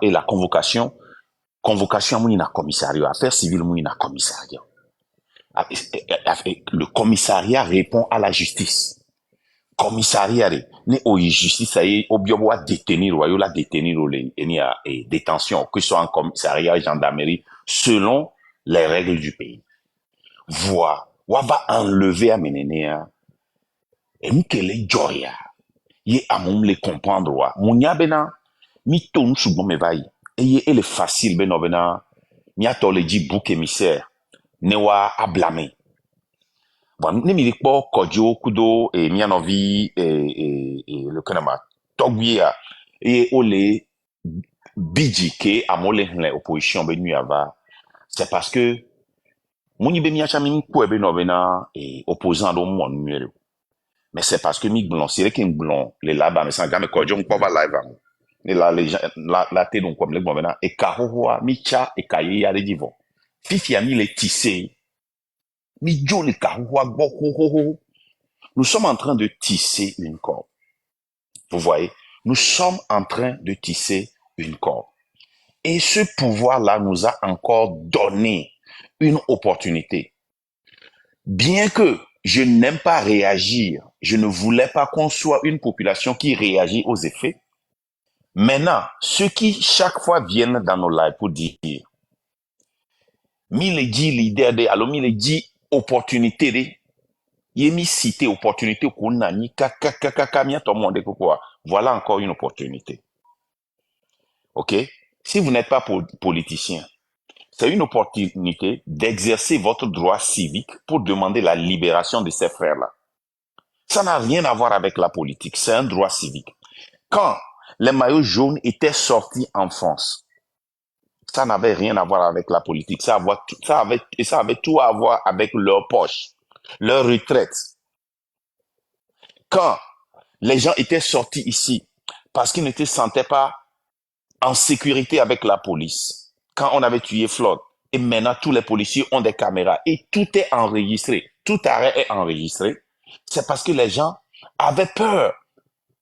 et la convocation mouina commissariat, affaires civiles mouina commissariat. Le commissariat répond à la justice. Commissariat ni o justice ay obiobo a détenir ou la détenir ou les détention que ce soit en commissariat gendarmerie selon les règles du pays. Voir ou va enlever à menenea et nous que les joya y amom les comprendre wa munya bena mi ton subo me vai et elle est facile beno bena mi a le dit bouc émissaire ne wa a blâmer. Bon, ne mi pas Kodjo Kudo et Mianovi et le Kanama Toguia et Ole Bidji ke amole l'opposition benu ava. C'est parce que Mouni be miacha mi kwe be novena et opposant do mon numéro. Mais c'est parce que mi blon, c'est qu'il blon les là-bas mais sans jamais Kodjo m'pa va live am. Et là les gens la té donc comme les bonvena et kahoa micha et kaye ya de divon. Fifi a mis les tissés. Mi jo le kahoa bo ho ho ho. Nous sommes en train de tisser une corde. Vous voyez, nous sommes en train de tisser une corde. Et ce pouvoir-là nous a encore donné une opportunité. Bien que je n'aime pas réagir, je ne voulais pas qu'on soit une population qui réagit aux effets. Maintenant, ceux qui chaque fois viennent dans nos lives pour dire, mille dit l'idée de, alors mille dit opportunité de, Yemi cité opportunité qu'on a ni voilà encore une opportunité. OK? Si vous n'êtes pas politicien, c'est une opportunité d'exercer votre droit civique pour demander la libération de ces frères-là. Ça n'a rien à voir avec la politique, c'est un droit civique. Quand les maillots jaunes étaient sortis en France, ça n'avait rien à voir avec la politique, ça avait tout à voir avec leur poche, leur retraite. Quand les gens étaient sortis ici parce qu'ils ne se sentaient pas en sécurité avec la police, quand on avait tué Floyd, et maintenant tous les policiers ont des caméras et tout est enregistré, tout arrêt est enregistré, c'est parce que les gens avaient peur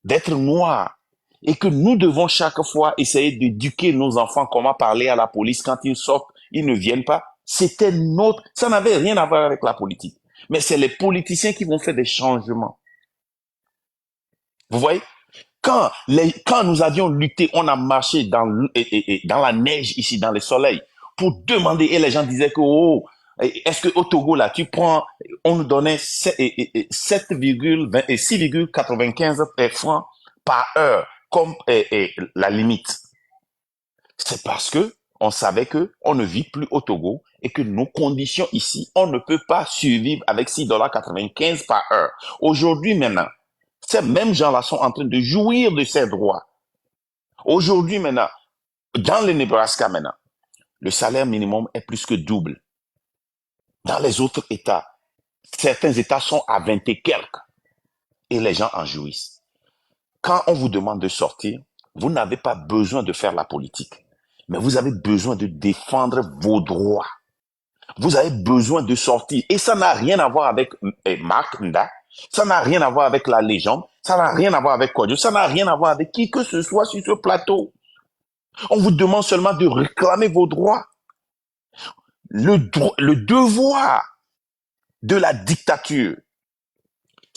d'être noirs et que nous devons chaque fois essayer d'éduquer nos enfants comment parler à la police quand ils sortent, ils ne viennent pas. C'était notre, ça n'avait rien à voir avec la politique. Mais c'est les politiciens qui vont faire des changements. Vous voyez? Quand nous avions lutté, on a marché dans la neige ici, dans le soleil, pour demander, et les gens disaient que, oh, est-ce que au Togo, là, on nous donnait 7,20 et 6,95 francs par heure, comme la limite. C'est parce que on savait que on ne vit plus au Togo et que nos conditions ici, on ne peut pas survivre avec 6,95 $ par heure. Aujourd'hui, maintenant, ces mêmes gens-là sont en train de jouir de ces droits. Aujourd'hui, maintenant, dans le Nebraska, maintenant, le salaire minimum est plus que double. Dans les autres États, certains États sont à 20 et quelques. Et les gens en jouissent. Quand on vous demande de sortir, vous n'avez pas besoin de faire la politique. Mais vous avez besoin de défendre vos droits. Vous avez besoin de sortir. Et ça n'a rien à voir avec Mark Nda. Ça n'a rien à voir avec la légende. Ça n'a rien à voir avec Kodjo. Ça n'a rien à voir avec qui que ce soit sur ce plateau. On vous demande seulement de réclamer vos droits. Le devoir de la dictature,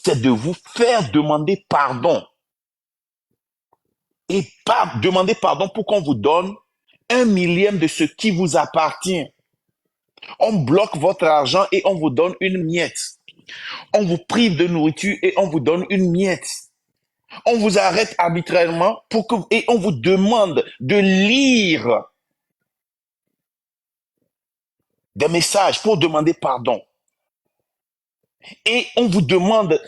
c'est de vous faire demander pardon. Et pas demander pardon pour qu'on vous donne 1/1000 de ce qui vous appartient. On bloque votre argent et on vous donne une miette. On vous prive de nourriture et on vous donne une miette. On vous arrête arbitrairement et on vous demande de lire des messages pour demander pardon. Et on vous demande,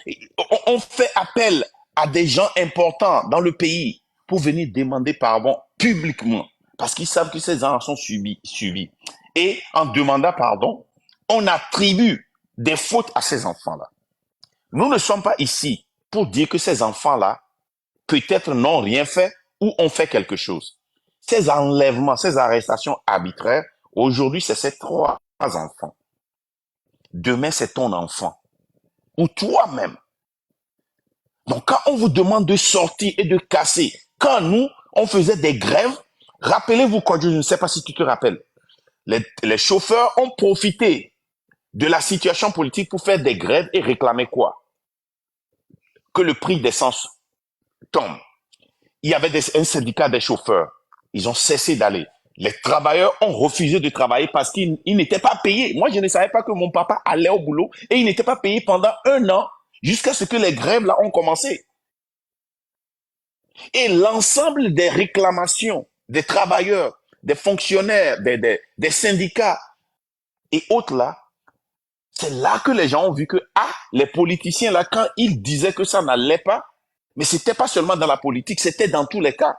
on fait appel à des gens importants dans le pays pour venir demander pardon publiquement parce qu'ils savent que ces gens sont suivis. Et en demandant pardon, on attribue des fautes à ces enfants-là. Nous ne sommes pas ici pour dire que ces enfants-là, peut-être n'ont rien fait ou ont fait quelque chose. Ces enlèvements, ces arrestations arbitraires, aujourd'hui, c'est ces 3 enfants. Demain, c'est ton enfant. Ou toi-même. Donc, quand on vous demande de sortir et de casser, quand nous, on faisait des grèves, Rappelez-vous, Kodjo, je ne sais pas si tu te rappelles, les chauffeurs ont profité de la situation politique pour faire des grèves et réclamer quoi? Que le prix d'essence tombe. Il y avait un syndicat des chauffeurs. Ils ont cessé d'aller. Les travailleurs ont refusé de travailler parce qu'ils n'étaient pas payés. Moi, je ne savais pas que mon papa allait au boulot et il n'était pas payé pendant 1 an jusqu'à ce que les grèves là ont commencé. Et l'ensemble des réclamations des travailleurs, des fonctionnaires, des syndicats et autres là, c'est là que les gens ont vu que, les politiciens là, quand ils disaient que ça n'allait pas, mais c'était pas seulement dans la politique, c'était dans tous les cas.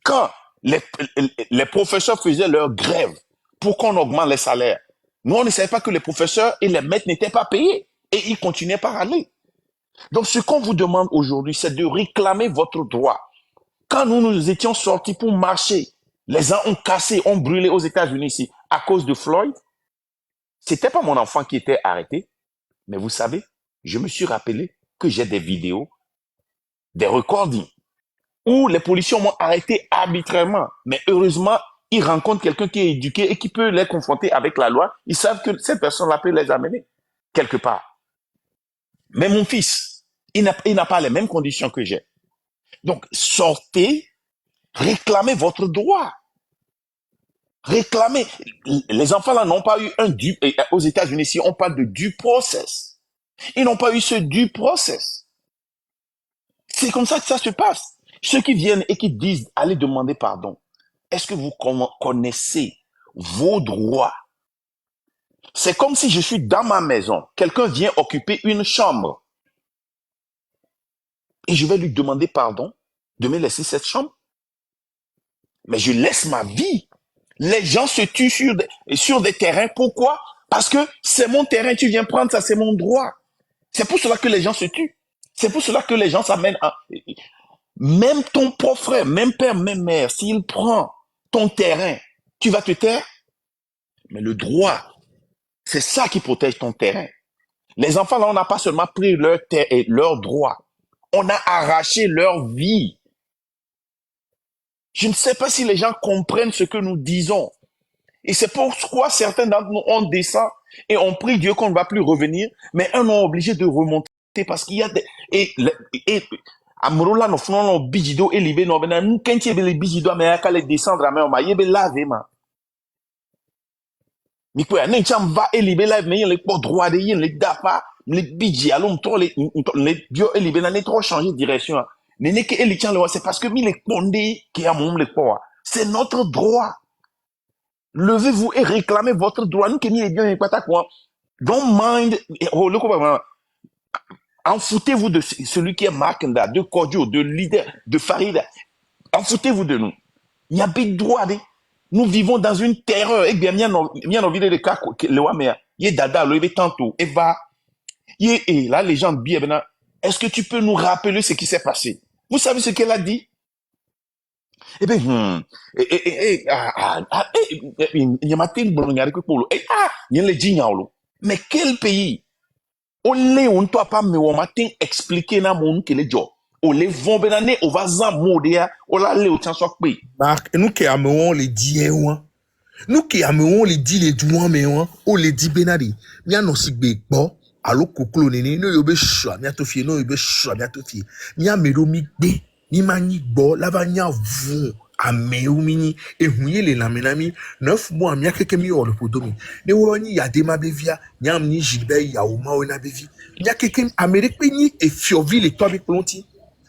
Quand les professeurs faisaient leur grève pour qu'on augmente les salaires, nous, on ne savait pas que les professeurs et les maîtres n'étaient pas payés et ils continuaient par aller. Donc, ce qu'on vous demande aujourd'hui, c'est de réclamer votre droit. Quand nous étions sortis pour marcher, les gens ont cassé, ont brûlé aux États-Unis ici à cause de Floyd. C'était pas mon enfant qui était arrêté, mais vous savez, je me suis rappelé que j'ai des vidéos, des recordings où les policiers m'ont arrêté arbitrairement. Mais heureusement, ils rencontrent quelqu'un qui est éduqué et qui peut les confronter avec la loi. Ils savent que cette personne-là peut les amener quelque part. Mais mon fils, il n'a pas les mêmes conditions que j'ai. Donc, sortez, réclamez votre droit. Réclamez. Les enfants là n'ont pas eu aux États-Unis, ici, on parle de due process. Ils n'ont pas eu ce due process. C'est comme ça que ça se passe. Ceux qui viennent et qui disent, allez demander pardon, est-ce que vous connaissez vos droits? C'est comme si je suis dans ma maison, quelqu'un vient occuper une chambre et je vais lui demander pardon de me laisser cette chambre. Mais je laisse ma vie. Les gens se tuent sur des terrains. Pourquoi? Parce que c'est mon terrain, tu viens prendre ça, c'est mon droit. C'est pour cela que les gens se tuent. C'est pour cela que les gens s'amènent à... Même ton propre frère, même père, même mère, s'il prend ton terrain, tu vas te taire. Mais le droit, c'est ça qui protège ton terrain. Les enfants, là, on n'a pas seulement pris leur terre et leur droit. On a arraché leur vie. Je ne sais pas si les gens comprennent ce que nous disons. Et c'est pourquoi certains d'entre nous, on descend et on prie Dieu qu'on ne va plus revenir, mais un est obligé de remonter parce qu'il y a des... Amrola no fno no bijido e libe no bena nkentie be le bijido me aka le descendre mais on ma yebe lave ma mi ko ya ne cham va e libe live mais le pas droit de yin le dapa le biji alum trop le dio e libe na ne trop changer de direction ne ne que eli chan le c'est parce que mi le pondé qui a mon le quoi c'est notre droit. Levez-vous et réclamez votre droit. Nous qui n'y est bien pas quoi. Don't mind le quoi. En foutez-vous de celui qui est Makenda, de Kodjo, de leader, de Farida. En foutez-vous de nous. Il n'y a pas de droit. Nous vivons dans une terreur. Et bien, bien envie de cas, le wamea. Il y a dada, le tantôt. Et va. Et là, les gens bien, est-ce que tu peux nous rappeler ce qui s'est passé? Vous savez ce qu'elle a dit? Eh bien, il y a matin, mais quel pays? Ole on to pa me wo matin expliquer na mon kele jo ole von benane o va zan modea o la le o tan so pe Marc, nous qui aimons les dix nous qui aimons les dix les douans mais on les dit benadi mia no sigbe bo alo koklo nene no yobe shwa mia to fie no yobe shwa mia to fie mia mero mi gbe ni mani gbo lava nya vu ameu mini ehuye le lamenami 9 mois mia keke mi olo podomi ne woni ya de ma bevia nyam ni Gilbert ya o ma ona bevi mia keke Amérique ni e fioville to be plonti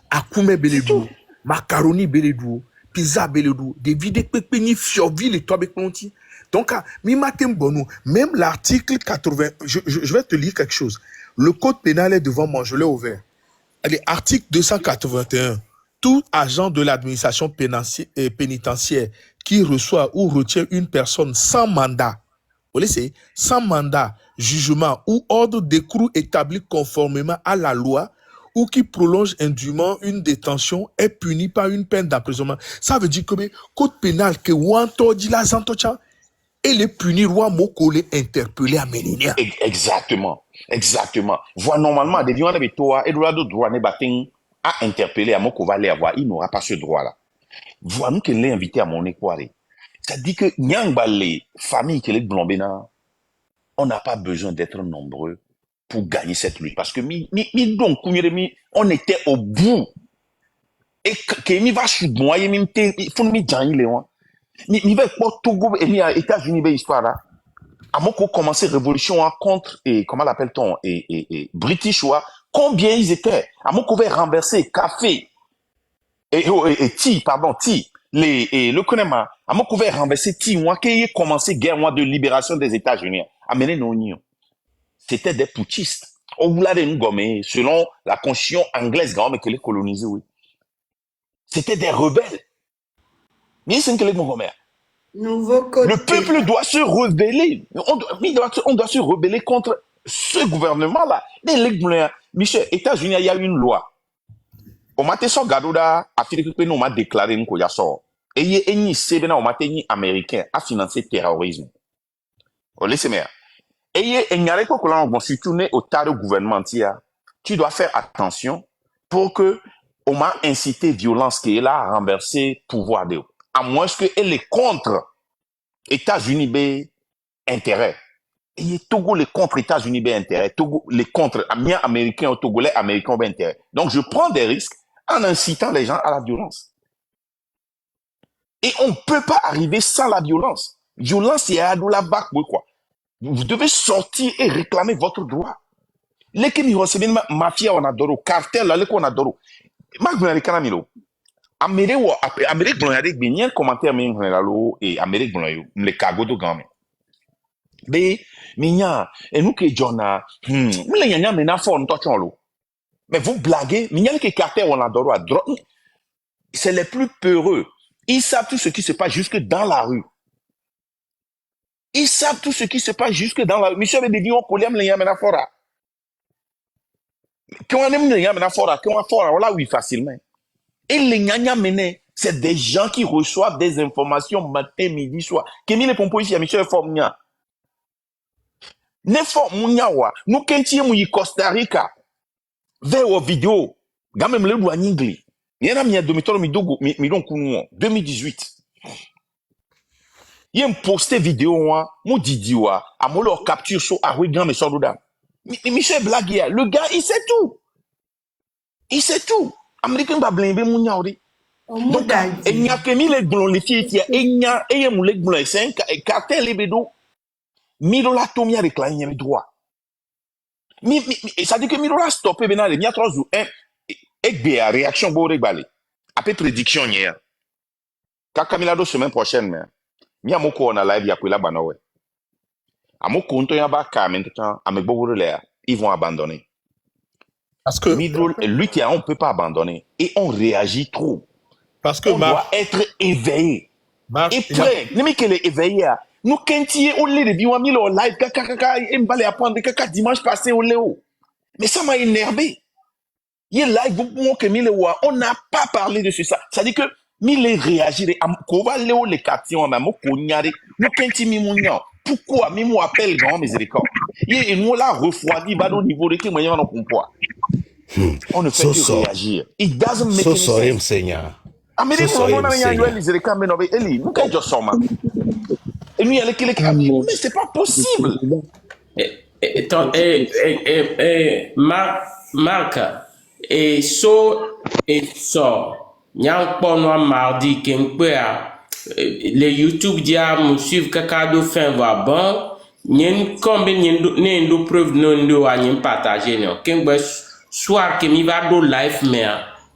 akume beledu macaroni beledu pizza beledu des vidéos pepe ni fioville to be plonti. Donc mi matin bono même l'article 80 je vais te lire quelque chose. Le code pénal est devant moi, je l'ai ouvert. Allez, article 281. Tout agent de l'administration pénitentiaire qui reçoit ou retient une personne sans mandat, vous laissez, sans mandat, jugement ou ordre d'écrou établi conformément à la loi ou qui prolonge indûment une détention est puni par une peine d'emprisonnement. Ça veut dire que le code pénal que Wanto dit la Zantocha, et les punir ou moko les interpeller à Mélinia. Exactement. Exactement. Voilà, normalement, des gens avec toi, Eduardo droit ne batin à interpeller à Moko va les avoir. Il n'aura pas ce droit-là. Voilà, nous qui l'ai invité à mon époire. Ça dit que Nyangba, les familles qui les blombena, on n'a pas besoin d'être nombreux pour gagner cette lutte. Parce que donc, on était au bout. Et que mi va soudoyer, il faut mi gagner les gens. Mi va pas Togo et mi à États-Unis, histoire là. À mon coup, commencer révolution contre, et comment l'appelle-t-on, British, combien ils étaient? À mon coup, renverser café, ti, le Konema, à mon coup, renverser ti, moi, qui a commencé guerre, moi, de libération des États-Unis. Amener nos unions. C'était des putschistes. Au bout de nous, selon la constitution anglaise, que les colonisés, oui. C'était des rebelles. Mais c'est que les Montgomery. Nouveau Le côté. peuple doit se rebeller. On doit se rebeller contre ce gouvernement-là. Michel, États-Unis, il y a une loi. Au matin, so Gadoda a fait que nous m'a déclaré une cosa so. Et il y a une sebena au matin américain a financé le terrorisme. Au laissez moi. Et il y a une arrêt que l'on va se tourner au tas de gouvernement. Tu dois faire attention pour que on m'a incité violence qui est là à renverser pouvoir de. À moins que elle est contre États-Unis b intérêt. Et Togo les contre États-Unis b intérêt. Togo les contre américains ou Togolais américains b intérêt. Donc je prends des risques en incitant les gens à la violence. Et on ne peut pas arriver sans la violence. Violence, c'est à la bac, quoi. Vous devez sortir et réclamer votre droit. Les qui me mafia on adore, cartel là, les qu'on adore. Marc Blanc Milo. Amérique Blanc, il y a un commentaire et Amérique Blanc, les cargos de gamme. Mais nous qui Johna, mais vous blaguez, mais que cartel on adore à droite. C'est les plus peureux. Ils savent tout ce qui se passe jusque dans la rue. Ils savent tout ce qui se passe jusque dans la rue. Michel avait dit, on collait les yamena fora. Quand on aime les yamena fora, quand on fora, on l'a oui facilement. Et les yamena, c'est des gens qui reçoivent des informations matin, midi, soir. Kemi les pompos ici, Michel Formnia. Ne Formnia, nous kentiye mouyi Costa Rica. Vers aux vidéos. Gamem le doigt n'ingli. Y'en a mis à domitoro midogo, midon kounou, 2018. Il y a une posté vidéo, mon Didi, à mon leur capture sur Arwigan, mais sans doute. Michel Blaguia, le gars, il sait tout. Il sait tout. Américain va blâmer mon yaouri. Donc, il n'y a que mille blonds, les filles, il y a un moulin blond, c'est un cartel, les bédos. Mirola Tomia réclame les droits. Ça dit que Mirola stoppé, ben, il y a 3 jours, et réaction, bon, régalé. Après prédiction, hier. Quand Camila, semaine prochaine, mais. Moko on a live ya kwela banawe. Amoko onto ya ba ka maintenant amegbo là, ils vont abandonner. Parce que Lui qui on peut pas abandonner et on réagit trop. Parce que on doit être éveillé. Et prêt, n'est qu'elle est éveillé. Nous kentiye on les de biwa mille live kaka et m'balé apprendre kaka dimanche passé au Léo. Mais ça m'a énervé. Il live vous que mille on n'a pas parlé de ça. Ça dit que mille réagir ko va Léo les quartiers on a mo ko nyare nous kenti mi munyan. Pourquoi mi mo appelle grand miséricorde. Et nous là refroidi va au niveau de qui moyen on comprend. On ne fait que réagir. It doesn't make any sense. Seigneur. Amérique on a rien miséricorde mais non Eli nous quand je sors et nous y a mais c'est pas possible. Marc et so nyang pono mardi kenkpea les YouTube dia me suivre kaka do fin va bon nyen kombe nyen do preuve non do a nyen partager non kenkbe soir que mi va do live mais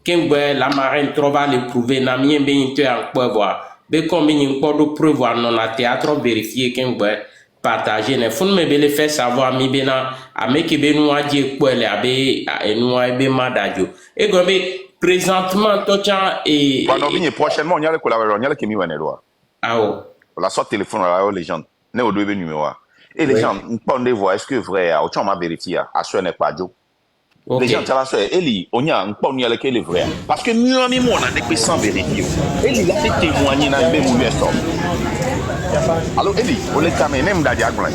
kenkbe la marine trova le prouver na mien be inte en voir be kombe nyen ko do preuve non na théâtre vérifier kenkbe partager ne fun me be le faire savoir mi bena ameki be nou adie kwele abe nou abe madajo e gombe présentement tocha et prochainement on y a le collaborateur on y a le qui mi wane doa ah oh la sorte téléphone là les gens ne au deux numéro et les gens on peut voir est-ce que vrai au chama vérifier à ce n'est pas jo les gens ça là Eli on y a on peut y a le qui est vrai parce que nous ami mon on a sans vérifier Eli il a fait témoigner dans be mu so alors Eli on les caméras même d'aller à Glen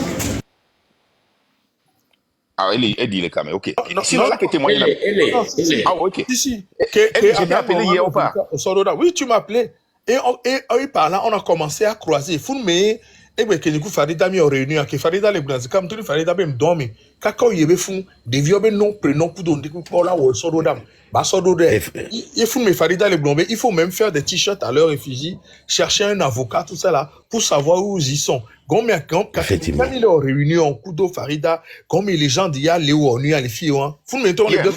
ah Eli les caméras ok sinon là que témoigner elle ah ok ici j'ai appelé hier ou pas oui tu m'as appelé Et par là, on a commencé à croiser. Founme, et bien, que nous Farida mis en réunion, que Farida les blancs, comme tout Farida même dormi. Quand il y avait fou, des vieux ben non, prénom, coup d'on découpe là, ou sort d'âme. Bah, sort d'âme. Il faut me Farida les blancs, il faut même faire des t-shirts à leur effigie, chercher un avocat, tout ça là, pour savoir où ils y sont. Comme quand Effectivement. il est en réunion, coup d'eau Farida, comme les gens disent, ah, Léo, on y a les filles, hein. Faut me mettre les deux.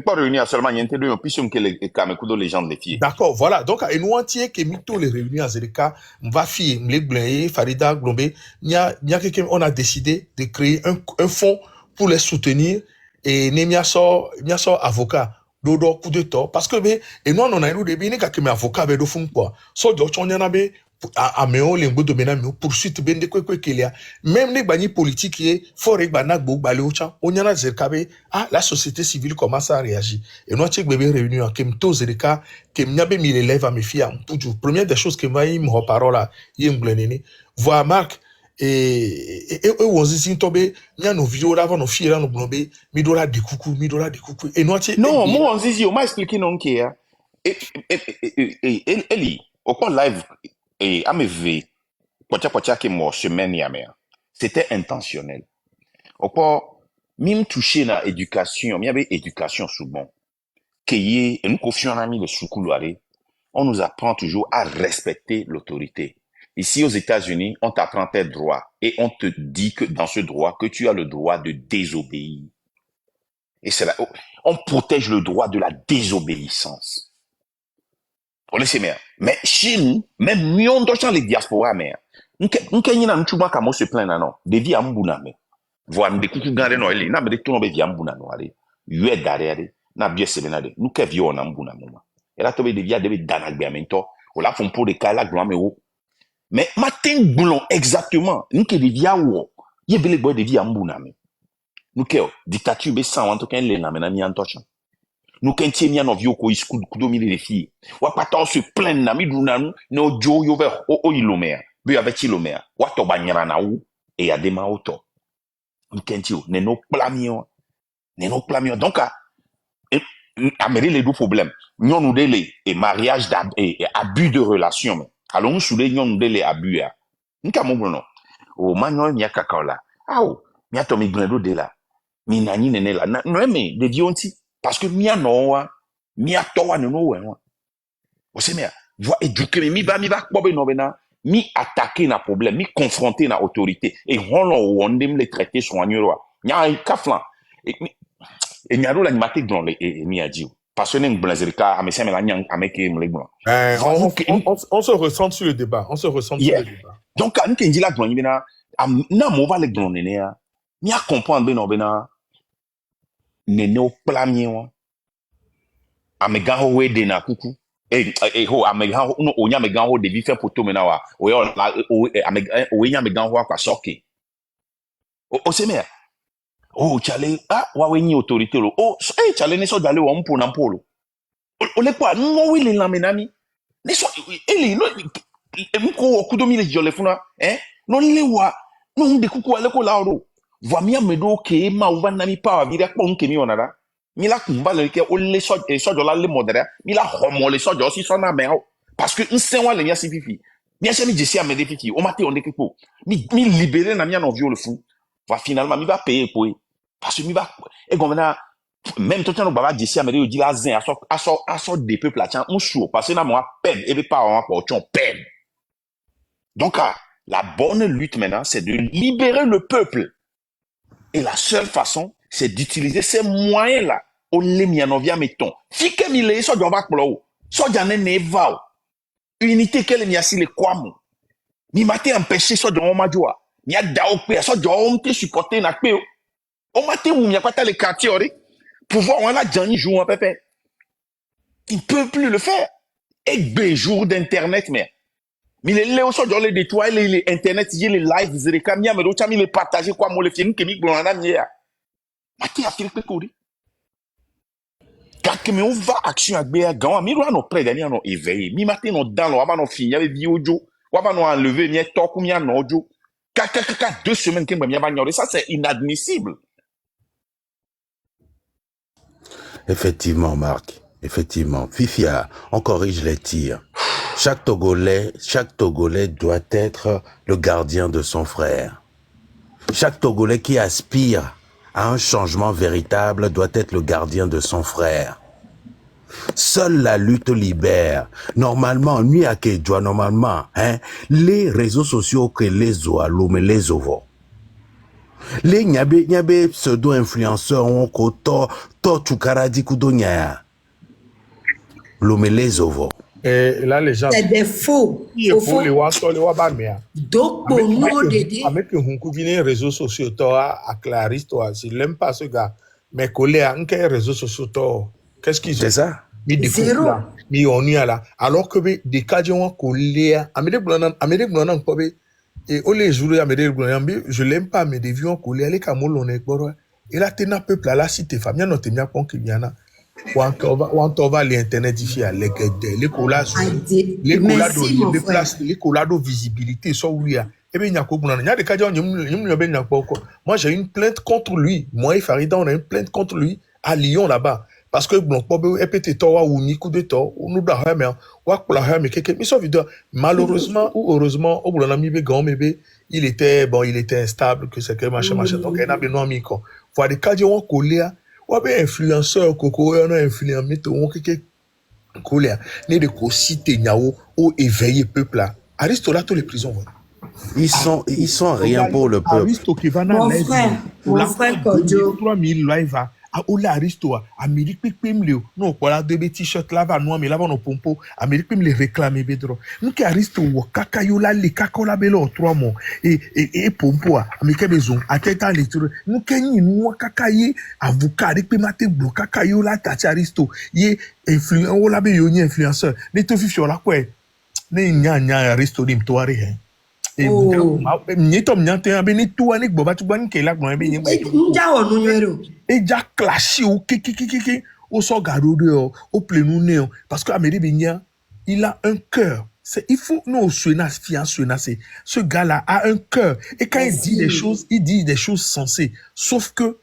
pas réunir seulement, il y a un puis que les Kamekudo, les gens de les filles. D'accord, voilà. Donc, et nous entier qui mis tous les réunions à Zerika, on va fier, les blancs, Farida, Glombe, il y a quelqu'un, on a décidé de créer un fonds pour les soutenir et Nemia sort avocat. Dodo coup de tort parce que et nous on a eu des bini kakeme avocat be do fun quoi so do chonyana be a meo le ngodo mena me poursuite ben de kwekwe kelia même les bani politique et fort bana gbo gbale ocha onyana zerkabe la société civile commence à réagir et nous tchek bébé réunion kem to zerika kem nyabe mi l'élève à mes filles pour première des choses que moi il me parole yem gleneni voir Marc et on se dit tomber nya no vidéo là va no filles là no blombe mi dola de coucou et nous tchek Non, moi, on dit, on m'a expliqué non qu'il y a. Eli, au cours live, et à me ver, pocha que moi, semaine y a mer. C'était intentionnel. Au cours, même touché na éducation, il y avait éducation souvent. Et nous confions en ami le soukoulouare, on nous apprend toujours à respecter l'autorité. Ici aux États-Unis, on t'apprend tes droits et on te dit que dans ce droit, que tu as le droit de désobéir. Et c'est là, on protège le droit de la désobéissance. On le sait, mère. Mais chez nous, même nous, on doit les diaspora, mère. Nous, nous, se plaindre, non. Des vies à Mbouna, mais. Voilà, des coucou gardés, non, n'a mais des tours, des vies à Mbouna, non, allez. Yue derrière, n'a bien se benade. Nous, qu'est vieux, on a Mbouna, moment. Et là, tu des vies à des danak, bien, mento. Ou là, font pour des cas, là, mais oh. Mais, matin, boulon, exactement. Nous, qu'est des vies à ou. Yé, belle, boy, des vies à Mbouna, mais. Nous keo dictature be sans en tout cas les na mena mi antocha nous kentie mi anovio ko isku kudo mi les filles wa pata se plaindre na mi duna nu no jo yo ver o ilomea be avec ilomea wa to banyara na wu e ya de ma auto nous kentie ne no plamio donc amène les deux problèmes nous nous délai et mariage et abus de relation alors nous sous les nous délai abus ya nka mo non o manyo mi akakaola awo mi atomi gbrendo de la mi nani nene la no me de dionti parce que mi anoa mi atowa no we wa o se me voit éduquer mi ba kpobe no bena mi attaquer na problème mi confronter na autorité et on wondem les traiter soigneux nya kaflan et mi arola ni matik don le mi adi parce que ne blazerika amese me la nyang ameke me le bon on se ressent sur le débat sur le débat donc quand on dit la don bena na mo va le don nene ya mi a comprendre bena bena nene o plamie wa amega ho we de na kuku ho amega ho no onya mega ho de bi fe photo me na wa o yo amega o nya mega ho akwa soke o se me oh chale wa we ni autorité lo chale ne so dale wo mpo na mpolo o le kwa no we le la menami ne so eli no mko okudo mi le jole funa no le wa no de kuku ale ko la ro voa mi amedo ke ma uva na mi pa vira pon ke mi onara mi la kumba le ke o le so la le modere mi la homo le so si so na me parce que nsen wa le nya si fifi mi ase mi jesi amede fifi o mate on de kepo mi libérer na mi en viol le fou va finalement mi va payer pour parce que mi va et gomena même tout temps baba jesi amede o di la zen aso des peuples la tian on sou parce que na moi peine et pas on pas on peine donc la bonne lutte maintenant c'est de libérer le peuple. Et la seule façon, c'est d'utiliser ces moyens-là. On les mis en via mettons. Fike mi le so jomba kplo. So jane ne va. Unité qu'elle mi asi le kwamo. Mi mate empêcher so jomba joa. Mi a dao pe so jomba supporter na pe. O mate ou mi a pas le quartier ori. Pouvoir on la jani jour en pépé. Il peut plus le faire. Et ben jour d'internet mais mi le so jole de toi les internet y les live zereka mi amedo cha mi le partager quoi mo le fien ke mi gbon na mi ya mati afil pe ko ri ka ke mi on va action agbe gan mi ro no près dernier no éveillé mi matin no dans no aba no fin ya vi ojo wa ba no enlever mi to ku mi an ojo ka 2 semaines ke mi aba nyore ça c'est inadmissible. Effectivement Marc, effectivement Fifia on corrige les tirs. Chaque Togolais doit être le gardien de son frère. Chaque Togolais qui aspire à un changement véritable doit être le gardien de son frère. Seule la lutte libère. Normalement, les réseaux sociaux que les oiseaux, mais les ovos. Les nyabe pseudo-influenceurs ont koto to chukaradi kudonya. L'homme les ovos. Et là, les gens. C'est des faux. Il faut les voir sur les wabamia. Donc, pour nous, Dédé. Avec le les réseaux sociaux, toi, à Clarisse, toi, si l'aime pas ce gars, mais collé à un réseau social, toi, qu'est-ce qu'ils ont? C'est ça? Zéro. Mais on y a là. Alors que des cas de collé à Amérique Blanc, et au les jours Amérique Blanc, je l'aime pas, mais des vieux collé à les Cameroun, on est quoi? Et là, t'es un peuple à la cité, famille, non, t'es bien con qu'il y en a. On va l'internet ici à les collages, les collages de visibilité, ça oui. Et bien, il y a des cas moi, j'ai une plainte contre lui. Moi et Farida, on a une plainte contre lui à Lyon là-bas. Parce que bon, malheureusement ou heureusement, il était instable, que c'est que machin. Donc, il y a des noms quoi. Voilà des cas de collé. Ou bien influenceur, coco, on a influencé, on a collé. Né de cité niao ou éveiller peuple là. Aristote tous les prisons. Ils sont rien pour le peuple. Mon frère Kodjo. 3000 live à Ola Aristo, Amérique Pimlio, non, voilà deux t-shirts là, nous, mais là, on pompo, Amérique Pim les réclame, bédro. Nous, qui Aristo, Kakayola, les Kakola Belo, 3 mois, et pompo, Amérique Maison, à tête à l'étoile, nous, Kenny, nous, Kakaye, avocat, avec Pimate, Kakayola, Tati Aristo, yé, influenceur, Ola Beyoni, influenceur, les tout sur la quoi, n'est nya Aristo, dim, toi, rien. Et ja clashé au kiki au sorgado au plénounéo parce que Amélie il a un cœur. Il faut nous c'est ce gars-là a un cœur et quand il dit des choses sensées, sauf que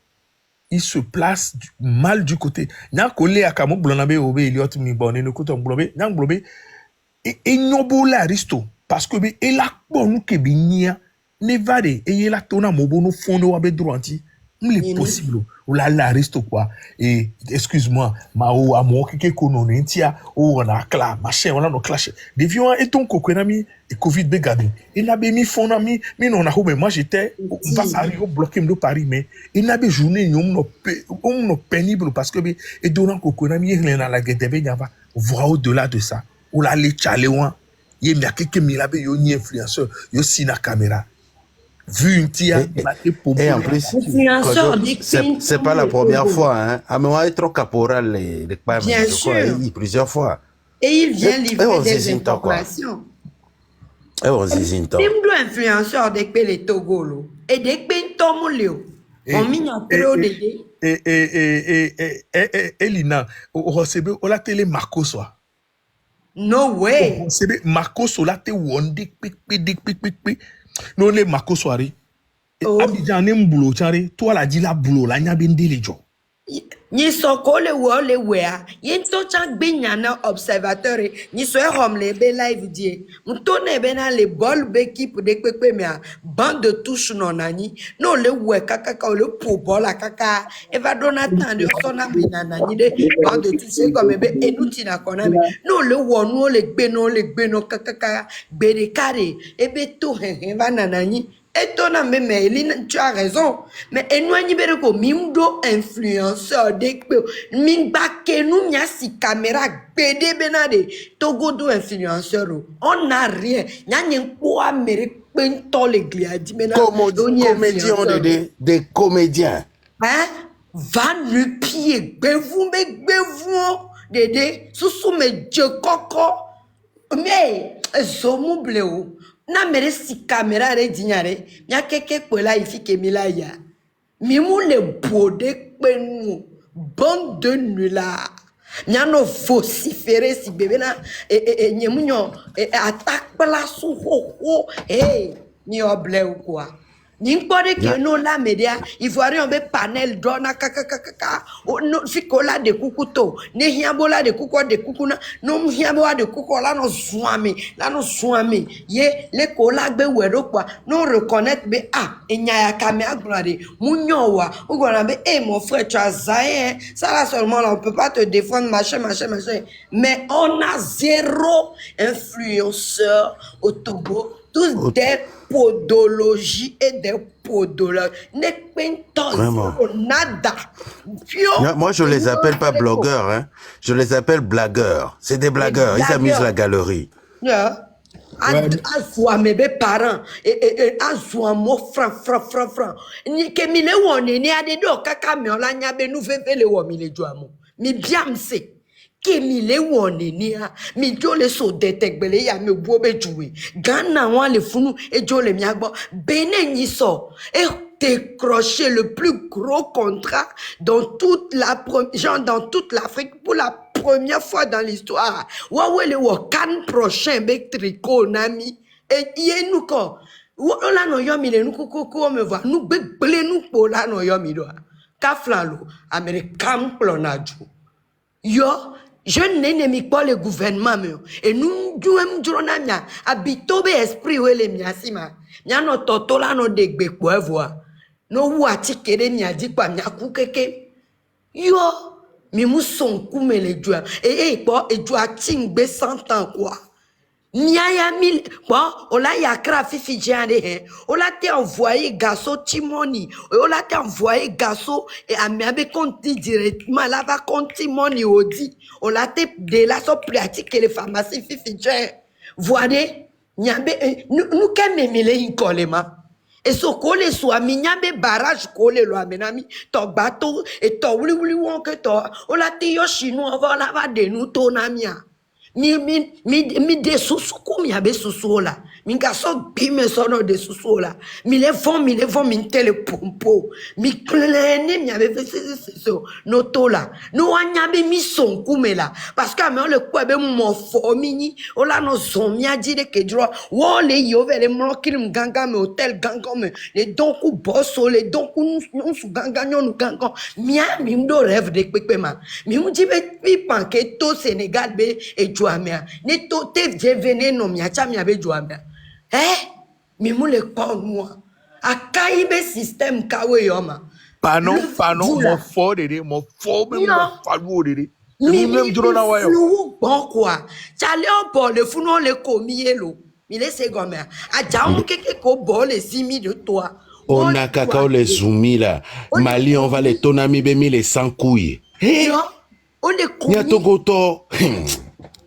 il se place mal du côté. Nya collé à Kamo Blonabe obe Eliot mi bonne no koto blobe nya blobe et nobola Aristo parce que il a bon que binia ne vade et il a tona mobono fondo wabe droiti. Il est possible ou la Aristo quoi et excuse-moi ma ou amo keke kono nentia ou on a cla machin on a no clash des vieux et ton kokonami et Covid begade il n'a mis fonami mais non a moi j'étais Vassari au bloqué de Paris mais il n'a pas journée on no pénible parce que et donnant kokonami il na la guette be nyava voir au-delà de ça ou la les chalewan il y a quelques milabe yo ni influenceur yo si na caméra. Vu une tia, et en plus, c'est pas la première fois, hein. Améwa est trop caporal, bien sûr, plusieurs fois. Et il vient livrer des informations. Et on zizine toi. Il me influenceur de les Togolo et de Tomolio. On m'y a trop d'aider. Et Lina, au recebe, on la télé Marco soit. No way. On recebe Marco soit la télé wondik pic. Non les Marco soirée. Abidjan nem boulot chare, toi la dit la boulot la nya ben delejo. Ni soko le wo le wea. Yen to chak binyana observateur ni so hom le be live die. Mutone be na le bol be équipe de pepe mea bande de touche non nani. Non le we kaka le po bol a kaka. E va donatan de sona binana ni de bande de touche comme be enuti na konami. Non le wo no le gbe no kaka be de carré e be to hen va nanani. Et toi, mais tu as raison. Mais éloignez bereko mimdo influenceur de mimbake nous nya si caméra bede benade Togo do influenceur. On n'a rien. Nya nyenko Amérique pento le gliadi mena. Comédiens des comédiens. Hein? Va nu pied bevu Dédé sous me je coco. Mais zomu bleu. Na mere si caméra re dignare nya keke pola ifi kemila ya mi mu le bode penu bande de nula nya no vociférer si bébé na nyemunyo attaque place ho ni oble ou quoi Ninkpɔɖe ke Nya- no la meɖea, Ivoirien be panel dɔna kakakakaka, no fiko la de kuku to, ne hiãbo la de kuku de kuku na, no hiãbo la de kuku la no zuame, ye le ko la gbe wɛ ɖo kpoa, no reconnaître be enya ya kame agblɔ de, mu nyɔ wa, o gblɔna be mon frère tu as zaé, ça là seulement là on peut pas te défendre machin, mais on a zéro influenceur au Togo, tous Au- des podologies et des podologues. Vraiment. Nada. Moi, je les appelle pas blogueurs, hein. Je les appelle blagueurs. C'est des blagueurs. Ils amusent la galerie. Azwa mes parents et azwa mo franc. Ni ke mi le woni ni ade do kaka mi ola nya be nu fefe le wo mi le jo amo. Mi biam se. Ke mi le woni ni a mi jo le so detegbele ya mi bo be juwe. Ghana wan le funu e jo le mi agbo. Benin ni so. Et décrocher le plus gros contrat dans toute l'Afrique pour la première fois dans l'histoire. Waouh, le Cannes prochain, bec tricot, nami. Et y nous quoi? Là, no yomi le nous coucou me voit. Nous bec blé nous pour là no yomi doa. Kaflalo, Américain plonaju. Yo, je n'ennemi pas le gouvernement, et nous, nous, habito be esprit ou le miasima. Nya no toto la no degbe kwa voa. No wati kere nya di kwa nya kukeke. Yo, mi mousson kume le dua. Bon, et dua tingbe 100 ans quoi. Miaya mille, bon, on l'a yakra fifi jande, on l'a te envoyé garçon Timoni, on l'a te envoyé garçon et amiabe conti directement là va compte Timoni odi, on l'a te de la so pratique les pharmacies fifi jande. Voyez, nyabe, nous keme mele inkolema. Et so kole so aminyabe barrage kole lo amenami, to bateau et to wuli won que to, on l'a te yo chinois va va de nous to namia. Mi de susuku mi abe susuola. Mi gaso bime sono de susuola. Mi le vont mi tele pompo. Mi plene mi abe so no tola. No anyabe mi son kumela. Parce que me le kwebe mo formini. Ola no son mi adire ke dro. Wo le yove le mlokil ganga me hotel ganga me. Le donku bosso le donku nous su ganga nyonu ganga. Mi ndo rêve de pepema. Mi mjibe pi panke to Sénégal be et Joamia. Ni to te vene no mia cha mia be Joamia. Mi mu le kon moi. Akaibe système kawe yoma. Pano, mon fort, mon fort, même mon falou, mi même drona wayo. Flou bon quoi. Chale on bol le fou non le komi elo. Mi le se gomme. Aja on keke ko bol le simi de toi. On a cacao les zoumi là. Mali, on va les tonami bemi les sans couilles. On le Nya komi. togoto.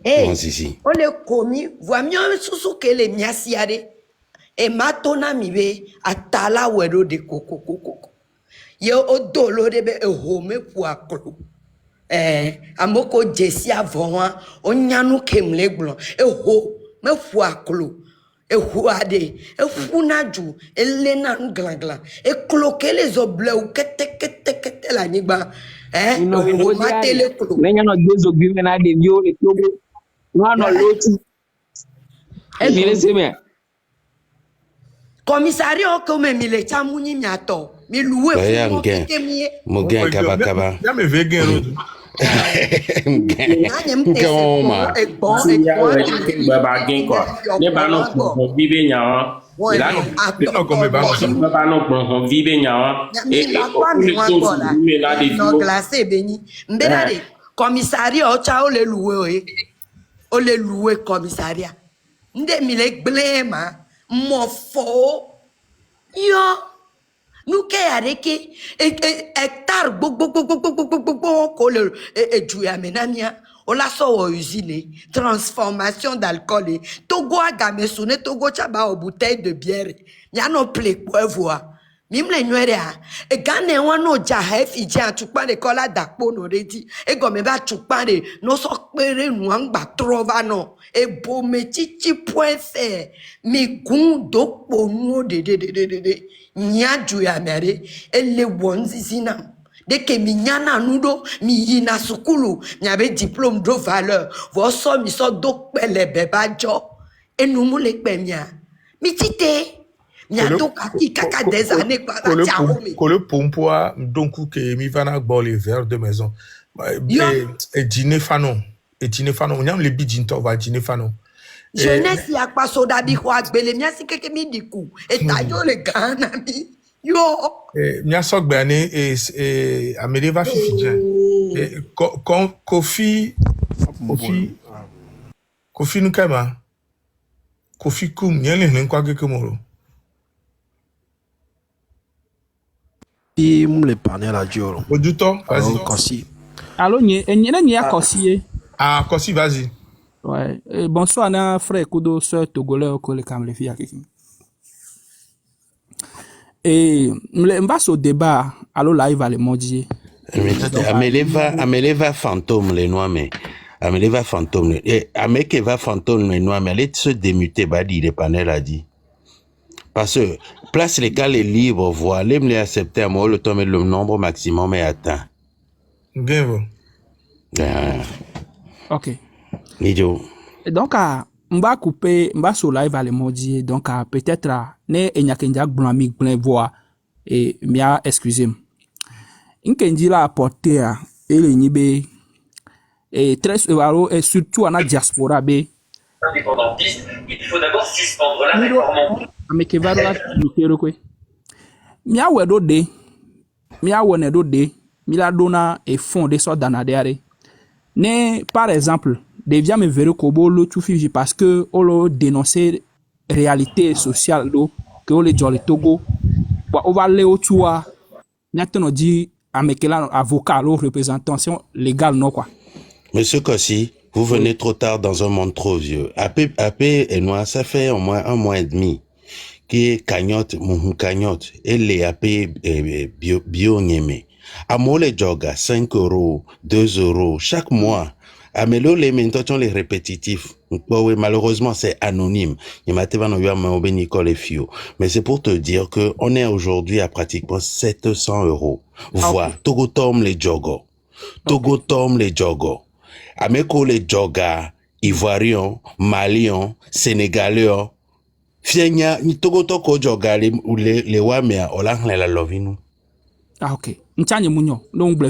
Hey, Zizi. on le komi. Voit mieux sous que les miasiade. Et matona mi be atala wedo de koko. Yo odolo de be e home pour aklo. Amoko jesi avon onyanu kemle glon e ho me fu aklo e hu ade e funaju e lena nglan e cloquer les oblets ou kete la nigba no o matele klo nenya no gezo gime na de bio le togo no no loti e mi le se me commissariat ko me mi le chamuni mi ato mi loué Bayan fu gen. kemie Mogen kaba. Ya me vegan. Goma. Si ya we king baba gen quoi. Ne ba no ko vive nyawa. La Non, comme pas. ba no ko vive nyawa. Et mais là des no glacé béni mbérade commissariat o cha o le loué commissariat nde mi le blema mo fo yo nous ke areke hectare gbogbo ko le juya menamia o la so wo usine transformation d'alcool Togo agame sone Togo chaba o bouteille de bière ya no play voir mimle nywere e gane wano ja hefi je atukpa de kola dakpo no redi e go me ba tukpa de no so pere nu angba trova no e bo me chichi poinfe mi gun dokpo nu de nyaju ya mere e le wonzi sinam de que mi nyana nudo mi yina sukulu mi ave diplôme de valeur vo so mi so do pele beba jo e nu mu le pe mia mi tite Miato kaki kaka des années quoi la tiarome. Le pompoa donc que mi vana bo les verres de maison. Yo, Et dîner fanon. Et dîner fanon. On a les bidjinto va dîner fanon. jeunesse ya kwa soda bi kwa gbele mia si keke mi diku. Et tayo le grand ami. Yo. Mia sok bane et amede va fifi. Et Kofi nukama. Kofi kum nyele nkwa keke moro. Et le panel à Dior. Oduto, vas-y. Kosi. Allô, n'y a Kosi. Ah, Kosi, vas-y. Ouais. Bonsoir, na frère Kudo, soeur Togolais, au collègue Kamle Fia. Et on va au débat, allô, live à le modier. Ameleva fantôme les noirs mais Ameleva fantôme et Amekeva fantôme les noirs mais allez se démuter badi les panels a dit parce que place légale est libre voir les accepter à moi le temps mais le nombre maximum est atteint. Bien. Ok. Idiot. Donc on va couper, on va sur live à le modier donc peut-être ne enyakenja blami plein voix et mia excusez-moi. Nkendi la apporté à ele nibe et très et surtout en la diaspora be indépendantiste, il faut d'abord suspendre la réforme. amekevaro la mikero kwe mia wedo de mia wone do de mila dona et fond de so danadere ne par exemple devia me vero kobo lo tu fiji parce que on lo dénoncer réalité sociale do que on le jolly Togo on va aller au tour n'attendons dit amekela avocat ou représentation légale non quoi. Monsieur Kossi, vous venez trop tard dans un monde trop vieux. AP et Noir, ça fait au moins 1 mois et demi qui est cagnotte, mon cagnotte, et les AP bio nyeme. À moi les joga 5 €, 2 € chaque mois. Amelo les mentotions les répétitifs. Oui, malheureusement c'est anonyme. Mais c'est pour te dire que on est aujourd'hui à pratiquement 700 €. Voilà. Togo tom les jogo. Togo tom les jogo. Ameko les joga, Ivoiriens, Maliens, Sénégalais. Fienya ni Togo toko joga les wamea olang la lovinu. Ah ok. Nchanye munyo. Donc vous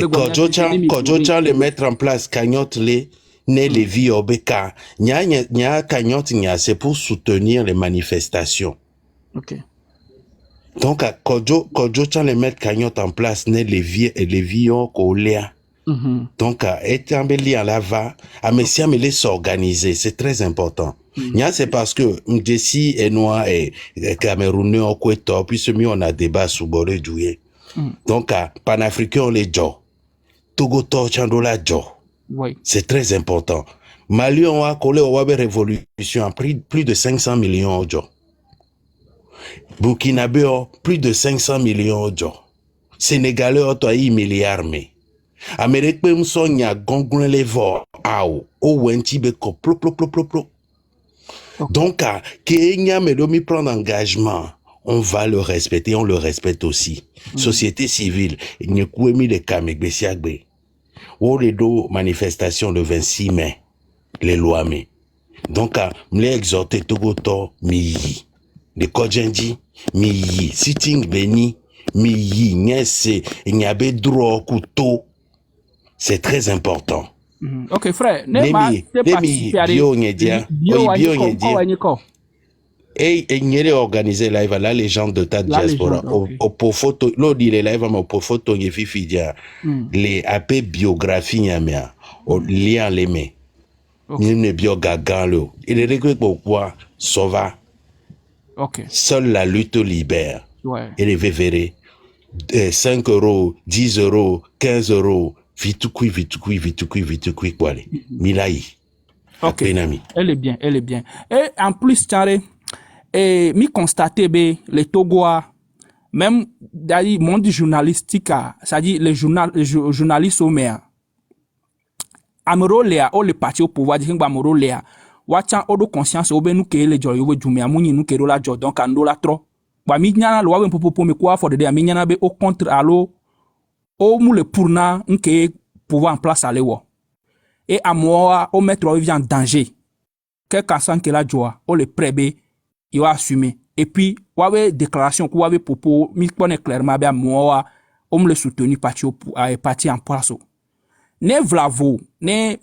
Kojo le mettre en place cagnotte les ne les vie obeka. Nya cagnotte nya c'est pour soutenir les manifestations. Ok. Donc Kojo les mettre cagnotte en place ne les vie koléa. Donc étant beli en lava, amesia me les s'organiser, c'est très important. Nya c'est parce que Mdesi et Noir et Camerounais au Kweto puis semi on a débat sous Boré Douye. Donc panafricain on les jo. Togo to chandola jo. Oui. C'est très important. Mali on a collé au Wabe révolution a pris plus de 500 millions au jo. Burkinabé plus de 500 millions au jo. Sénégalais ont 1 milliard mais Amérique même sonya gongon les vor ao o wenti be ko plo. Donc Kenya me domi prendre engagement, on va le respecter, on le respecte aussi. Société civile, n'y kouemi de kamegbesiagbe. Ou les deux manifestations le 26 mai, les lois mais. Donc m'lé exhorter Togoto miyi. De Kodjendi miyi, sitting beni miyi, nyese nyabe droit couteau. C'est très important. Ok, frère. Et il organisé live à la légende de ta diaspora. Au photo, l'on dit les live, mais au photo, il y a les AP biographie, il y a lien les mains. Il y a biogagan, il est réglé pourquoi sauva. Seule la lutte libère. Et les vévérés. 5 €, 10 €, 15 €. Vite kui, quoi, Milaï. Ok. Elle est bien. Et en plus, et mi constater les Togois, même dans le monde journalistique, c'est-à-dire les journalistes au maire, Ameroléa, ou le parti au pouvoir, dit Ameroléa, Wachan odo conscience obe nous que les joyeux jumé amuni nous que la jo donc ando la trop. Wa mi nyana lo wa popo me quoi for de mi nyana be au contre allo o mu le pourna nke pouvoir en place aller wo et à moi au mettre vient en danger quel cas que la joie o le prébé il va assumer. Et puis, il y avait déclaration, il y avait propos, il y a clairement, moi, on me le soutenu parti en place. Ne vlavo, ne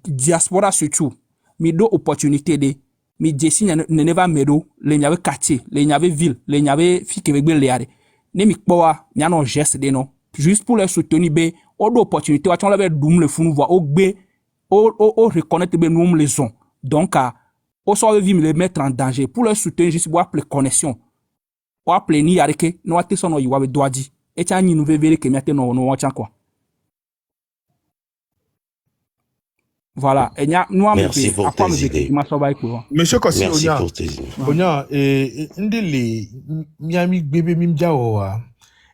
diaspora surtout, mi do opportunité de, mi jesi ne va medo, le nyave quartier, le nyave ville, le nyave fi kebegbe le yare. Ne mi kpoa, nyano geste de non. Juste pour le soutenir, be, o do opportunité, wa chon lave doum le fou nous voit, o gbe, o reconnaître be nous les ont. Donc, o so vi me le mettre en danger. Pour le soutenir, juste pour appeler connexion. O appeler ni yareke, no ate son no yiwabe doadi. Et tiens, ni nous vere que miate no wachan quoi. Voilà. Et merci pour tes idées. Monsieur Kossi, Merci pour tes idées. Onya, ndele, miami bébé mimja owa.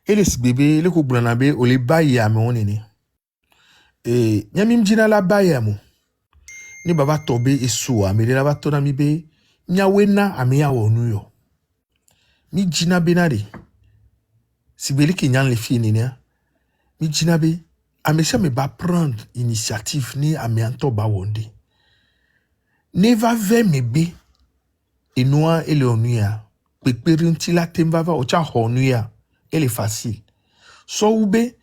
Eles bébé, le kublanabe, ole baye ame onene. Nyami mjina la baye amo. Ni baba tobe esua, me de la batona mi be, nyawena ame ya onuyo. Mi jina benade. Si beli ki nyan le fi nene, mi jina be, ame se me ba prendre initiative ni ame anto ba wonde. Ne va ve me be, et noa ele onuya. Pekperinti la tembava ocha onuya. Elle est facile. So ube,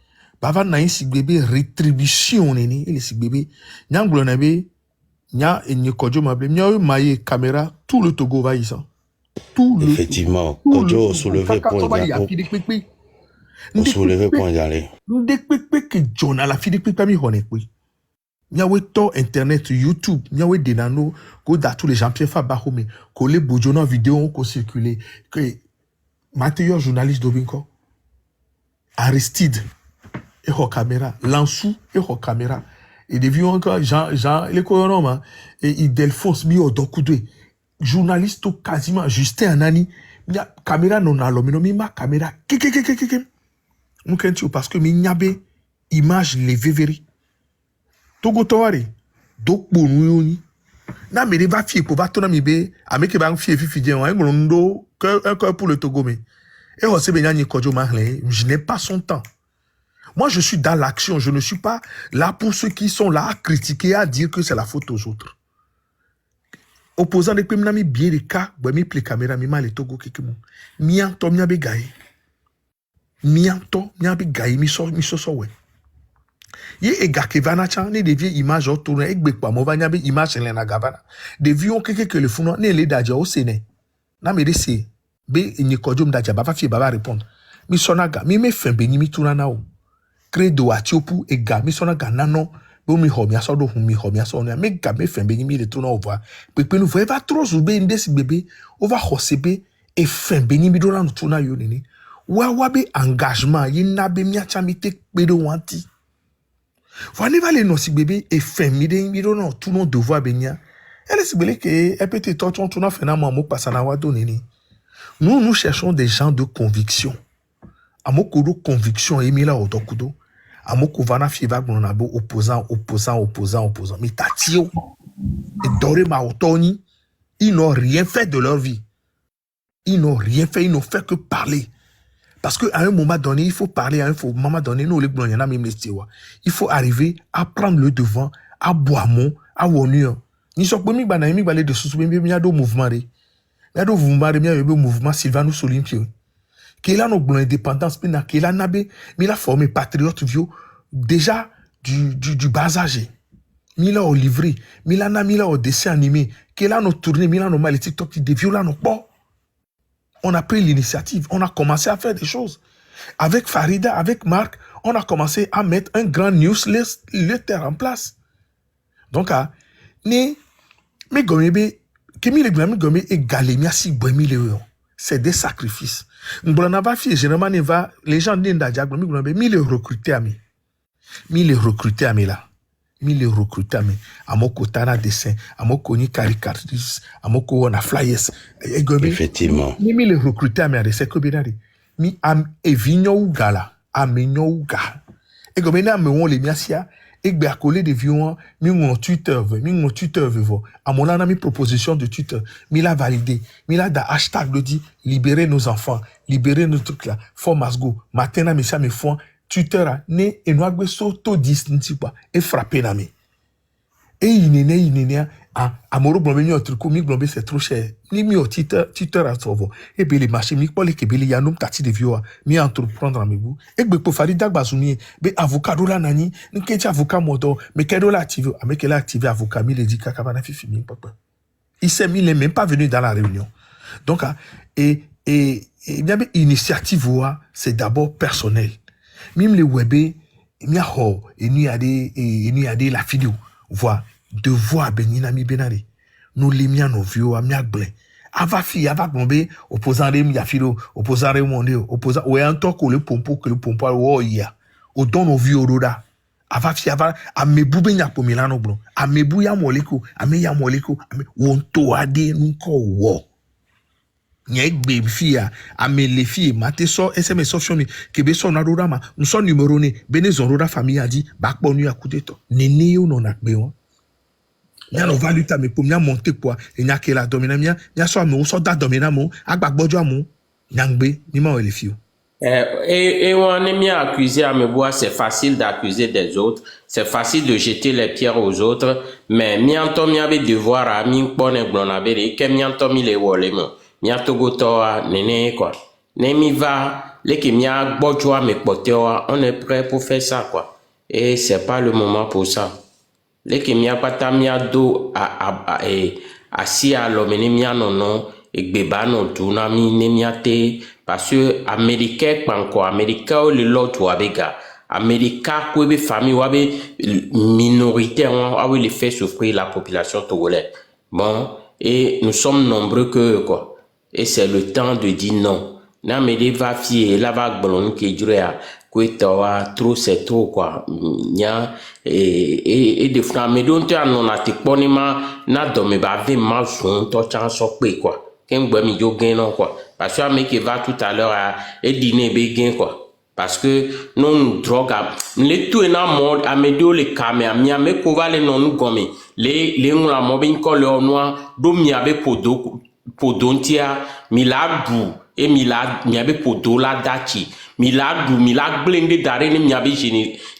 bava na yin si bebe rétribution nene, ele si bebe, nyan glonabe, nya enye kojo mable, nya eu maye caméra, tout le Togo va y tout le Effectivement, Kojo soulevé point d'arrêt. Soulevé point d'arrêt. Ndek pekpe que John a la fi de pekpe mi honek oui. Miawe to internet YouTube, miawe denano, go da tous les Jean-Pierre Fabahome, ko le bojona vidéo ko circuler, que Mathieu journaliste d'Obinko, Aristide et ho caméra, Lansou et ho caméra. Et de vieux encore Jean les coronoma et Idelphonse mi odokudwe. Journaliste quasiment Justin Anani, mia caméra non alomino mi ma caméra keke. Moukentu parce que mi nyabe image les veveri. Togo towari dok bonu yoni. Na me va fi pour batona mi be ameke ba fi fi dien wa ngolondo que pour le Togo mais et José Benyani Kodjo Mahle, je n'ai pas son temps. Moi, je suis dans l'action. Je ne suis pas là pour ceux qui sont là à critiquer, à dire que c'est la faute aux autres. Opposant de Pemnami, bien les cas, mi ple caméra, mi mal et Togo kekemo. Mianto, mi abe gaye. Mianto, mi abe gaye, mi so we. Ye ega ke vana chan, ne devie image au tourne, ek bekwa, mo va nyabe image en la gavana. Devie on keke que le founo, ne le dadja au sene. Na me de se. Be ni kodjom da jaba fi baba répondre mi sonaga mi me fembe ni mi tunana o credo atiopu ega mi sonaga nano bo mi ho mi aso do hu mi ho mi aso na me ga me fembe ni mi de tuna over pepe nu va trop sube ndesi bebe over hosebe e fembe ni mi do na tuna yo nini wa be engagement yi na be mi acha mi te pe do wanti va ne va le no si bebe e fembe de mi do na tuna devoir benya elle si bele ke e peut être ton tuna fena mo pasana wa do nini. Nous cherchons des gens de conviction. Amoko de conviction, Emila Otokudo. Amoko vana fiva gnonabo opposant. Mais tatio, et doré ma otoni, ils n'ont rien fait de leur vie. Ils n'ont rien fait, ils n'ont fait que parler. Parce qu'à un moment donné, il faut parler, à un moment donné, nous les gloniana même les tiwa. Il faut arriver à prendre le devant, à boire à wonur. Ni sok bomi bana mi balé de sousbemi mi ado mouvement re. Yado vous m'avez bien le mouvement Sylvanus Olympio. Qu'il a nos indépendance, mais qu'il a nabé, mais il a formé patriote vieux, déjà du bas âge. Mila au livret, Mila au dessin animé, qu'il a nos tournées, Mila nos mal TikTok, des vieux là, nos bon. On a pris l'initiative, on a commencé à faire des choses. Avec Farida, avec Marc, on a commencé à mettre un grand newsletter en place. Donc, mais gomebe, c'est des sacrifices. Les gens les recruter à là. Les recruter à amoko tana dessin, amoko ni caricatrice, amoko na flyers. Effectivement. Les recruter à c'est que bien mi am evinyo ugala, amenyo uga. Et comme na me on les miasia. Et bien, à coller des vieux, mon Twitter, à mon ami proposition de Twitter, il a validé, il a da hashtag le dit, libérer nos enfants, libérer nos trucs là, for must go, matin, mes ça, mes fonds, Twitter a, né, et nous avons sauto distinti pas, et frappé na me. Et il n'est, Amoro blombe mi otruko mi blombe c'est trop cher. Ni mi o tuteur à sauver. Et bien les marchés mi pole ke beli yanum tati de vioa mi entreprendre à mebu. Et be po fari dagba sumi be avocat do la nani ni ke avocat moto me kedo la activer avec la activer avocat mi le dit kaka na fifi mi papa. Il s'est mis, il n'est même pas venu dans la réunion. Donc, bien, initiative, c'est d'abord personnel. Même les webés, il y a des la vidéo. Voilà, de voir Benina mi benari. Nous les miens, nos vieux, à miak blé. Ava fi, ava gombe, opposant les miafilo, opposant les monde, opposant, ou un temps que le pompo, oh, ya. Au don nos vieux, roda. Ava fi ava amebu be nya pomilano blo amebu ya moleko ame ya moleko ame wonto ade nko wo nye gbe fia ame le fie mate so sms option mi kebe so na roda ma nso numéro ne bene zon roda famille a dit ba ponu ya kudeto nene yo no na gbe won nya no value ta me pom nya monter quoi e nya ke la domina nya so ame so da domina mo agbagbojo amu nya ngbe ni ma le fio. Et on est mis à accuser à me boire, c'est facile d'accuser des autres, c'est facile de jeter les pierres aux autres, mais mianto mi avait devoir à mi bonne blonabere et que mianto mi les wole mo mianto gotoa nene quoi ne mi va les qui mia bojoa me potewa on est prêt pour faire ça quoi et c'est pas le moment pour ça les qui mia pata mia do a si à l'homme mia non et bebano tuna mi ne miate parce que américain panko américain le lot ou abega américain quoi be famille ou abe minoritaire on a les fait souffrir la population togolaise bon et nous sommes nombreux que quoi et c'est le temps de dire non na me de va fier la va bolon qui durer quoi trop c'est trop quoi nya et de fois me donc non a te ponima na do me ba ve ma son to chan so pe quoi qu'un bois mi yo gain non quoi parce que mec qui va tout à l'heure à et dîner be gain quoi parce que non drogue les tout na mode à medio les caméra mi a me ko vale non nous gomme les on la mo bin ko le noir do mi abe podontia mi la du et mi abe podo la dachi mi la blende dare ni mi abe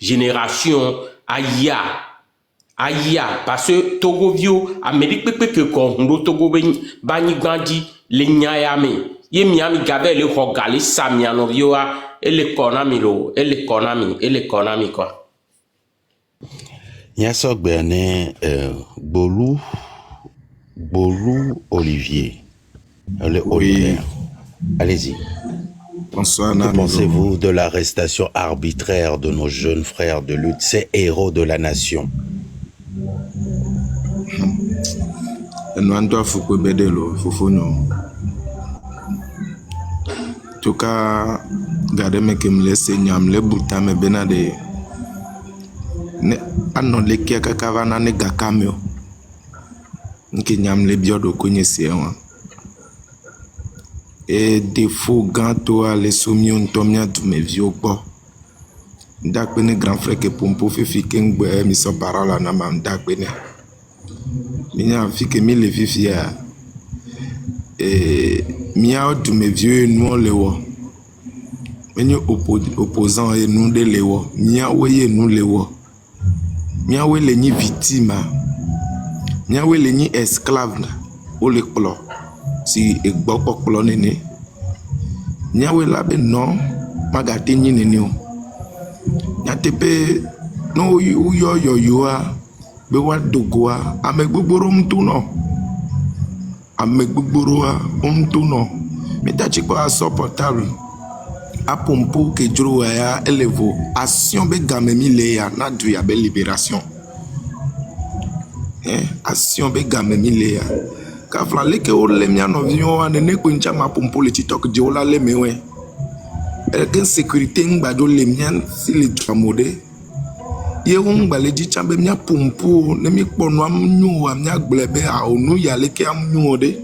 génération aya parce que Togo vio Amérique pepe que ko ndo Togo bani gbandi le nyayame ye miami gabe le hogali samiano vio et l'économie quoi Nyasok Berne Bolou Olivier Olivier. Allez-y. Bonsoir, que pensez-vous de l'arrestation arbitraire de nos jeunes frères de lutte, ces héros de la nation? En tout cas, gardez me que me laisse nyam le buta me benade ne anon le kia kakavana ne gakamio nki nyam le biodo konyese wa et défaut ganto à les soumions tomia du me vieux bo dakbene grand frère que pompo fifi kengbe mi so parole na mam dakbene minya fike mi le fifia et mia du me vieux nous le wo menyo opposant et nous de le wo mia weye nous le wo mia we le ni victime mia we le ni esclave o le plo si egbo pokplo nene mia we la be non magate ni nene o nya tepe no yo a be wa dogoa amegboro mtu no amegboro a mtu no metachi kwa supportable a pompo ke juro ya elevo action be gamemi le ya na du ya be libération action be gamemi le ya ka fla le ke o le mia no vion wa ne ko ncha ma pompo le tiktok di o la le mewe e ke sécurité ngbajo le mia si le tramode ye won gba le di chambe mia pompo ne mi ponu amnu amia glebe a onu ya le ke amnu ode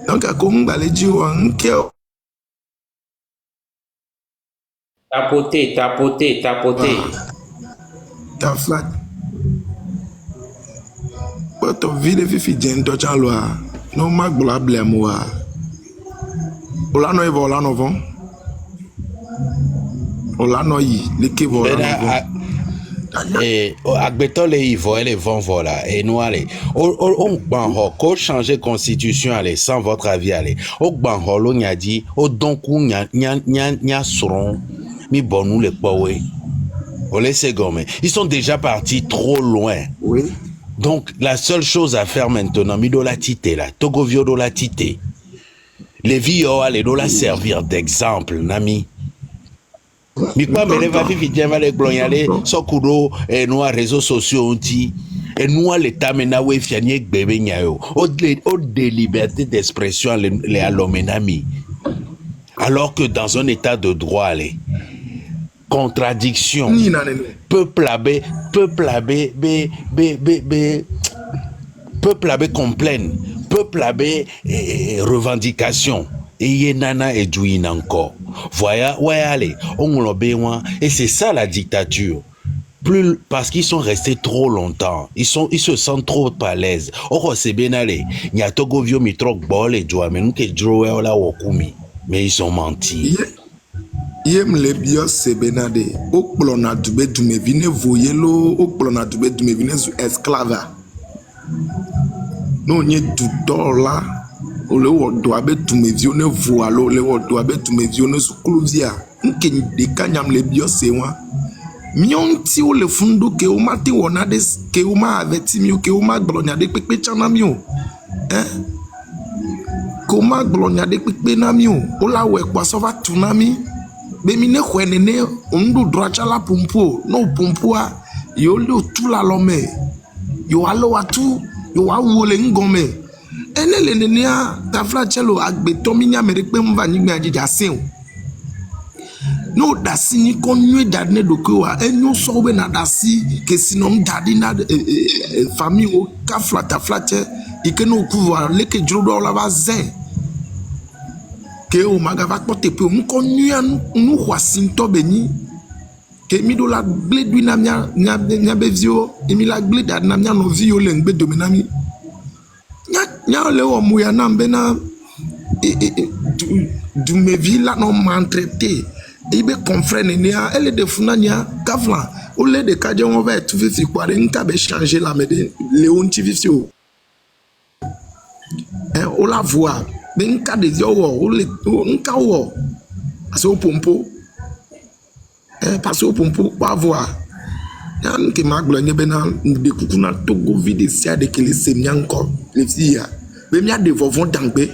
donc ko ngba le di o nke tapoter. Ta flat. But vide fifi jento chanloa. No magbola blemoa. Olano eva olano von. Olano yi leke volano von. Et agbeto le ivo et les vents voilà et nous allez on banho ko changer constitution allez sans votre avis allez o banho lo nya di o donc nya sron mi bonu le powe on laisse gommer ils sont déjà partis trop loin. Oui. Donc la seule chose à faire maintenant mi do la tité là Togo vio do la tité les vieux allez do la servir d'exemple nami. Mi pas me leva fi vidéo les glonyale sokudo et nous réseaux sociaux onti et nous l'état mena we fianie bébé nyayo au de liberté d'expression les alomenami alors que dans un état de droit les contradiction peuple abe complaine peuple abe revendication et nana et douine encore. Voilà, ouais, allez, on l'a besoin. Et c'est ça la dictature. Plus, parce qu'ils sont restés trop longtemps. Ils se sentent trop à l'aise. Oh, c'est bien allé. Il y a Togo Vio Mitrok Bol et Joa, mais nous qui jouons là au Kumi. Mais ils ont menti. Yem le bio c'est benade. Au plona du be du me vine voyelo, au plona du be du me vine esclave. Non, n'y est du dollar. Le wodo abe tumevione voalo le wodo abe tumevione sukuluvia nke de kanyam le bio sewa mionti o le fundo ke o mati wona de ke o ma aveti mi ke o ma gblonya de pepe chana mi o ko ma gblonya de pepe na mi o la we kwa so va tunami be mi ne khwenene ondu drocha la pompo no pompoa yo le tout la lome yo alo watu yo wa wole ngome ene le nenia ta flachelo agbeto mi nya mere pe mva ni gba jija sin no dasi ni konwe dadne dokowa enyo so we na dasi ke sinom dadi na famille o ka flata flache ike no pouvoir leke juro la va zen ke o maga va porter pe mu konwe nu hwasin to beni ke mi do la ble du na nya bevio emi la ble dad na nya no vio le ngbe dominami nya le o muya na mbena du me villa non maltraité ibe confrère nia elle de funania kafla o le de kaje on va tout fifi quoi nka be changer la mede Léon Tivisi o o la voix be nka de yo o le nka wo parce au pompo parce au pompo pas voir yan ke maglo nye bena de kukuna Togo vide sia de kele semnyanko le fia be mia de vovon dangbe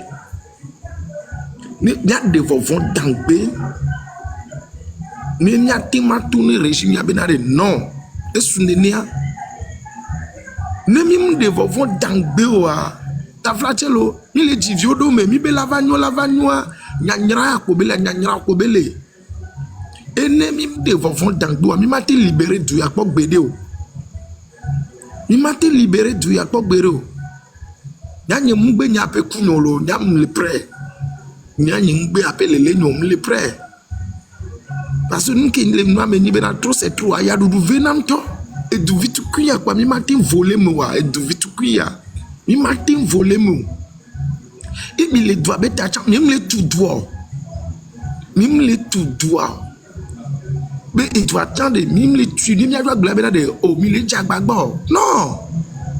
ni mia de vovon dangbe ni mia tima tourner régime ya bena de non esunenia ne mi de vovon dangbe wa ta flachelo ni le divio do me mi be lavagno nyanyra ko bele ennemi de vont dans mi m'a libéré du yakpok bedeo mi m'a libéré du yakpok bedeo nyanye mugbe nya pe kunolo nyam le prêt nyanye mugbe appelle le nyom le prêt parce que nous qui le noa me ni bena trop c'est trop ya du venam to et du vitu kuya kwa mi m'a volé moi et du vitu kuya mi m'a volé moi et mi le doit beta même le tout doigt mais il doit attendre même les tuer ni doit glaber de oh mi le jagbagbo non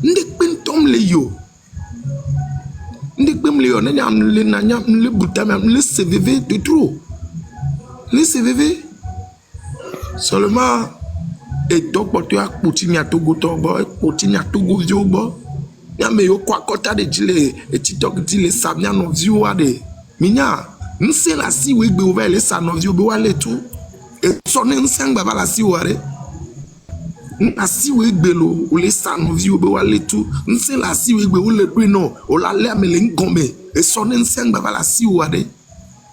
ndek pen tom le yo ndek pem le yo na nyam le butama le CVV de trop le CVV seulement et donc pour toi potini à Togo Togo potini à Togo viobo ya me yo kwa kota de dile et TikTok dile samia no view ade minya nse la si we gbe over le sa no view be wale tout et sonne nsang baba la si ware na si we gbe lo o le sa no view be wale tout nse la si we gbe o le dwe no o la le amele ngombe et sonne nsang baba la si ware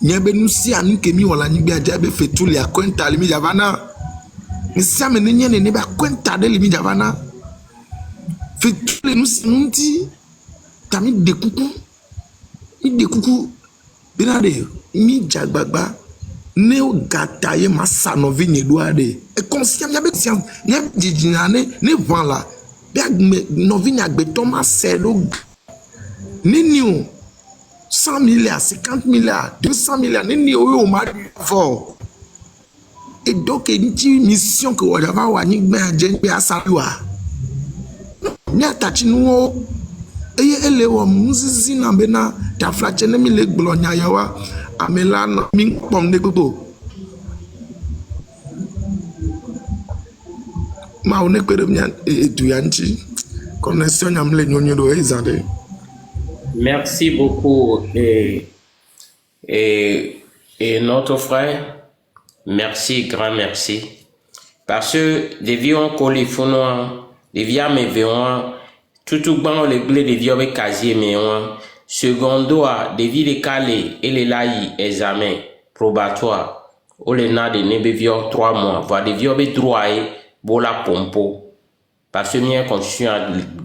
nyebe nu si anu kemi wala nyi bia jabe fetu le akwenta le mi javana nsi amene nyene ne ba kwenta de le mi javana fetu le nu si nti tami de kuku binade mi jagbagba ne o gata ye masa no vi nyedua de e conscient ya be conscient nya dijinane ne voilà be no vi nya gbeto ma selo ni o 100 milliards 50 milliards 200 milliards ni o ma fort Et donc, une petite mission que vous avez, vous avez dit, à Salua. Nous avons dit, ele wa muzizi na bena ta flachene mi le gblonya yawa amela na mi pom de gbogbo ma one kwere mi edu yanchi connexion yam le nyonyo do ezade. Merci beaucoup et notre frère, merci, grand merci. Parce que les vieux ont collé founois, les vieux me verront, tout bon les blés des vieux casier mais secondo a des vieux calés et les laïs examen probatoire, ou les na de nebe vieux 3 mois, voire des vieux droit pour la pompo. Parce que mien constitution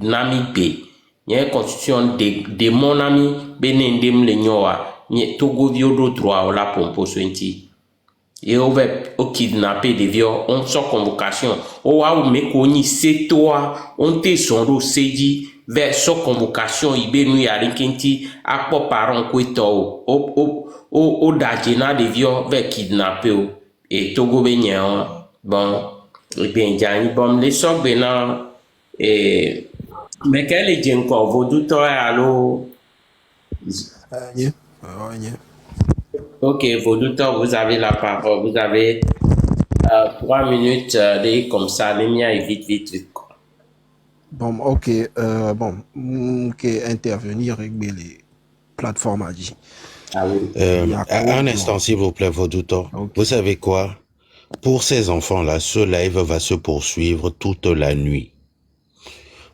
nami B. Il y a une constitution de mon ami Benendem Lenyoa, ni Togo Viodo droit ou la pompo sointi. Et on va kidnapper des vieux, on sort convocation. On a ou me koni c'est toi, on te son do seji vers sort convocation ibe nous ya rinkenti a po parent kweto o dajena des vieux vers kidnapper et Togo Benyan bon et bien jani bon les sort bena et mais quel est encore vos doutes allô? Ok, vos doutes, vous avez la parole. Vous avez 3 minutes comme ça. Les miens est vite. Bon, ok. Ok, intervenir avec les plateformes à dire. Ah oui. Un instant, s'il vous plaît, Vodouto. Okay. Vous savez quoi? Pour ces enfants-là, ce live va se poursuivre toute la nuit.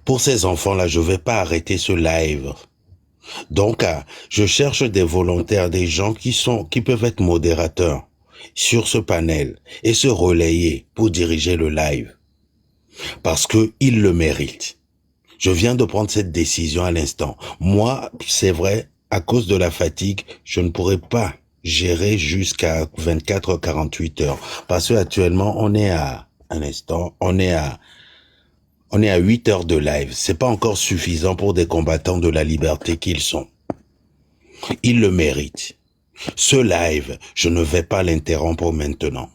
Pour ces enfants-là, je vais pas arrêter ce live. Donc, je cherche des volontaires, des gens qui peuvent être modérateurs sur ce panel et se relayer pour diriger le live. Parce que ils le méritent. Je viens de prendre cette décision à l'instant. Moi, c'est vrai, à cause de la fatigue, je ne pourrais pas gérer jusqu'à 24-48 heures. Parce que actuellement, on est à 8 heures de live. C'est pas encore suffisant pour des combattants de la liberté qu'ils sont. Ils le méritent. Ce live, je ne vais pas l'interrompre maintenant.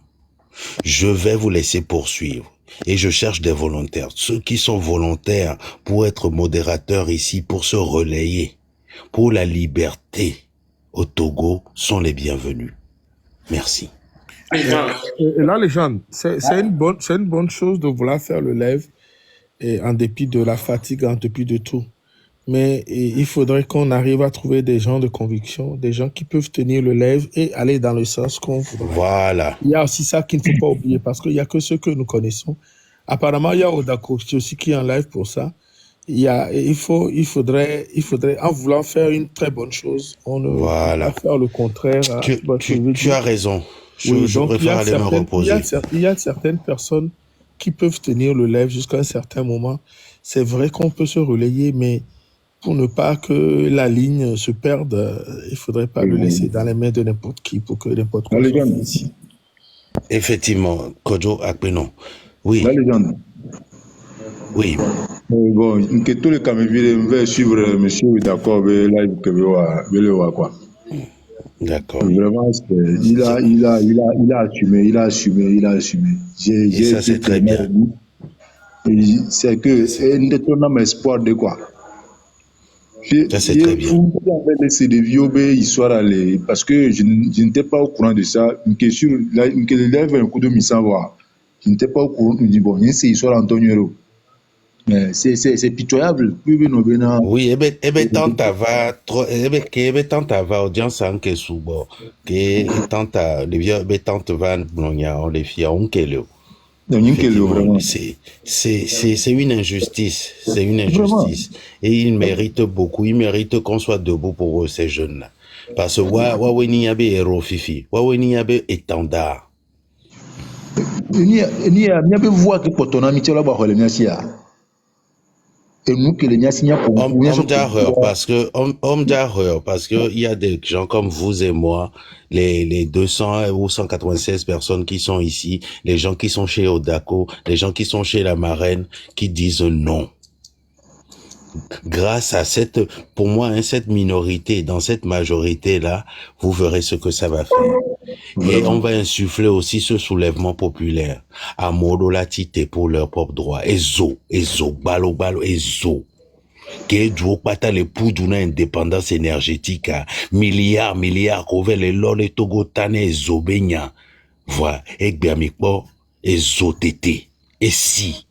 Je vais vous laisser poursuivre. Et je cherche des volontaires. Ceux qui sont volontaires pour être modérateurs ici, pour se relayer, pour la liberté au Togo, sont les bienvenus. Merci. Et là, les gens, c'est une bonne chose de vouloir faire le live. Et en dépit de la fatigue, en dépit de tout. Mais il faudrait qu'on arrive à trouver des gens de conviction, des gens qui peuvent tenir le live et aller dans le sens qu'on voudrait. Voilà. Il y a aussi ça qu'il ne faut pas oublier, parce qu'il n'y a que ceux que nous connaissons. Apparemment, il y a Odako aussi qui est en live pour ça. Il faudrait, en voulant faire une très bonne chose, on ne va pas faire le contraire. Tu as raison. Je préfère aller me reposer. Il y a certaines personnes qui peuvent tenir le live jusqu'à un certain moment. C'est vrai qu'on peut se relayer, mais pour ne pas que la ligne se perde, il ne faudrait pas le laisser dans les mains de n'importe qui pour que n'importe quoi soit ici. Effectivement, Kojo Akpenon. Oui. La légende. Oui. Bon, que tous les caméras veulent suivre monsieur d'accord avec live que vous voyez quoi. D'accord. Vraiment, il a assumé. Et ça, c'est très bien. C'est que c'est un détournant espoir de quoi. Ça, c'est très bien. On va laisser des vieux histoires aller, parce que je n'étais pas au courant de ça. Une question, que l'élève un coup de mi-savoir. Je n'étais pas au courant. Je me dis, bon, il y a ces histoires Antonio. C'est pitoyable. Oui, tanta va audience en que subo que tanta le vieux tante va blonia on les filles on kelo. C'est une injustice, et ils méritent beaucoup, ils méritent qu'on soit debout pour eux, ces jeunes-là. Parce que Waweni Abe héros fifi, Waweni Abe étendard. Ni abe voix que pour ton amitié là-bas, et nous que les Niasigna pour parce que il y a des gens comme vous et moi, les 200 ou 196 personnes qui sont ici, les gens qui sont chez Odako, les gens qui sont chez la marraine, qui disent non. grâce à cette, pour moi, hein, cette minorité, dans cette majorité-là, vous verrez ce que ça va faire. Et on va insuffler aussi ce soulèvement populaire. À Modola Tite pour leur propre droit. Ezo, balo, ezo. Que du pata le pou d'une indépendance énergétique, milliards, couvert les lol et togo tane ezo benya. Voilà, et biamikbo, ezo tete. Et si.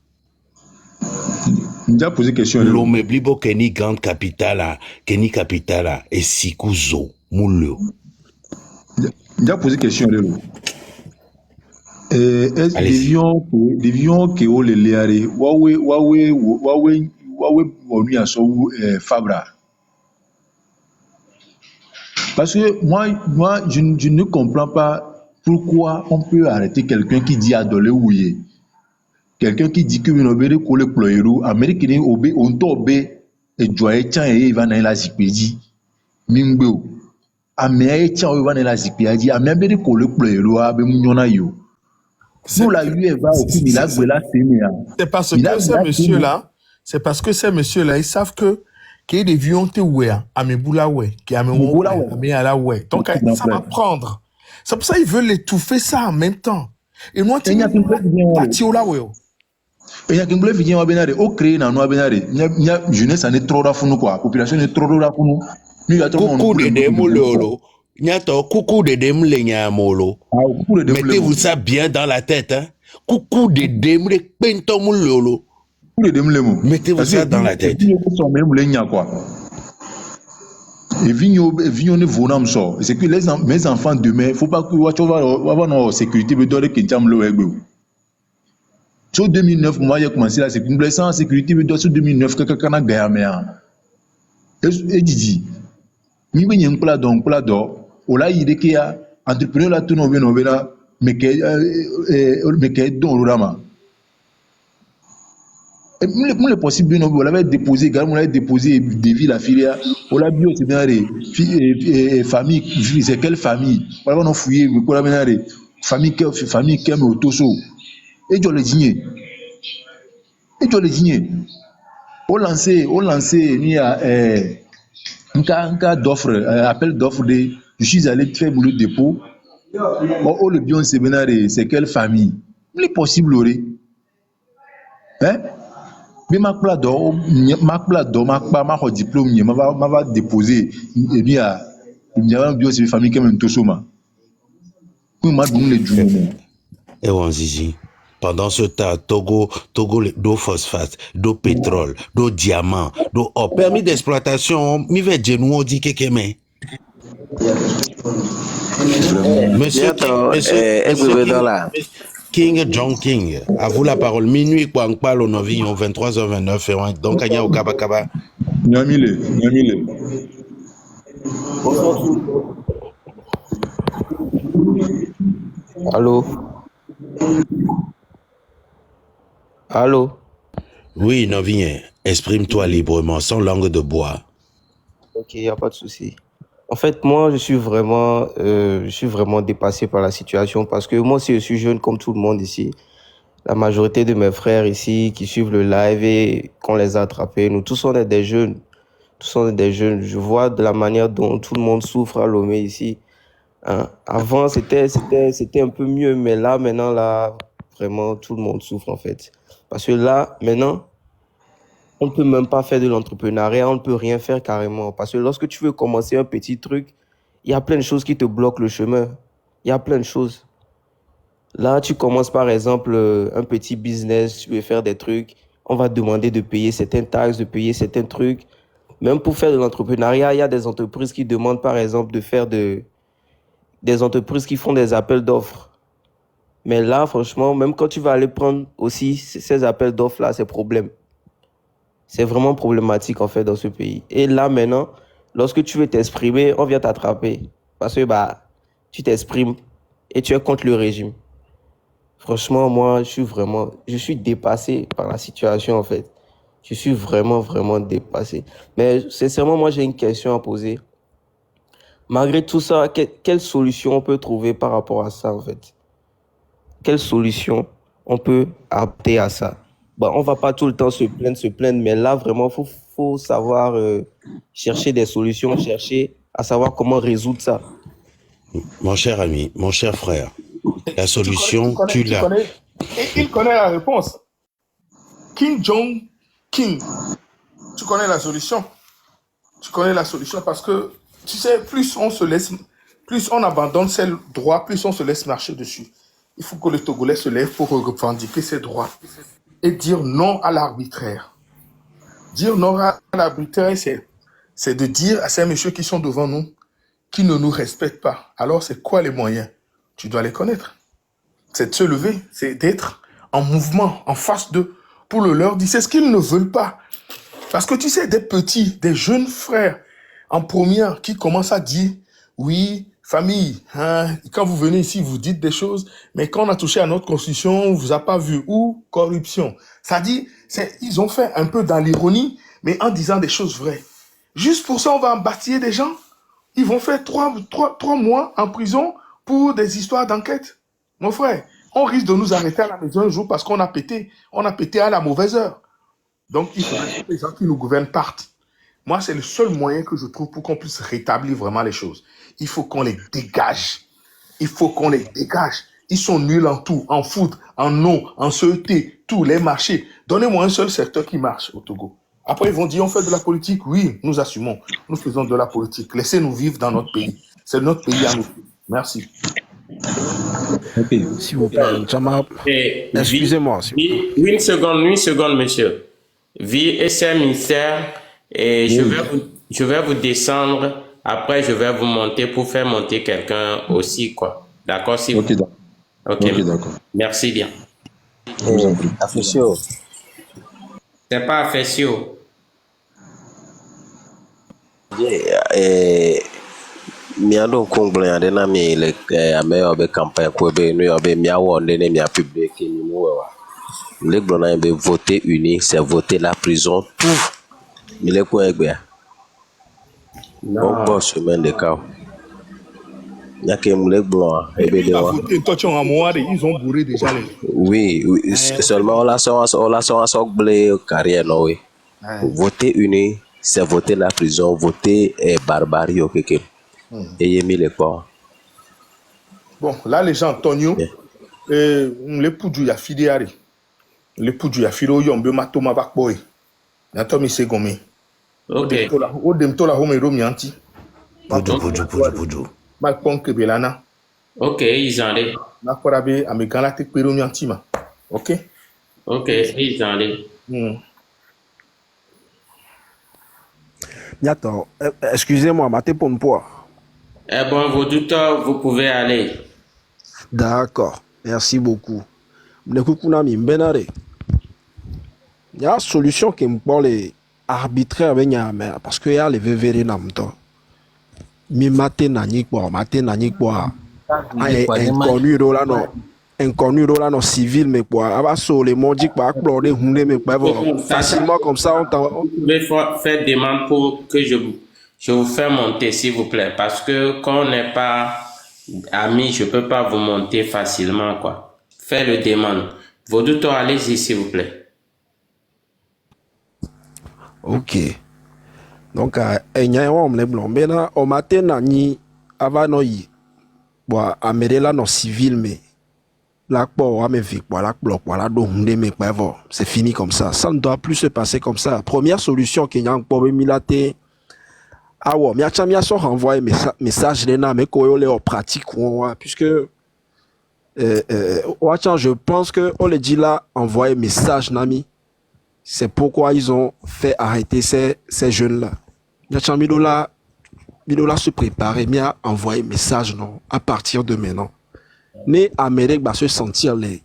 J'ai posé question. L'homme blibo keni grande capitale, et si kuzo, moulio. J'ai posé question. Est-ce devions que o le leare Huawei on lui a sauvé Fabra. Parce que moi je ne comprends pas pourquoi on peut arrêter quelqu'un qui dit adolé ouye. Quelqu'un qui dit que nous avons collé ployero américain obé on tobé et joye tchan et va na la zipedi mingbo amé tchan et va na la zipedi amé be collé ployero abe munyona yo. Nous la va au c'est parce que ces messieurs-là, ils savent que qu'il y a des vions te ouais, à mes boula ouais, qui a mes ouais, à la ouais. Donc ça va prendre. C'est pour ça qu'ils veulent étouffer ça en même temps. Et moi, tu es là ouais. Et il y a qu'un bleu vient à Benare, au créé dans nos Benare. Il y a jeunesse, ça n'est trop rafounou quoi. Population est trop rafounou. Nous y a trop coucou de demololo. Nyato, coucou de demle nyamolo. Mettez-vous ça bien dans la tête, hein. Coucou de demle pentomololo. Mettez-vous ça dans la tête. Et vigno ne vonam so. C'est que mes enfants demain, faut pas que tu vas avoir une sécurité, mais doit que tu le ego. Sur 2009, moi j'ai commencé la sécurité, sans sécurité, mais sur 2009 que quelqu'un a gagné. Et Didi, mi ben yang plado, ola yide ke ya entrepreneur la tout novena, mais que don rama. Le possible, on l'avait déposé, également on l'avait déposé devis la filière, on l'a bio, c'est bien famille, c'est quelle famille, on l'a fouillé, on l'a bien famille qui aime au tosso, et tu les dîner, on lancé, il y a un cas d'offre, appel d'offre de, je suis allé faire boulot de dépôt, oh le bio, c'est bien c'est quelle famille, il est possible, hein? Mais ma diplôme, ma va déposer, et bien, il y a un bio, c'est une famille qui aime un tosoma. Et on zizi. Pendant ce temps, Togo, d'eau phosphate, d'eau pétrole, d'eau diamant, d'eau or. Permis d'exploitation, mi ve djenou on dit que mais. Monsieur King John King, à vous la parole. Minuit, quoi, on parle au Novillon, 23h29, donc, Anya au Kabakaba. Nyamile. Allô? Oui, Novien, exprime-toi librement, sans langue de bois. Ok, il n'y a pas de souci. En fait, moi, je suis vraiment dépassé par la situation parce que moi aussi, je suis jeune comme tout le monde ici. La majorité de mes frères ici qui suivent le live et qu'on les a attrapés, nous tous on est des jeunes. Je vois de la manière dont tout le monde souffre à Lomé ici. Hein? Avant, c'était un peu mieux, mais là, maintenant, là, vraiment, tout le monde souffre en fait. Parce que là, maintenant, on ne peut même pas faire de l'entrepreneuriat, on ne peut rien faire carrément. Parce que lorsque tu veux commencer un petit truc, il y a plein de choses qui te bloquent le chemin. Il y a plein de choses. Là, tu commences par exemple un petit business, tu veux faire des trucs, on va te demander de payer certaines taxes, de payer certains trucs. Même pour faire de l'entrepreneuriat, il y a des entreprises qui demandent par exemple de faire des entreprises qui font des appels d'offres. Mais là, franchement, même quand tu vas aller prendre aussi ces appels d'offres-là, c'est problème. C'est vraiment problématique en fait dans ce pays. Et là maintenant, lorsque tu veux t'exprimer, on vient t'attraper. Parce que tu t'exprimes et tu es contre le régime. Franchement, moi, je suis dépassé par la situation en fait. Je suis vraiment dépassé. Mais sincèrement, moi j'ai une question à poser. Malgré tout ça, quelle solution on peut trouver par rapport à ça en fait? Quelle solution on peut adapter à ça? On va pas tout le temps se plaindre, mais là, vraiment, faut faut savoir chercher des solutions, chercher à savoir comment résoudre ça. Mon cher ami, mon cher frère, la solution, tu l'as. Il connaît la réponse. Kim Jong-Kim, tu connais la solution. Tu connais la solution parce que, tu sais, plus on abandonne ses droits, plus on se laisse marcher dessus. Il faut que le Togolais se lève pour revendiquer ses droits et dire non à l'arbitraire. Dire non à l'arbitraire, c'est de dire à ces messieurs qui sont devant nous, qui ne nous respectent pas. Alors, c'est quoi les moyens? Tu dois les connaître. C'est de se lever, c'est d'être en mouvement, en face d'eux, pour leur dire, c'est ce qu'ils ne veulent pas. Parce que tu sais, des petits, des jeunes frères en première qui commencent à dire, oui, famille, hein, quand vous venez ici, vous dites des choses, mais quand on a touché à notre constitution, on vous a pas vu, ou corruption. Ça dit, ils ont fait un peu dans l'ironie, mais en disant des choses vraies. Juste pour ça, on va embâtir des gens. Ils vont faire 3 mois en prison pour des histoires d'enquête. Mon frère, on risque de nous arrêter à la maison un jour parce qu'on a pété. On a pété à la mauvaise heure. Donc, il faudrait que les gens qui nous gouvernent partent. Moi, c'est le seul moyen que je trouve pour qu'on puisse rétablir vraiment les choses. Il faut qu'on les dégage. Il faut qu'on les dégage. Ils sont nuls en tout, en foot, en eau, en CET, tous les marchés. Donnez-moi un seul secteur qui marche au Togo. Après, ils vont dire, on fait de la politique. Oui, nous assumons. Nous faisons de la politique. Laissez-nous vivre dans notre pays. C'est notre pays à nous. Merci. S'il vous plaît, Jama, excusez-moi. Oui, une seconde, monsieur. Vie et ses ministères, et je vais vous descendre. Après, je vais vous monter pour faire monter quelqu'un aussi, quoi. D'accord, si vous... Ok, d'accord. Merci bien. Affessio. C'est pas Affessio. Miado kongle ande na mi le ame obe campagne ko be no obe miawo onde ne mia public ni mo wa le gbona be voter uni c'est voter la prison tout mi le ko egbe on bosse semaine de cas yake mu le gbona ebe de wa ils ont bourré déjà les... oui, seulement on la so blé carrière no oui voter uni c'est voter la prison voter barbarie ok. Et mis les ports. Bon, là, les gens, Antonio, les poudres, il y a fidéari. Les poudres, il y a filo, yombe, matoma, bakboy. N'atomi, c'est gommé. Ok. O demto la home romi anti. Poudou. Ma ponke belana. Ok, ils en allaient. Ma korabe, amegana te peromi antima. Ok? Ok, ils en allaient. Attends, excusez-moi, maté pour une poids. Eh bon, vos douteurs, vous pouvez aller. D'accord, merci beaucoup. Il y a une solution qui me parle arbitraire parce que y a les VVR dans le temps. Mi maté nani quoi, inconnu là non civil mais quoi, aba so le monde quoi, explorer hunde mais quoi facilement comme ça on Vous pouvez faire demande pour que je vous fais monter, s'il vous plaît, parce que quand on n'est pas amis, je peux pas vous monter facilement, quoi. Faites le demande. Vos douteurs, allez-y, s'il vous plaît. Ok. Donc, au matin, nani, avant noi, bon, amédela non civil, mais là, pour me vie, voilà, voilà, c'est fini comme ça. Ça ne doit plus se passer comme ça. Première solution qu'il y a pour militer. Ah ouais, mais il renvoyer message mais qu'on pratique puisque je pense que on le dit là envoyer message nami, c'est pourquoi ils ont fait arrêter ces jeunes là. Midola se préparer, mais à envoyer message non à partir de maintenant. Mais Amérique va se sentir les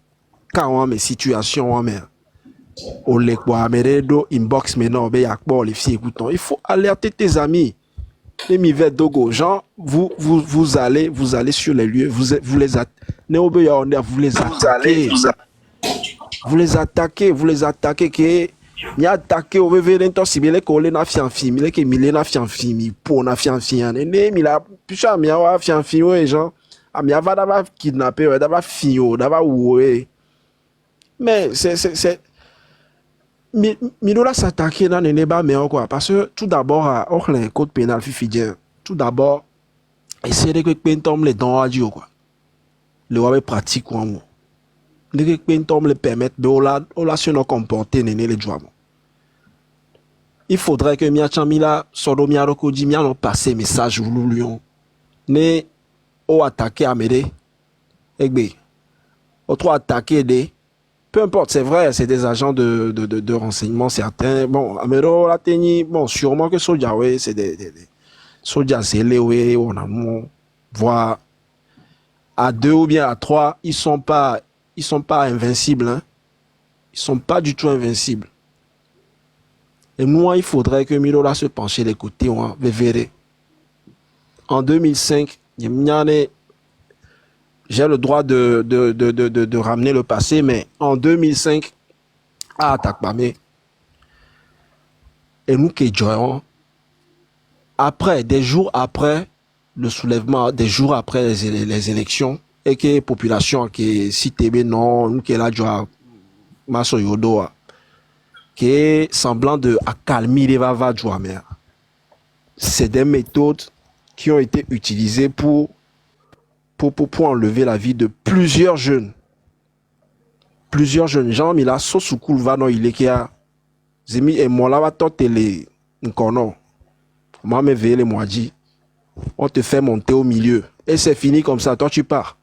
quand mes situations mais on les quoi Amérique inbox maintenant ben y les filles écoutant, il faut alerter tes amis. Les mivets Dogo, genre, vous allez sur les lieux, vous les attaquez, que ni attaquer au VV si bien que na fianfi, mi que mi na fianfi, mi pour na fianfi, ne mi la pucha mi wa fianfi ouais genre, a mi va d'aba kidnapper, d'aba fio, d'aba ouais. Mais c'est Midola s'attaquer dans les débats, mais quoi? Parce que tout d'abord, on a un code pénal fifidien. Tout d'abord, essayer de que les dons à Dieu, quoi. Le wabé pratique, quoi. Les que les permettent de se comporter, les joueurs. Il faudrait que Mia Chamila, Sodomia Rokodi, Mia passe message ou l'oublions. Ne au attaquer Amédée. Egbe. Autre attaquer des. Peu importe, c'est vrai, c'est des agents de renseignement certains. Bon, Améro Lateni, bon, sûrement que Soja, oui, c'est des Soja zélés, oui, on a voire à 2 ou bien à 3, ils sont pas invincibles, hein. Ils sont pas du tout invincibles. Et nous, il faudrait que Milola se penche des côtés, on verrait. En 2005, j'ai le droit de ramener le passé, mais en 2005, à Atakpame, et nous qui jouons, après, des jours après le soulèvement, des jours après les élections, et que la population qui est citée, non, nous qui est là, Maso Yodoa, qui est semblant de accalmir les vava jouamer. C'est des méthodes qui ont été utilisées pour enlever la vie de plusieurs jeunes. Plusieurs jeunes gens, mais là, Sosukul va non, il est qui a Zemi et moi là, va tenter les nkono. Moi, me veille les mois-dit. On te fait monter au milieu. Et c'est fini comme ça, toi tu pars.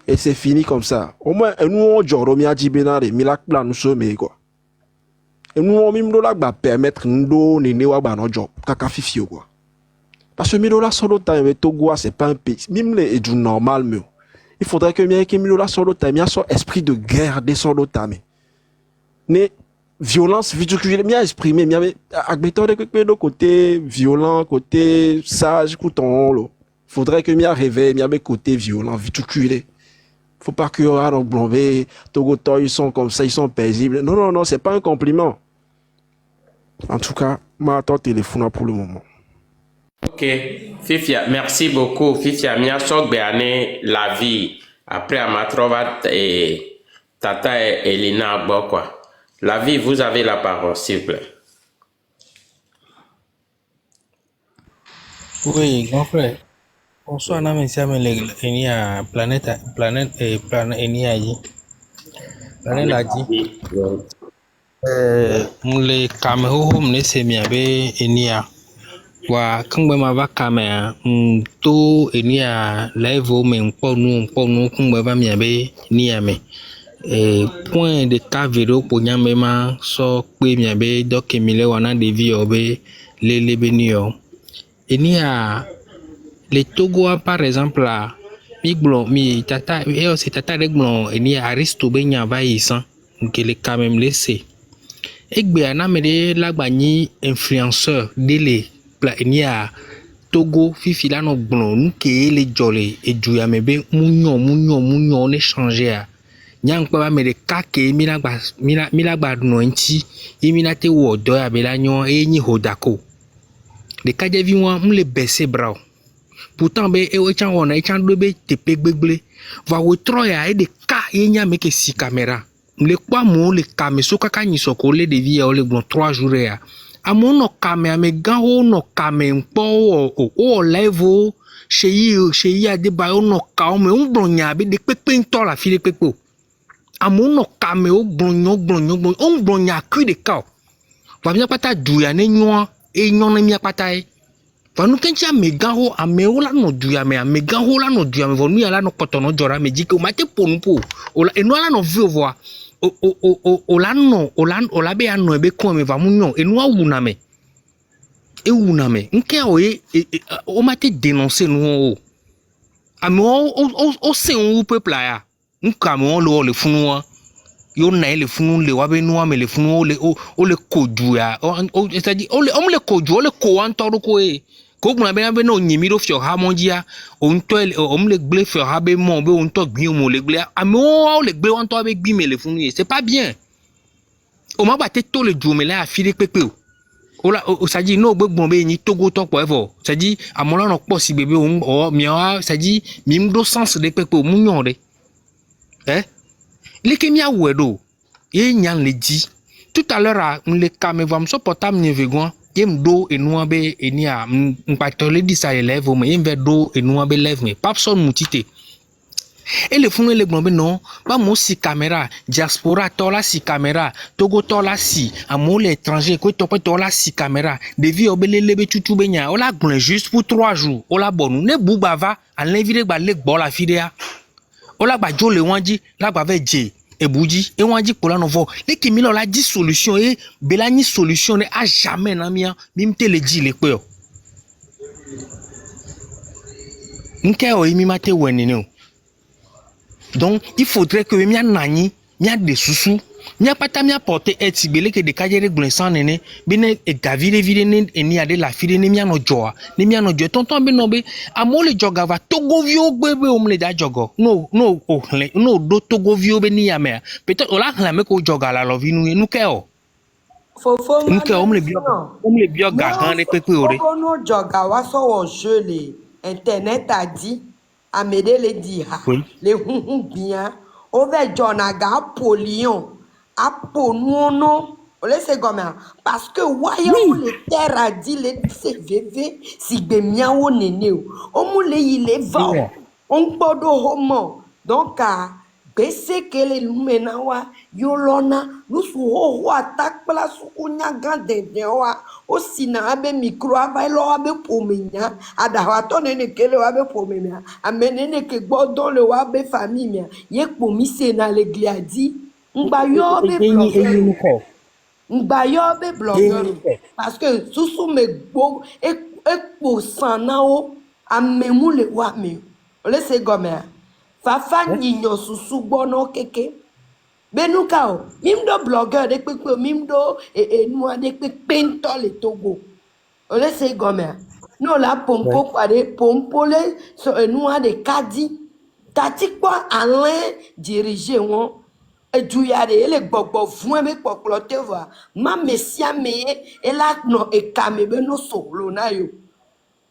Et c'est fini comme ça. Au moins, nous, on joro mi a dit benare, mi lak plan nous sommes quoi. Et nous, on mime là, va permettre nous, néné, wa ba no job, kaka fifio quoi. Parce que Milola solo time Togo c'est pas un pays. Même les du normal mais il faudrait que Milola solo time y a son esprit de guerre de solo time. Ne violence viticule m'a exprimé m'a agbeto de côté violent côté sage couton lo. Faudrait que m'a réveille m'a côté violent viticule. Faut pas que on blomber Togo ils sont comme ça, ils sont paisibles. Non, c'est pas un compliment. En tout cas, moi attends téléphone pour le moment. Ok, Fifia, merci beaucoup. Fifia, mia sok béane la vie. Après, à ma trova et Tata et Elina Bokwa. La vie, vous avez la parole, s'il vous plaît. Oui, grand frère. Bonsoir, na mensia me enia planète enia yi. Planète la dit. Mule kameho mne semiabe enia. Wa kangbe ma va kamea to enia level me nkponu kangbe va miabe niame point de cas vidéo pour nyambe ma so pe miabe donc emile wana devi obe le benio enia le Togo par exemple là mi tata et aussi tata reglon enia aristo be nya va isan que le quand même laisser egbe ana me de lagbani influenceur dele nia Togo fifi la no gbon nu ke le jolé e juya me be munyo ne changer a nyang pa me de ka ke mi la gba no nti e mi na te wo do ya be la nyon e nyi hodako de ka je vi won mu le baisser bras pourtant be e o chan wona e chan do be te pe gbegble va wo tro ya e de ka e nya me ke si caméra le kwa mo le kame so kaka nyi so ko le de vi o le gbon 3 jours ya amono kame ame gaho no kame mpo o level sheyi adeba o no ka o me unbronya be de pepe nto la fi de pepe amono kame o gbronyo o gbronya ku de ka va mi pata duya ne nyo e nyo na mi pata e va nu kencha me gaho ame o la no duya me gaho la no duya me va nu ya la no kotono jora me jike o mate ponu po o la eno la no vi voir o la be ano ebe ko me va munyo enu awuna me nke o mate dénoncer nous ame o se un peuple ya nka me on le funu yo na le funu le wa be nu me le funu o le kodu ya c'est-à-dire on le kodu o le ko an to ko ko gbona be no nyimi do fio ha monjia o nto o me le gble fio ha be mo be o nto gbin mo le gble ame o le gble on to be gbin me le funu c'est pas bien o ma ba te to le du me la afiri pepe o la o ça dit no gbegbon be ni Togo to po efo ça dit amola no po si bebe o mi a ça dit mi mdo sens de pepe o munyon de le ke mi awedo e nyan le di Tout à l'heure, le caméra, je portable n'y vegan. Yem do enua be enia mpatole di sa élève mais yem ve do enua be lève mais pas son mutite. Et le fond le glombe non, ba mo si caméra, diaspora tola si caméra, Togo tola si, amo l'étranger ko tope tola si caméra, devi obele lebe tutu benya, ola glon juste pour 3 jours, ola bonu ne bubava, en l'invite ba le bola fidea. Ola ba jo le wanji, la ba ve je. Et bougi et on dit pour la novo les qui mille la dit solution et belani solution ne a jamais na mia mimte le dit les peur nke o imi mate wenene donc il faudrait que mia nani mia de susu mia pata mia porter et belé que de kajere glensan nene bine e gavire vide ne eni ade la fide ne mia no joa ne mia no jo tonton be no be amole joga va togo vio gbebe omle da jogo no do togo vio be ni ya me peut-être ola hla me ko joga la lovi nu ke o Fofo nu ke omle bio gagan ne pepe ore no joga wa so wo jeu le internet a dit Amédée le dit ha le bien o ve jona ga polion aponuono laissez comme parce que voyons le terre a dit le CVV si be miawo nene o mu le il est va on podo homo donc bese kele lumena wa yolona lusu ho ho attack place unya gande wa o sina abe micro aba lo abe pomenya ada wa to nene kele wa abe pomenya amenene ke gbodo le wa abe famille ye pomi se na l'église ngba yo be blogger ngba yo be blogger parce que susu me gbo e po sana o amemu le wa me o le se gome fafa nyinyo susu gbono keke benuka o mimdo blogger de pepe mimdo noa de pepe nto le Togo o le se gome no la pompo pare pompo le so noa de kadi tati kwa Alain diriger won ejuyade ele gbogbo fún me poplote va ma mesia me e la no e kame be no solo na yo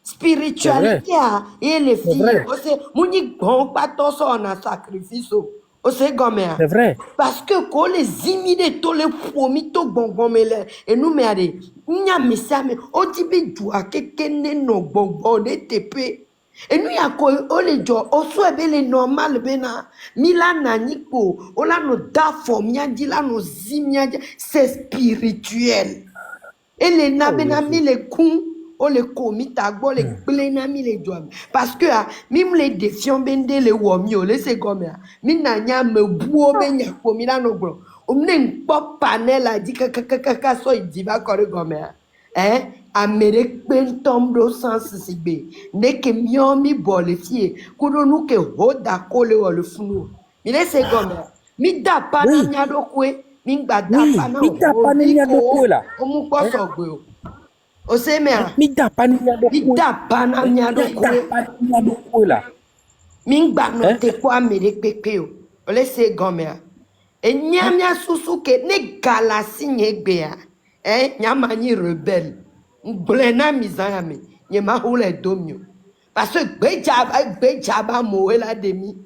spiritualité et les filles aussi muni bon pas to so na sacrifice o se gome c'est vrai parce que ko les imide to le promis to bonbon mele et nous me ade nya mesia me o ti bi dua kekene no bonbon de tepe et nous ya ko o le jo o so ebe le normal bena milana niko o la no da formia di la no zimia c'est spirituel et les nabena mi le kun o le komita gbo le plena mi le joam parce que mim les défiant bende le womi o le se gomia mi na nya me buo be nya ko mi la no gbo o mne pop panel a di ka so di ba ko gomia Amérique ben tombe sens sibe ne ke miomi bolefie kudo nu ke hoda kole o le funu mi le se gomia mi da pa na nya do kwe mi gba da pa na mi da pa na nya do kwe la o mu po so gbe o se me mi da pa na nya do kwe mi da pa na nya do kwe la mi gba no te ko Amérique pepe o le se gomia e nya mia susu ke ne galasi nyegbe nyama ni rebelle blena mizami ye ma hole domio parce que beja ba mo la demi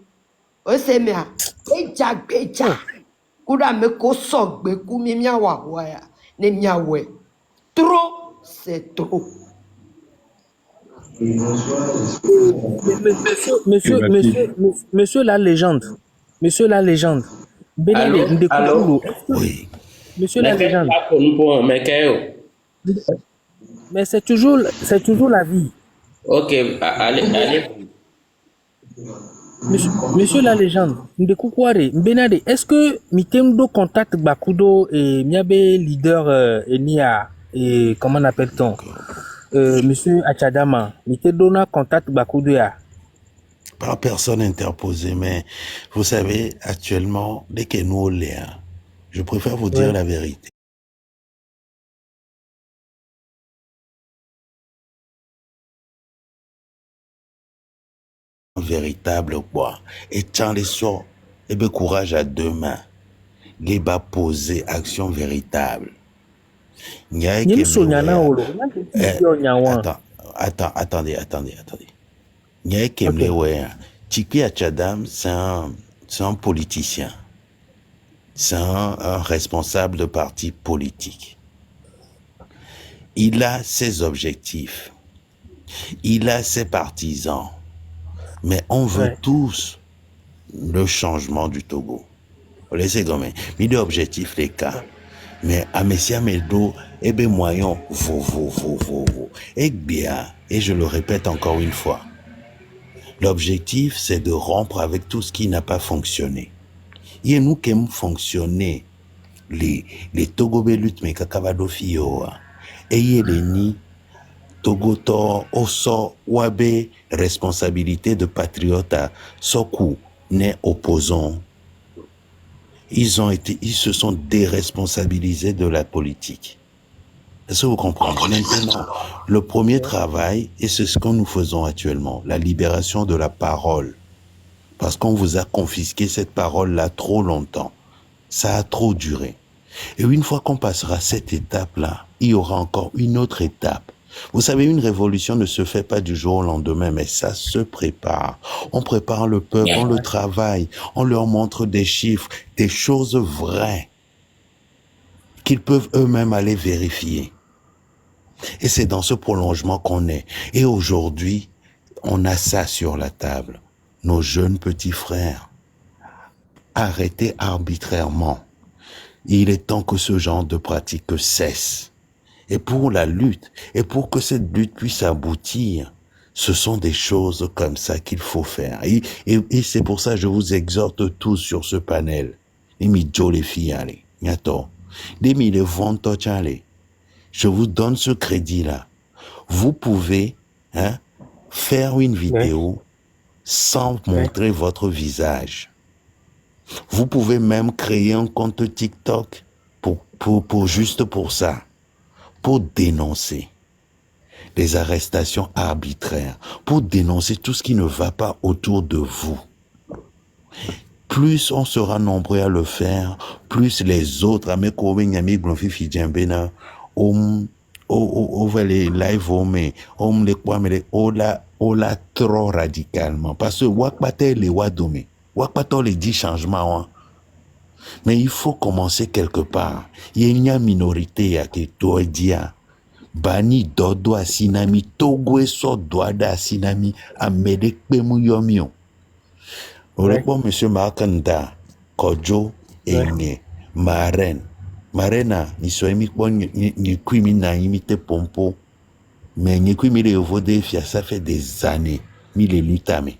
o se me beja kuda me ko so gbe ku mi mia wa ya ne mia we trop c'est trop monsieur la légende Benale allô oui monsieur la légende mais c'est toujours la vie. Ok, allez. Monsieur la légende, Benade, est-ce que Mitemdo contacte Bakudo et Miabe leader Enia et comment appelle-t-on Monsieur Achadama, Mitedona contacte Bakudo ya? Par personne interposée, mais vous savez, actuellement, dès que nous l'est, je préfère vous dire la vérité. Véritable quoi et tant les sorts et ben courage à deux mains les bas poser action véritable attendez Nyai Kemle ouais Chikwi Achadam c'est un politicien c'est un responsable de parti politique. Il a ses objectifs, il a ses partisans, mais on veut tous le changement du Togo. Laissez comme mais l'objectif les cas. Mais à Messia Meldo, eh bien moyen, et bien, et je le répète encore une fois, l'objectif c'est de rompre avec tout ce qui n'a pas fonctionné. Et nous qui aimons fonctionner, les Togo lutte mais kakavado fio, et les ni Togo to oso wabe responsabilité de patriote soku ne opposant. Ils se sont déresponsabilisés de la politique. Est-ce que vous comprenez? Maintenant, le premier travail, et c'est ce que nous faisons actuellement, la libération de la parole. Parce qu'on vous a confisqué cette parole-là trop longtemps. Ça a trop duré. Et une fois qu'on passera cette étape-là, il y aura encore une autre étape. Vous savez, une révolution ne se fait pas du jour au lendemain, mais ça se prépare. On prépare le peuple, on le travaille, on leur montre des chiffres, des choses vraies qu'ils peuvent eux-mêmes aller vérifier. Et c'est dans ce prolongement qu'on est. Et aujourd'hui, on a ça sur la table. Nos jeunes petits frères, arrêtés arbitrairement. Il est temps que ce genre de pratique cesse. Et pour la lutte, et pour que cette lutte puisse aboutir, ce sont des choses comme ça qu'il faut faire. Et c'est pour ça que je vous exhorte tous sur ce panel. Les filles, allez, je vous donne ce crédit-là. Vous pouvez faire une vidéo sans montrer votre visage. Vous pouvez même créer un compte TikTok juste pour ça. Pour dénoncer les arrestations arbitraires, pour dénoncer tout ce qui ne va pas autour de vous. Plus on sera nombreux à le faire, plus les autres, trop radicalement. Parce que wakpate les wadome, wakpato les 10 changements. Mais il faut commencer quelque part. Il y a une minorité à qui doit dire bani dodo asinami togo so doada asinami amede pemu yomio. Orepo monsieur Markanda Kojo enye Marena ni soemi kwa ni kwimi na imite pompo. Mais ni kwimi le vode fia ça fait des années mi le lutame.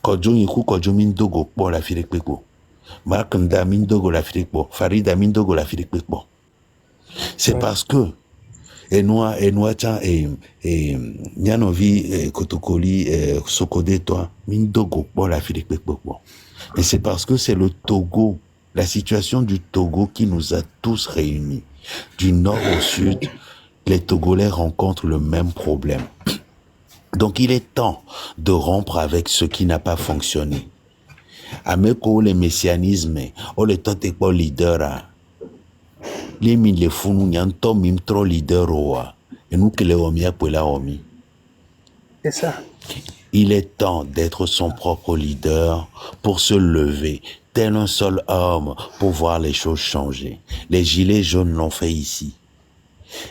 Kojo min dogo pour la file peko. Markanda Mindogo l'Afrique, Farida Mindogo l'Afrique. C'est parce que Nyanovi Kotokoli Sokode toi Mindogo pour l'Afrique. Mais c'est parce que c'est le Togo, la situation du Togo qui nous a tous réunis. Du nord au sud, les Togolais rencontrent le même problème. Donc il est temps de rompre avec ce qui n'a pas fonctionné. Ameko le messianisme, o le tote ko leader les min le funu nyanto mim trop leader oa et nous que le omi apola omi. C'est ça. Il est temps d'être son propre leader pour se lever tel un seul homme pour voir les choses changer. Les gilets jaunes l'ont fait ici.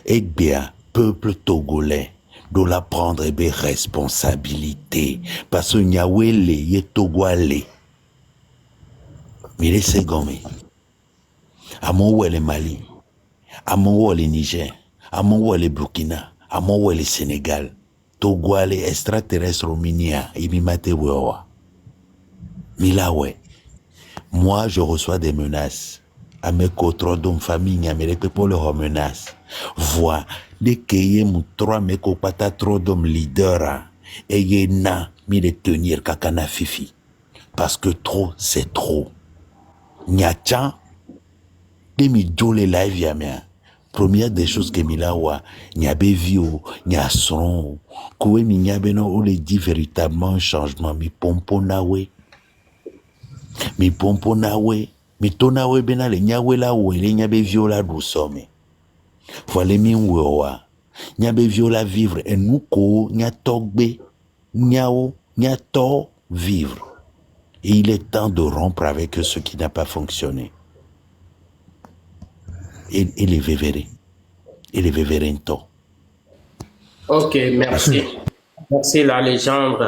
Et bien, peuple togolais doit la prendre des responsabilités parce que nyawele ye togolais. Mais laissez gommer. À mon où est le Mali, à mon où est le Niger, à mon où est le Burkina, à mon où est le Sénégal, Togo est extraterrestre au Minia, et Mimate Wewa. Milawe. Moi, je reçois des menaces. À mes côtés, dans famille, mais pour les menaces. Vois, dès qu'il y a mon 3 mecs pas trop d'hommes leaders, et y na, mi les tenir kakana fifi. Parce que trop, c'est trop. Nyachan, demi jole live yamia. Première des choses que milawa, nyabe vio, nyasron, kowe mi nyabe no ou le dit véritablement un changement, mi pompo nawe. Mi pompo nawe, mi tonawe bena le nyawe la we, le nyabe vio la doucement. Voilà mi wewa. Nyabe vio la vivre, et nous ko, nyatogbe, nyao, nyato vivre. Et il est temps de rompre avec ce qui n'a pas fonctionné. Et les vévérés. Et les vévérentos. Ok, merci. Merci la légende.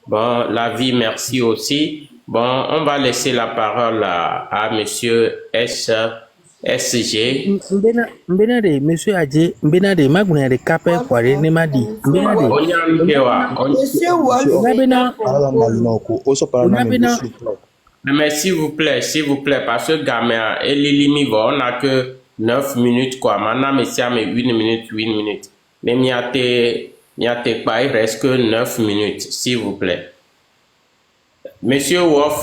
Bon, la vie, merci aussi. Bon, on va laisser la parole à monsieur SG. Mbenade, monsieur Adje, Mbenade, maguna de capé kware ne madi. Mbenade. Monsieur Wolf. Mais s'il vous plaît, parce que gamin, et Lili on n'a que 9 minutes, quoi. Maintenant, monsieur, mais 8 minutes. Mais il y a pas, il reste que 9 minutes, s'il vous plaît. Monsieur Wolf,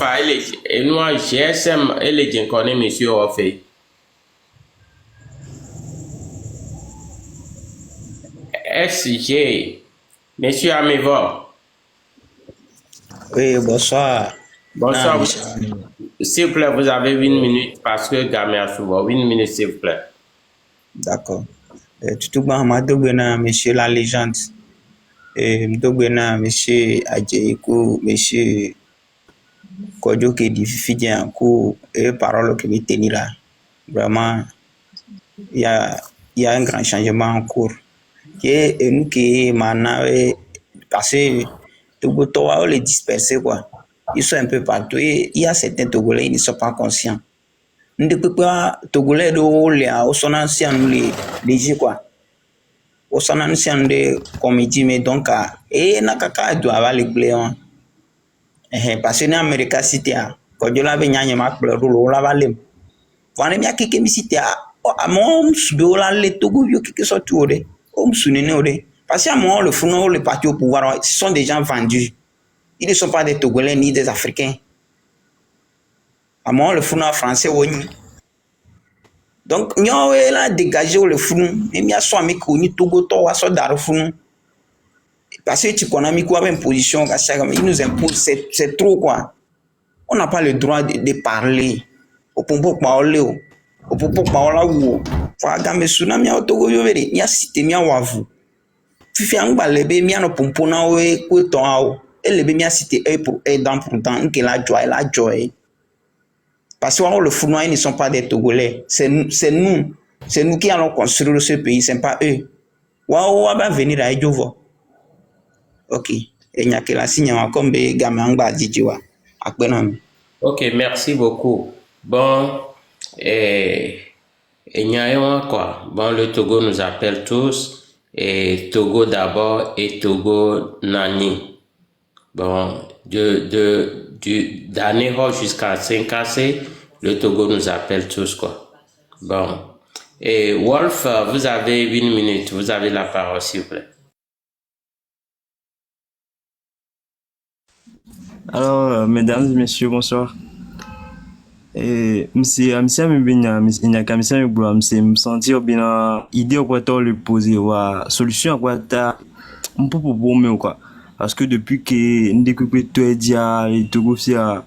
et nous, GSM, et les gens connaissent monsieur Wolf. SG, monsieur Amevo. Oui, bonsoir. Bonsoir. S'il vous plaît, vous avez 1 minute parce que Gamé a souvent 1 minute, s'il vous plaît. D'accord. Tout le monsieur la légende. Monsieur Adjekou, monsieur Kodjo qui dit Fidien, et parole que me tenira. Vraiment, il y a un grand changement en cours. Et nous qui maintenant, parce que Togo Toa, les disperser quoi. Ils sont un peu partout et il y a certains Togolais, ils ne sont pas conscients. Nous ne pouvons pas Togolais de au son ancien les quoi. Au son ancien de comédie, mais donc, et Nakaka doit avoir les bléons. Parce que en Amérique, c'était quand je l'avais gagné ma couleur, on l'a valé. Voilà, mais qui me cite à mon sudola les Togo, qui sont tout. Parce qu'à moi, le front, les partis au pouvoir, ce sont des gens vendus. Ils ne sont pas des Togolais ni des Africains. À moi, le front français, oui. Donc, nous avons dégagé le front. Et nous avons connu Togo, Togo, Darfur. Parce que tu connais mis quoi une position, ils nous imposent, c'est trop quoi. On n'a pas le droit de parler. Au pompo parler, au pompo parler. Fagambe tsunami au Togo yoveri, il y a cité mi wavu. Fifi angba lebe mi ano pompo na we ko ton ao. Et lebe mi a cité pour dans que la joie. Parce que le fournois, ils ne sont pas des Togolais. C'est nous qui allons construire ce pays, ce n'est pas eux. Waouh, va venir à Edjovo. Ok. Et il n'y a que la signe comme des gamins angba dijiwa. Ok, merci beaucoup. Bon, et il y a quoi? Bon, le Togo nous appelle tous. Et Togo d'abord et Togo Nani. Bon, d'année jusqu'à 5 ans, le Togo nous appelle tous, quoi. Bon. Et Wolf, vous avez 1 minute. Vous avez la parole, s'il vous plaît. Alors, mesdames et messieurs, bonsoir. Et monsieur me sentir bien idée au quoi le poser wa solution à quoi ta un peu pour quoi parce que depuis que ndekupe to dia et Togo sia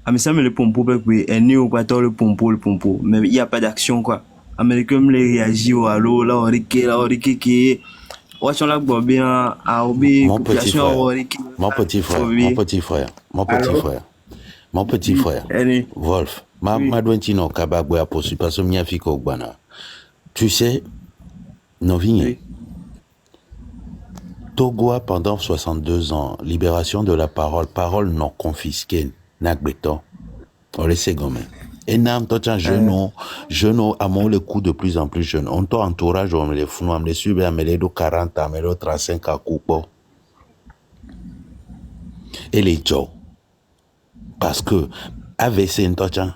amisa me le pompo est né au quoi le pompo mais il y a pas d'action quoi américain me réagit au allo là on rique qui watch on la bien à obi mon petit frère Wolf ma dointino kabagwe aposu parce que mia fiko gbana tu sais novigne Togo a pendant 62 ans libération de la parole non confisquée nagbeton on laisse gommer et nam totan jeune à mon le coup de plus en plus jeune on to entourage on les fou on les suivre à les 40 à les 35 à coupo et les Joe parce que AVC totan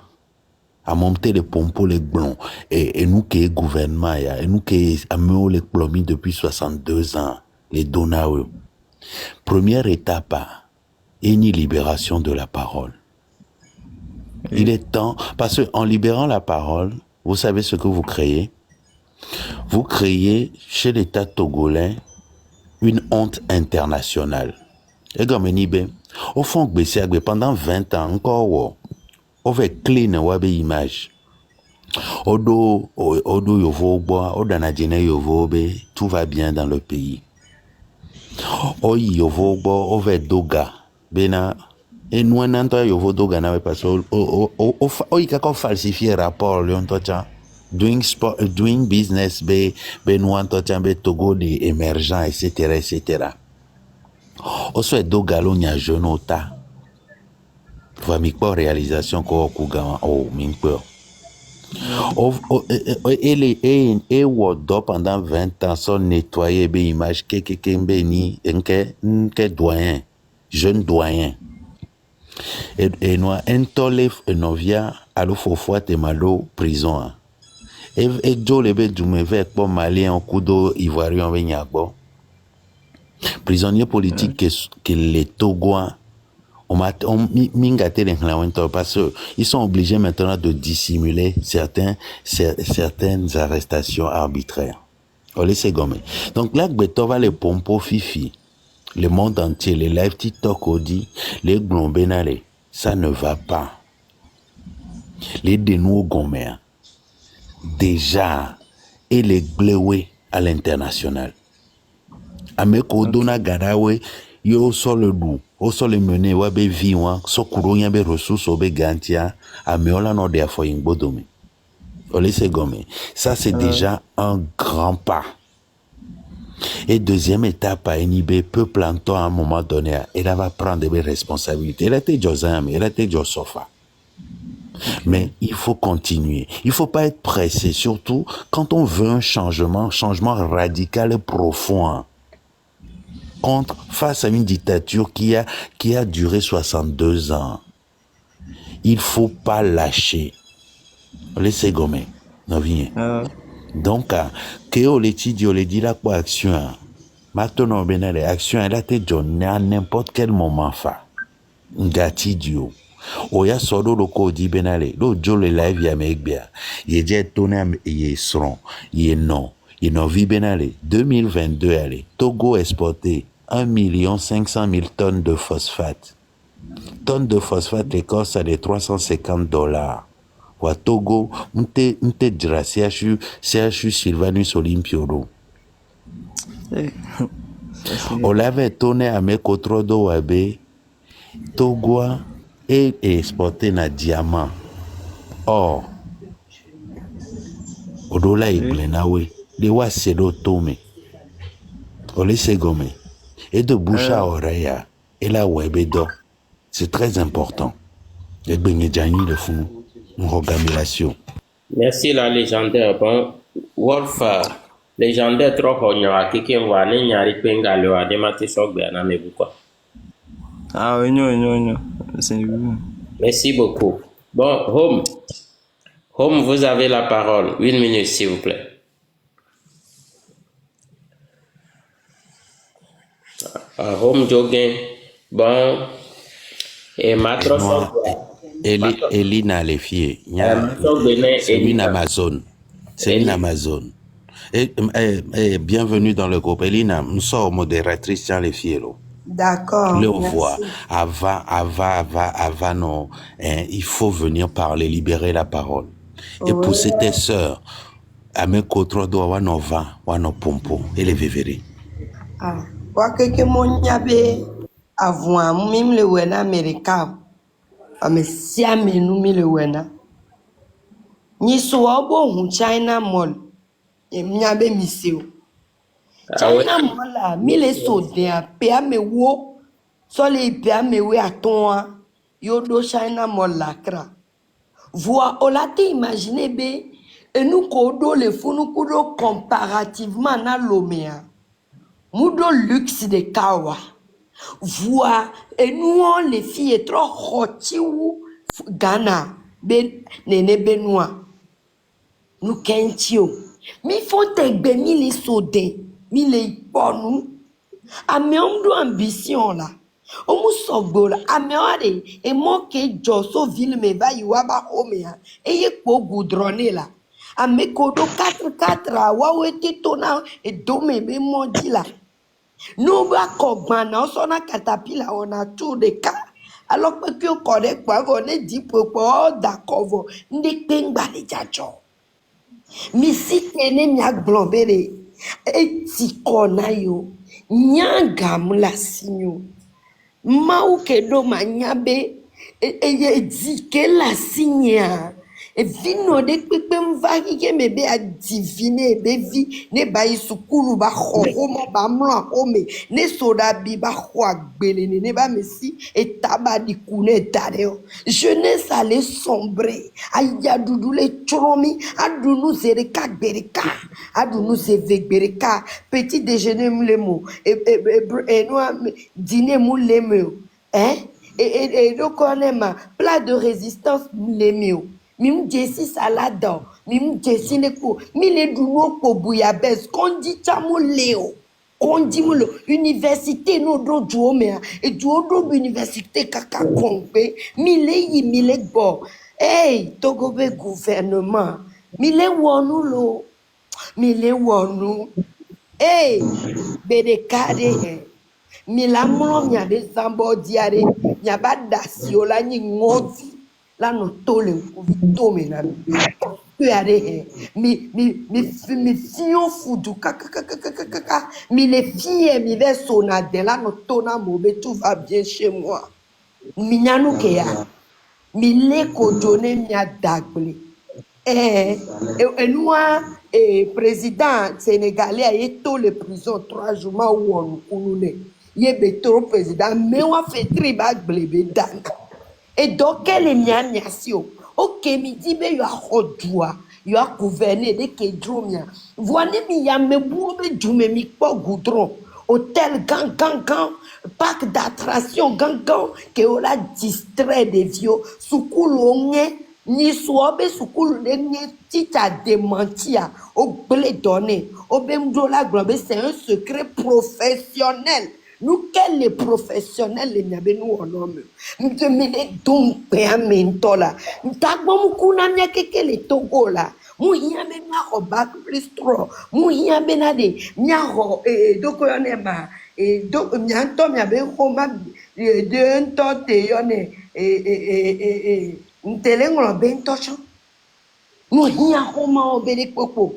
à monter les pompos les blonds et nous qui est gouvernement et nous qui est amené les plomis depuis 62 ans les Donao. Première étape une libération de la parole. Il est temps parce que en libérant la parole, vous savez ce que vous créez? Vous créez chez l'État togolais une honte internationale. Et comme au fond pendant 20 ans encore on va clean wabe image odo yovo bois odanadjene yovo be tout va bien dans le pays oyi yovo bois over doga bena Et nous, on entend yo do Ghana parce que il y a falsifié rapport le ontocha doing business be nous ontocha be Togo de émergent etc. O so do galo nya jeune ota. Va mi pas réalisation ko kugama minko. Et Wodo pendant 20 ans sont nettoyés be image que ni nke doyen jeune doyen. Et nous entole novia alo fofo te malo prison. Et jo lebe dumeve po malien kudo ivoirien be nyagbo. Prisonniers politiques que les Togois parce qu'ils sont obligés maintenant de dissimuler certaines arrestations arbitraires. Donc là, Betova les pompo fifi, le monde entier, les live TikTok Odi, les glombenale, ça ne va pas. Les dénoues gomères, déjà, et les gléoués à l'international. Ameko dona garawe yo solo du o solo mené wa be viwa so kuronya be ressources obe gantia ameola no de afo ingbodomi ole se gomé ça c'est déjà un grand pas. Et deuxième étape à NIB peut planter à un moment donné elle va prendre des responsabilités elle était Josam elle était Josofa. Mais il faut continuer. Il faut pas être pressé, surtout quand on veut un changement radical et profond. Face à une dictature qui a duré 62 ans. Il faut pas lâcher. Laissez gommer. Non, viens. Donc, que on le dit là quoi action. Maintenant, les actions, elle a été donnée à n'importe quel moment. Ngatidio. Oya solo loko di benale. Lo jole live ya megbia. Ye jet tourné ye sron. Ye non. Ye non vi benale. 2022 allez. Togo exporté 1 500 000 tonnes de phosphate. Tonnes de phosphate, les corps, ça les $350. Wa Togo, m'te dira CHU Sylvanus Olympioro. On l'avait tourné à Mekotrodo Wabe. Togo est exporté na diamant. Or, Odola Iblenawe, les wa sedo tome. Ole segome. Et de bouche à oreille, et la webedo. C'est très important. Et Benedjani le fou, une organisation. Merci la légendaire. Bon, Wolf, légendaire trop honneur, qui voit les nyari pengalo à démater sok bien mais pourquoi? Ah oui, non. Merci beaucoup. Bon, Home, vous avez la parole. 1 minute, s'il vous plaît. Home jogging. Bon, et Matros. Eli n'a les filles. C'est une Amazon. C'est une Amazon. Et bienvenue dans le groupe. Elina, nous sommes modératrices dans les filles. D'accord. Le voix. Avant, non. Il faut venir parler, libérer la parole. Et pousser tes sœurs. À mes côtés, Nova, Wano Pompo, et les vévérés. Ah. Kwa que mon yabe avant même le wena américain. Mais si amenu mi le wena. Ni so obo China mall. E mnyabe misio. China mall la mi le so de a pe amewo. So le pe amewe aton yodo China mall la kra. Voix olate imaginer be et nous kodo le funu kodo comparativement na lomea. Mudo luxe de kawa. Voix et nous les filles trop hoti ou Ghana ben nene benoit. Nous kentio. Mi font egbe mi les sodé, mi les ponu. Ame omdo ambition là. Omu sogbo là. Ame ade et mo ke joso ville me va yuaba omea. Et ye ko goudronné là. Ame kodo 4 wa wete tona et dome be modi là. Nous va kogmana on a catapila on a tout de cas. Alors que on connaît quoi on est dit pour d'accord ndi pengba le jajo. Mi si tene nya glombere e ti kona yo nyanga mula sinyo. Mau kedo manyabe e di ke la signa e vino de pepe mvaki ke mebe a divine be vi ne ba isukulu ba khokoma ba mla home ne soda bi ba khwa gbele ne ba mesi e taba di kune tadeo jeunesse allait sombrer aya dudule tromi adunu zereka bereka adunu zevegbereka petit déjeuner mulemo et noa dîner mulemo hein et donc on aime plat de résistance mulemo mim jesi salade mim jesi neko mile duno ko bouillabaisse kondi chamo leo kondi mulo université no do duome e duodo université kaka kongbe mile yi mile bo hey togo be gouvernement mile wonu lo mile wonu hey bedekade he mila mlo mia de zambo diare mia badasi ola ni ngoti la no tole nkuvi na he mi fion fudu kaka mi les filles mi les sonade la no tona mobe tout va bien chez moi mi nyanu ke ya mi le ko jone mi adagle noa président sénégalais a été le prison 3 jours ma wonu kunune ye betoro président mais on fait triba glebe dan et donc quelle est miasio ok mi dit be yo ahodua yo a gouverner de ke dromia voine mi ya me bourbe djume mi po goudron hôtel gang parc d'attraction gang que on la distrait des vieux sukulu nge ni sobe sukulu de ni tita démentia au blé donné au bemdola globe c'est un secret professionnel. Nous, quels les professionnels, les nous en homme. Nous te mettons donc un mentola. Nous t'avons kuna mia keke les togo là. Nous y a même un bac plus trop. Nous y a benade. Mia ro donc on est ma donc mia to mia ben roma de un to te yone ntelengolo ben tocho. Nous y a roma obele popo.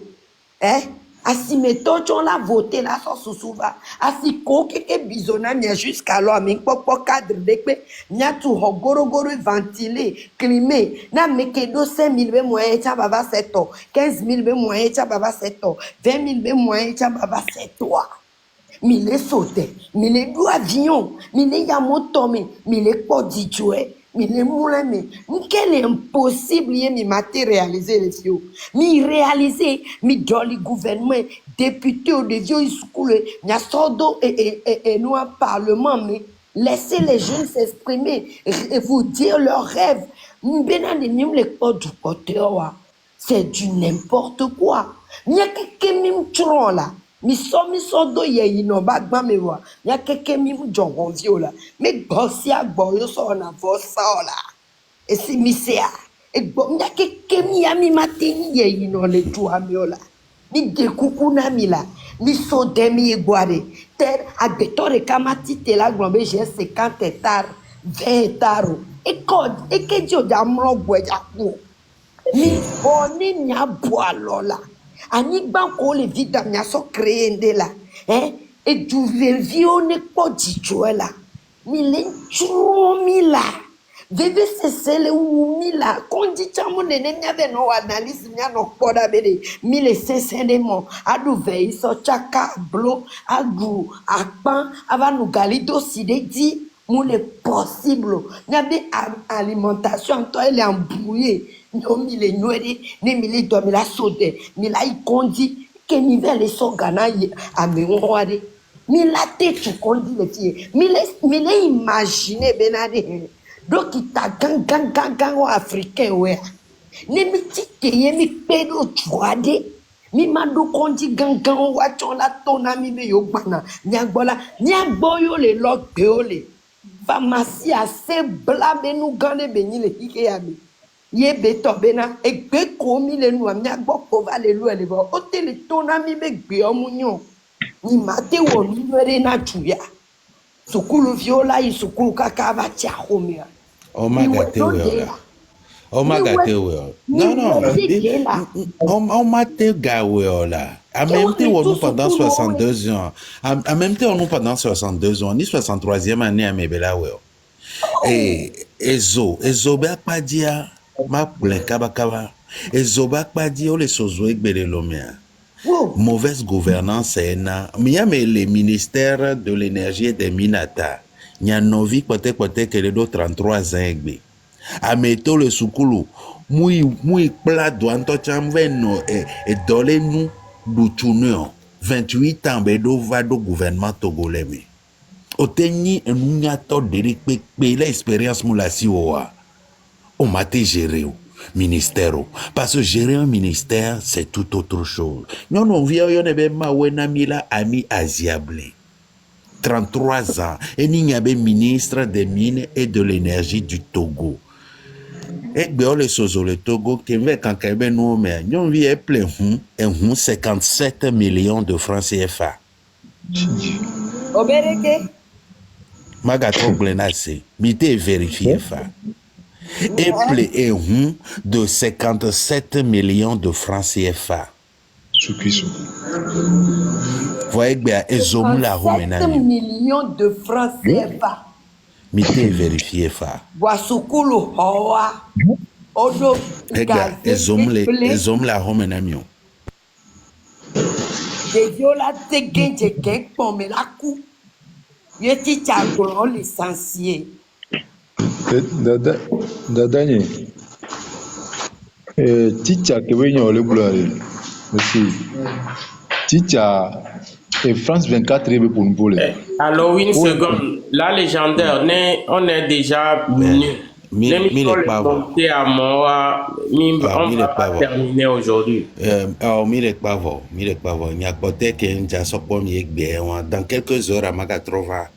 Asi metocho la voté la so souva asi ko keke bizona mia jusqu'alors mi popo cadre dekpe mia tu hogoro ventilé climé na mekedo 5000 be moyen cha baba 7 ans 15000 be moyen cha baba 7 ans 20000 be moyen cha baba 7 ans mille sauté mille do avion mille yamotomi mille podijoué mille moulame quel est impossible y mi matérialiser les yeux mi réaliser mi dans le gouvernement député au de vieux school mia sordo et nous un parlement mais laissez les jeunes s'exprimer et vous dire leurs rêves mbena de mim les pas du côté c'est du n'importe quoi mia keke mim tron là mi so do ye ino ba gba me wa ya keke mi mu jongon viola me gbosi agbo yo so na vo sa ola e si mi sea e gbo ya keke mi ya mi mateni ye ino le tu amiola mi de kuku na mi la mi so de mi egware ter agbetore kamati te la glombe j'ai 50 hectares 20 hectares e code e ke jo da mro gbo ja ku mi oni nya bo alola ani banko le vida mia so créé là et du vivio ne pas dit là mi le mi là veve c'est le mi là quand dit chamo ne nya be no analyse mia no poda bele mi le sensende mo adu vei so chaka blo adu akpan ava no galido si de di mo le possible nya be alimentation to elle est embrouillée no mi le noere ne mi le do mi la sode mi la ikondi ke nivel e so gana a me wore mi la te tu kondi le fie mi le imaginer benade donc ta gang africain ouais ne mi tike ye mi pedo tuade mi mando kondi gang wa la tona mi be yo gbana nyagbola nyagboyo le lokbe ole pharmacie assez blabé nous gane beni le hike ya mi ye beto bena egbe komi le nu amia gbo ko va le lu ele bo o te le tona mi be gbe omunyo ni mate wo ni were na tuya sukulu viola yi sukulu kaka va tia homia o magate we o magate we no o mate ga we ola En même temps, on nous pendant 62 ans. En même temps, on nous pendant 62 ans. Ni 63e année à Mebela, ouais. Et Ezo ba pas dire, ma plein kaba. Ezo ba pas dire, les sozoé gbele lomea. Mauvaise gouvernance, c'est na. Mais les ministères de l'énergie et des minata. Nya novi peut-être que les d'autres 33 ans. A meto le sukulu. Muy plat douane to chamveno et dole nous d'outunio 28 ans bedo va do gouvernement togolais me oteni enunya to deri pe l'expérience moula si oa o mate gérer ministère parce que gérer un ministère c'est tout autre chose non on vient on ebe ma wena mila ami asiable 33 ans et n'y avait ministre des mines et de l'énergie du Togo. Et bien, les choses le Togo, qui veut quand même nous, mais nous vient plein 57 millions de francs CFA. Obereke. Magato Glenase, mité vérifié fa. Et plein de 57 millions de francs CFA. Voyez bien, Ezom la 57 millions de francs CFA. Mité vérifié fa. Boisukulu Hoa. Odo. Regarde, Ezom la romenamion. Des viola tegen jeken pomme la cou. Yeti tchagolon licencié. Dadanye. Ticha kebenyo le boulare. Aussi. Ticha et France 24 est pour nous voler. Alors, une seconde. La légendaire, on est déjà venu. L'émission est montée à moi. On va pas terminer aujourd'hui. Mille Pavo. Il y a peut-être qu'il y a ce premier bien. Dans quelques heures, à Magatrova,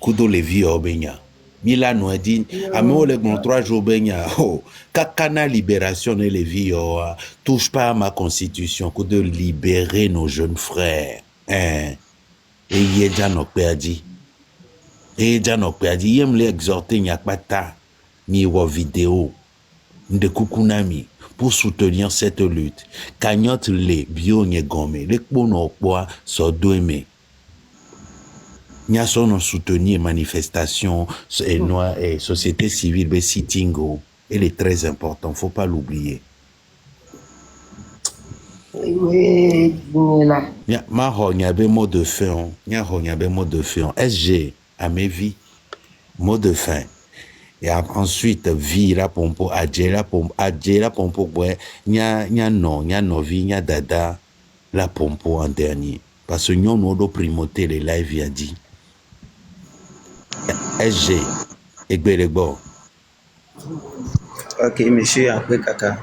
Kudo Levi Obenya. Milan a dit, à moi, les 3 jours, Benya. Oh, Kakana Libération et Levi, touche pas à ma constitution, que de libérer nos jeunes frères. Et il y a déjà nos perdus. Et déjà nos perdus. Il aime les exhorter, il n'y a pas de tas, ni aux vidéos de Kukunami pour soutenir cette lutte. Cagnotte les bio n'y gomme, les pono poa so doué. N'y a son soutenir manifestation et société civile, be sittingo. Elle est très important, faut pas l'oublier. Oui, Ma ho n'y avait mot de fin, SG à mes vies, mot de fin. Et ensuite vie la pompo, adjela pompo, ouais, nya novi, nya dada, la pompo en dernier. Parce que nous avons primauté les lives, il a dit. SG, Egbelebo. Ok, monsieur, après Kaka.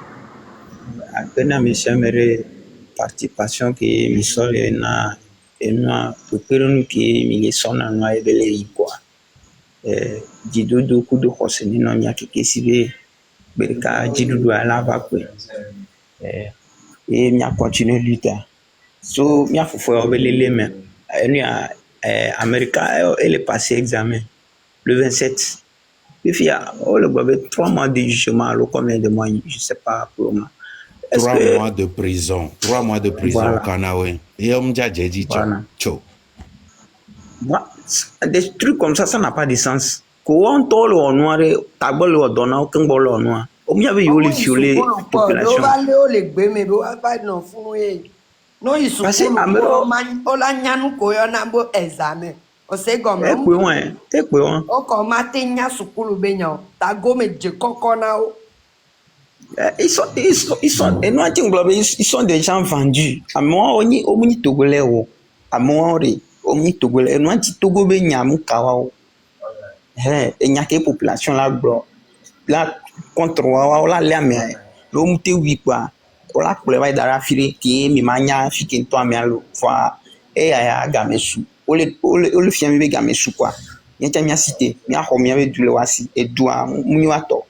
Après, monsieur, mes participation qui me sont là, et moi, pour que nous qui me sont là, nous avons les quoi. Jidodo kudo koseni no nya keke sibe berka jidodo ala va kwe et mia continue lutter so mia fofo obelele me enu a America elle est passé examen le 27 et puis on le avait 3 mois de jugement combien de mois je sais pas pour moi 3 mois de prison voilà. Au Canada et on m'a dit tcho des trucs comme ça n'a pas de sens. Quand on le noir, tabou le donnant, aucun bol le noir. Au mieux, il y a les violets population. Non, ils sont on l'a nyanu koyona bo examen. On sait comme on commence nya sukulu benyo. Ta gome je kokona o. Ils sont et nous ils sont des gens vendus. À moi on y togolais o. À moi omi togolais et nous Togo be nyamu kawa et nyake population la blo la contre wa la lame lo mute wi kwa la kule va dara firi ki mi manya fiki to amialo fa e ya gamesu ole fiam be gamesu kwa nyacha mia cité mia ho mia be dule wasi e dua muni wato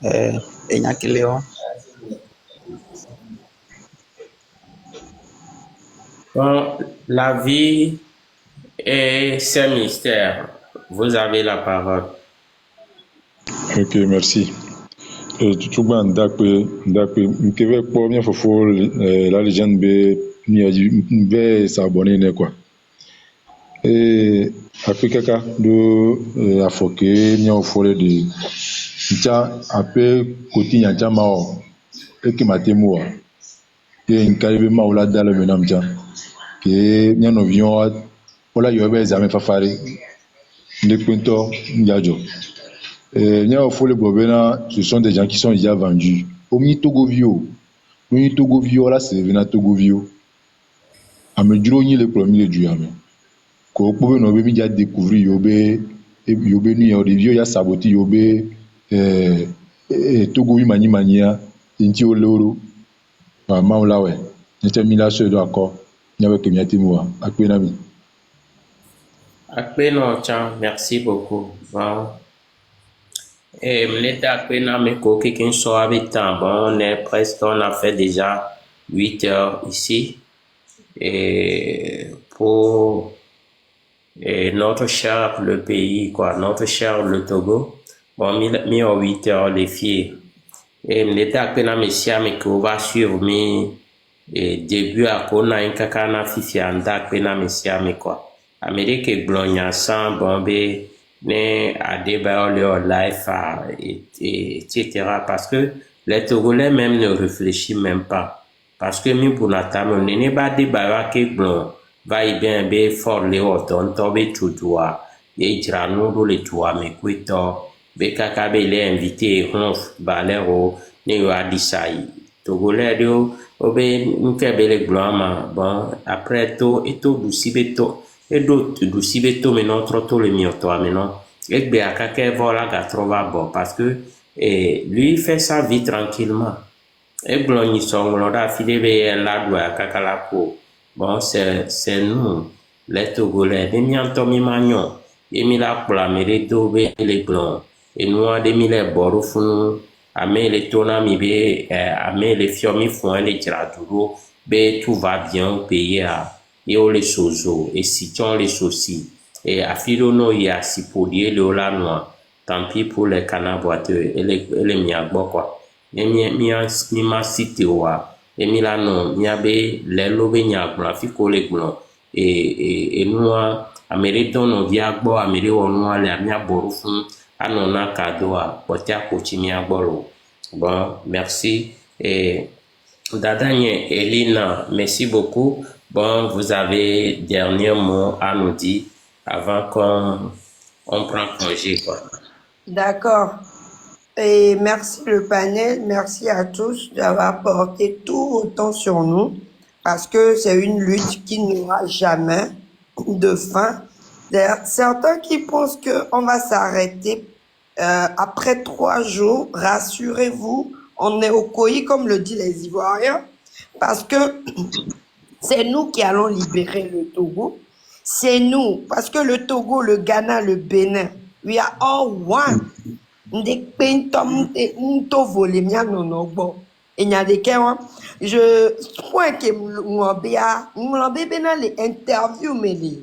e nyake leo. Bon, la vie et ses mystères. Vous avez la parole. Ok, merci. Tutuba ndakpe nkeve kpɔ mía fofo la légende be be s'abonner ne quoi. Ape kaka do afɔke mía fofo le de ntia ape koti nyantia mao eke matemu wa ke nkari be mao la dale menam ntia ke mía nɔvion wala yɔ be examen fafari ndekpentɔ ndiajo. Ce sont des gens qui sont déjà vendus. Omi Togovio, là c'est vena Togovio. Amedro ni le premier du ame. Ko pouvez no be mi déjà découvrir yobe ni yo de vieux ya saboti yobe Togovi mania inti oloro. Ma la ouais. N'était mi la seul d'accord. Ni avec mi atemwa akpenami. Akpeno chan, merci beaucoup. Bon. Et l'état que nous avons quelqu'un soit habitant, bon, on est presque, on a fait déjà 8 heures ici. Et pour notre cher le pays, quoi, notre cher le Togo, bon, mis en 8 heures les filles. Et l'état que nous avons ici, mais qu'on va suivre, mais début à qu'on a un kakana fifi anda que nous avons ici, mais quoi. Amérique blogna sans bombé. Ne Adebayo leur life etc. Parce que les Togolais même ne réfléchissent même pas. Parce que mi pour natamo ne ba Adebayo ke blon va y bien be fort le oton tobe tutua ye jiranu do le tua me kwito be kaka be le invité honf balero ne yo adisai Togolais do obe nke be le blon bon après to eto du sibeto et d'autres du sibeto mais non trop tôt le mioto maintenant et bien à quelqu'un voilà gà trova bon parce que lui il fait sa vie tranquillement et bloni son là file be la doit kakalako bon c'est nous les Togolais des mianto mi magnon et mi la pour la mérito be les blonds et nous a des mille boru funu amé les tona mi be amé les fiomi font les tiraduro be tout va bien au pays et on les sozo et si tu les soucis et à Filono il y a si podie le la noir tant pis pour les canards boiteux et les miagbo quoi et mi ma cité wa et mi la non mi abe les lobe nyagbo la fi ko le gbon et nous américain no viagbo américain on a les mi aboru fun anona cadeau a potia ko chi mi agboro bon merci et Dadanye Elina merci beaucoup. Bon, vous avez dernier mot à nous dire avant qu'on prend congé, quoi. D'accord. Et merci le panel, merci à tous d'avoir porté tout autant sur nous, parce que c'est une lutte qui n'aura jamais de fin. D'ailleurs, certains qui pensent qu'on va s'arrêter après 3 jours, rassurez-vous, on est au COI, comme le disent les Ivoiriens, parce que c'est nous qui allons libérer le Togo. C'est nous, parce que le Togo, le Ghana, le Bénin, we are all one. Je crois que m'lambé bena les interviews mais les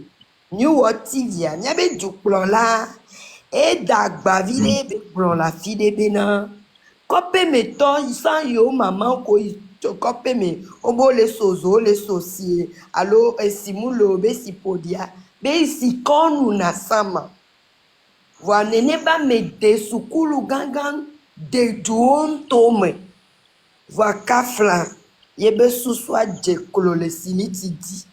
New TV n'y avait du plan là et d'agba vile plan la fille de bena copé mettons ils sont yo maman ko copé me obo les sozo les sociés alors simulo be sipodia be si konu na sama voilà n'est pas mettre sukulu gangan de duon tome va kafla yebe suswa je kolole siniti di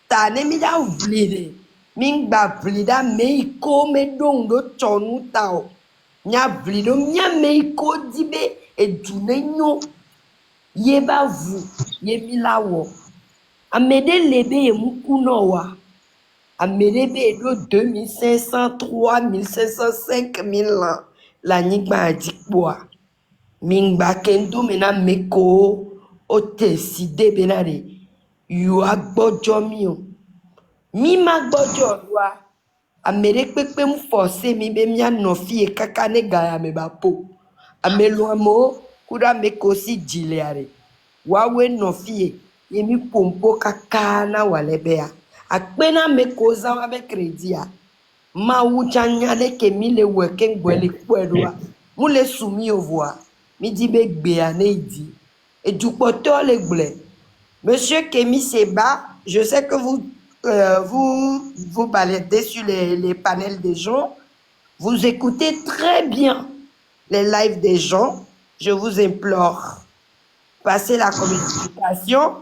ta ne mi da vlide min ba vlida me ko me don do tonu tao nya vlido nya me ko dibe e dunenyo yeba vu yemi lawo amede lebe ye mukuno wa amede do 2500 3500 5000 ans la nigba dikboa mingba kendo mena meko o teside benare you agbojo mi o mi ma gbojo wa amere pepe mu force mi be mi anofi e kaka ne gaya me ba po amelo amo kuda meko si jileare wawe nofi e mi pompo kaka na walebea akpena meko za wa be credia ma wuchanya le ke mi le weke ngwele kwelwa mu le sumi ovwa midi begbe dit. Et du poto les blés. Monsieur Kémy Seba, je sais que vous baladez sur les panels des gens. Vous écoutez très bien les lives des gens. Je vous implore, passez la communication.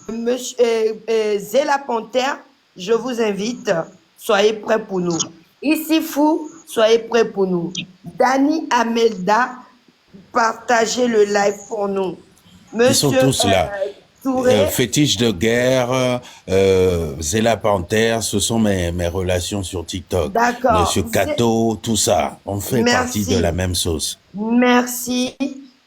Monsieur Zéla Panthère, je vous invite, soyez prêts pour nous. Ici Fou, soyez prêts pour nous. Dani Amelda, partagez le live pour nous. Ils sont tous là. Touré, Fétiche de guerre, Zéla Panthère, ce sont mes relations sur TikTok. d'accord. Monsieur Kato, tout ça. On fait partie de la même sauce. Merci.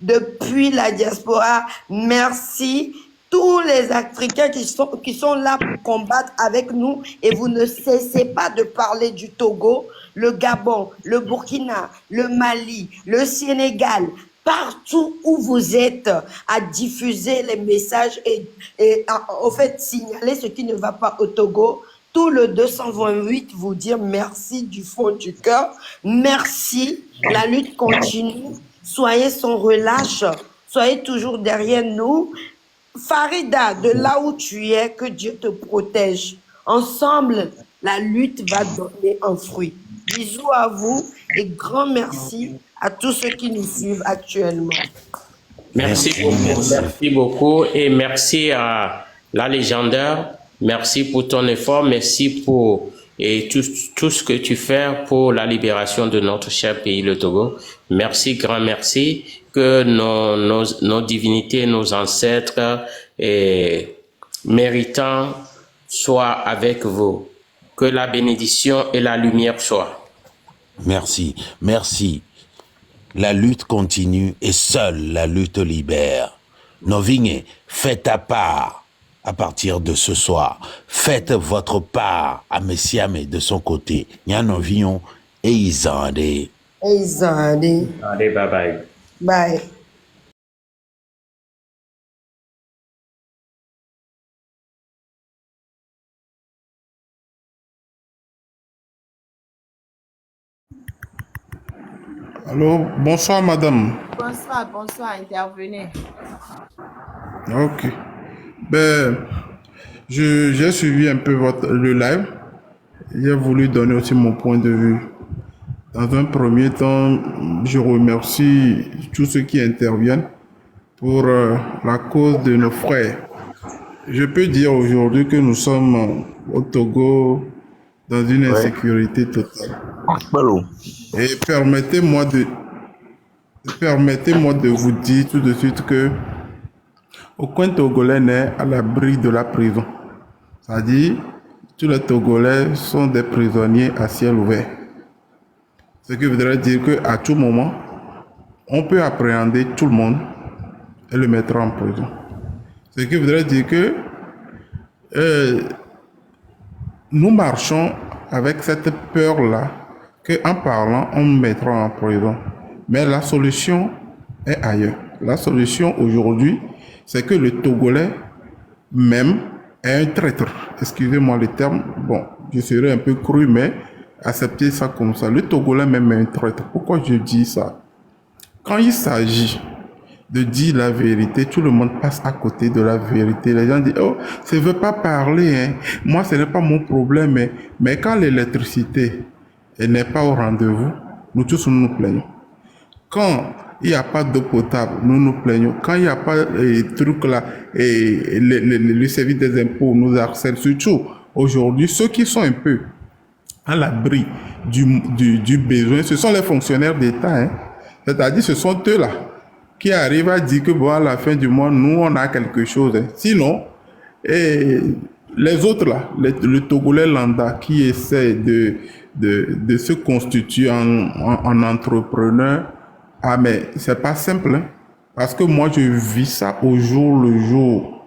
Depuis la diaspora, merci. Tous les Africains qui sont là pour combattre avec nous et vous ne cessez pas de parler du Togo, le Gabon, le Burkina, le Mali, le Sénégal, partout où vous êtes, à diffuser les messages et au fait signaler ce qui ne va pas au Togo. Tout le 228 vous dire merci du fond du cœur. Merci. La lutte continue. Soyez sans relâche. Soyez toujours derrière nous. Farida, de là où tu es, que Dieu te protège. Ensemble, la lutte va donner un fruit. Bisous à vous et grand merci à tous ceux qui nous suivent actuellement. Merci beaucoup, merci beaucoup et merci à la légendaire. Merci pour ton effort, merci pour tout ce que tu fais pour la libération de notre cher pays, le Togo. Merci, grand merci. Que nos divinités, nos ancêtres méritants soient avec vous. Que la bénédiction et la lumière soient. Merci, merci. La lutte continue et seule la lutte libère. Novigne, faites ta part à partir de ce soir. Faites votre part à Messiame de son côté. Nyanovion et Isande. Isande. Allez, bye bye. Bye. Allô, bonsoir madame. Bonsoir, intervenez. Ok. Ben, j'ai suivi un peu le live. J'ai voulu donner aussi mon point de vue. Dans un premier temps, je remercie tous ceux qui interviennent pour la cause de nos frères. Je peux dire aujourd'hui que nous sommes au Togo dans une insécurité totale. Et permettez-moi de vous dire tout de suite que aucun Togolais n'est à l'abri de la prison. C'est-à-dire, tous les Togolais sont des prisonniers à ciel ouvert. Ce qui voudrait dire qu'à tout moment, on peut appréhender tout le monde et le mettre en prison. Ce qui voudrait dire que nous marchons avec cette peur-là qu'en parlant, on me mettra en prison. Mais la solution est ailleurs. La solution aujourd'hui, c'est que le Togolais même est un traître. Excusez-moi le terme. Bon, je serai un peu cru, mais acceptez ça comme ça. Le Togolais même est un traître. Pourquoi je dis ça? Quand il s'agit de dire la vérité, tout le monde passe à côté de la vérité. Les gens disent, oh, ça ne veut pas parler, hein. Moi, ce n'est pas mon problème. Mais quand l'électricité n'est pas au rendez-vous, nous tous nous plaignons. Quand il n'y a pas d'eau potable, nous nous plaignons. Quand il n'y a pas les trucs là, et le service des impôts nous harcèle. Surtout aujourd'hui, ceux qui sont un peu à l'abri du besoin, ce sont les fonctionnaires d'État. Hein. C'est-à-dire, ce sont eux là qui arrivent à dire que bon, à la fin du mois, nous, on a quelque chose. Hein. Sinon, les autres là, le Togolais lambda qui essaie de se constituer en entrepreneur, ah mais c'est pas simple, hein, parce que moi je vis ça au jour le jour.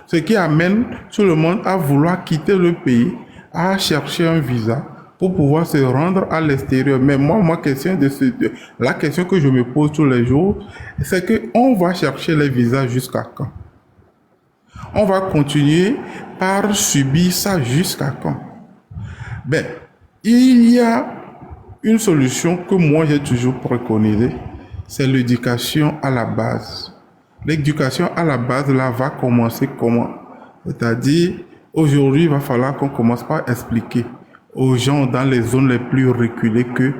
Ce qui amène tout le monde à vouloir quitter le pays, à chercher un visa pour pouvoir se rendre à l'extérieur. Mais moi, la question que je me pose tous les jours, c'est que on va chercher les visas jusqu'à quand? On va continuer par subir ça jusqu'à quand? Ben, il y a une solution que moi j'ai toujours préconisée, c'est l'éducation à la base. L'éducation à la base, là, va commencer comment? C'est-à-dire, aujourd'hui, il va falloir qu'on commence par expliquer aux gens dans les zones les plus reculées que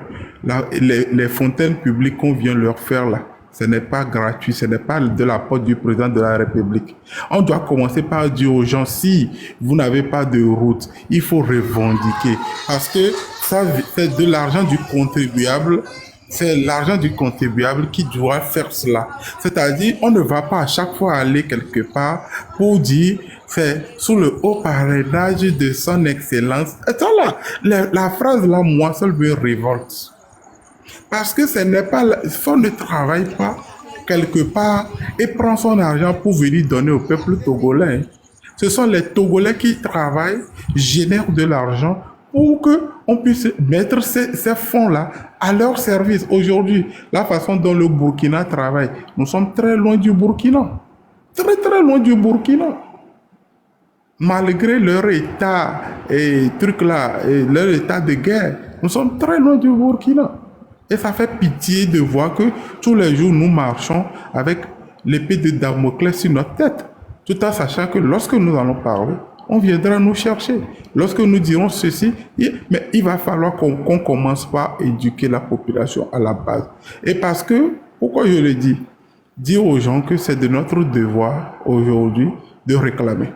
les fontaines publiques qu'on vient leur faire là, ce n'est pas gratuit, ce n'est pas de la part du président de la République. On doit commencer par dire aux gens, si vous n'avez pas de route, il faut revendiquer. Parce que ça, c'est de l'argent du contribuable. C'est l'argent du contribuable qui doit faire cela. C'est-à-dire, on ne va pas à chaque fois aller quelque part pour dire c'est sous le haut parrainage de son excellence. Et ça là, la phrase là, moi seul me révolte. Parce que ce n'est pas, on ne travaille pas quelque part et prend son argent pour venir donner au peuple togolais. Ce sont les Togolais qui travaillent, génèrent de l'argent pour qu'on puisse mettre ces fonds-là à leur service. Aujourd'hui, la façon dont le Burkina travaille, nous sommes très loin du Burkina. Très très loin du Burkina. Malgré leur état et truc là, et leur état de guerre, nous sommes très loin du Burkina. Et ça fait pitié de voir que tous les jours nous marchons avec l'épée de Damoclès sur notre tête, tout en sachant que lorsque nous allons parler, on viendra nous chercher. Lorsque nous dirons ceci, mais il va falloir qu'on commence par éduquer la population à la base. Et parce que, pourquoi je le dis? Dire aux gens que c'est de notre devoir aujourd'hui de réclamer,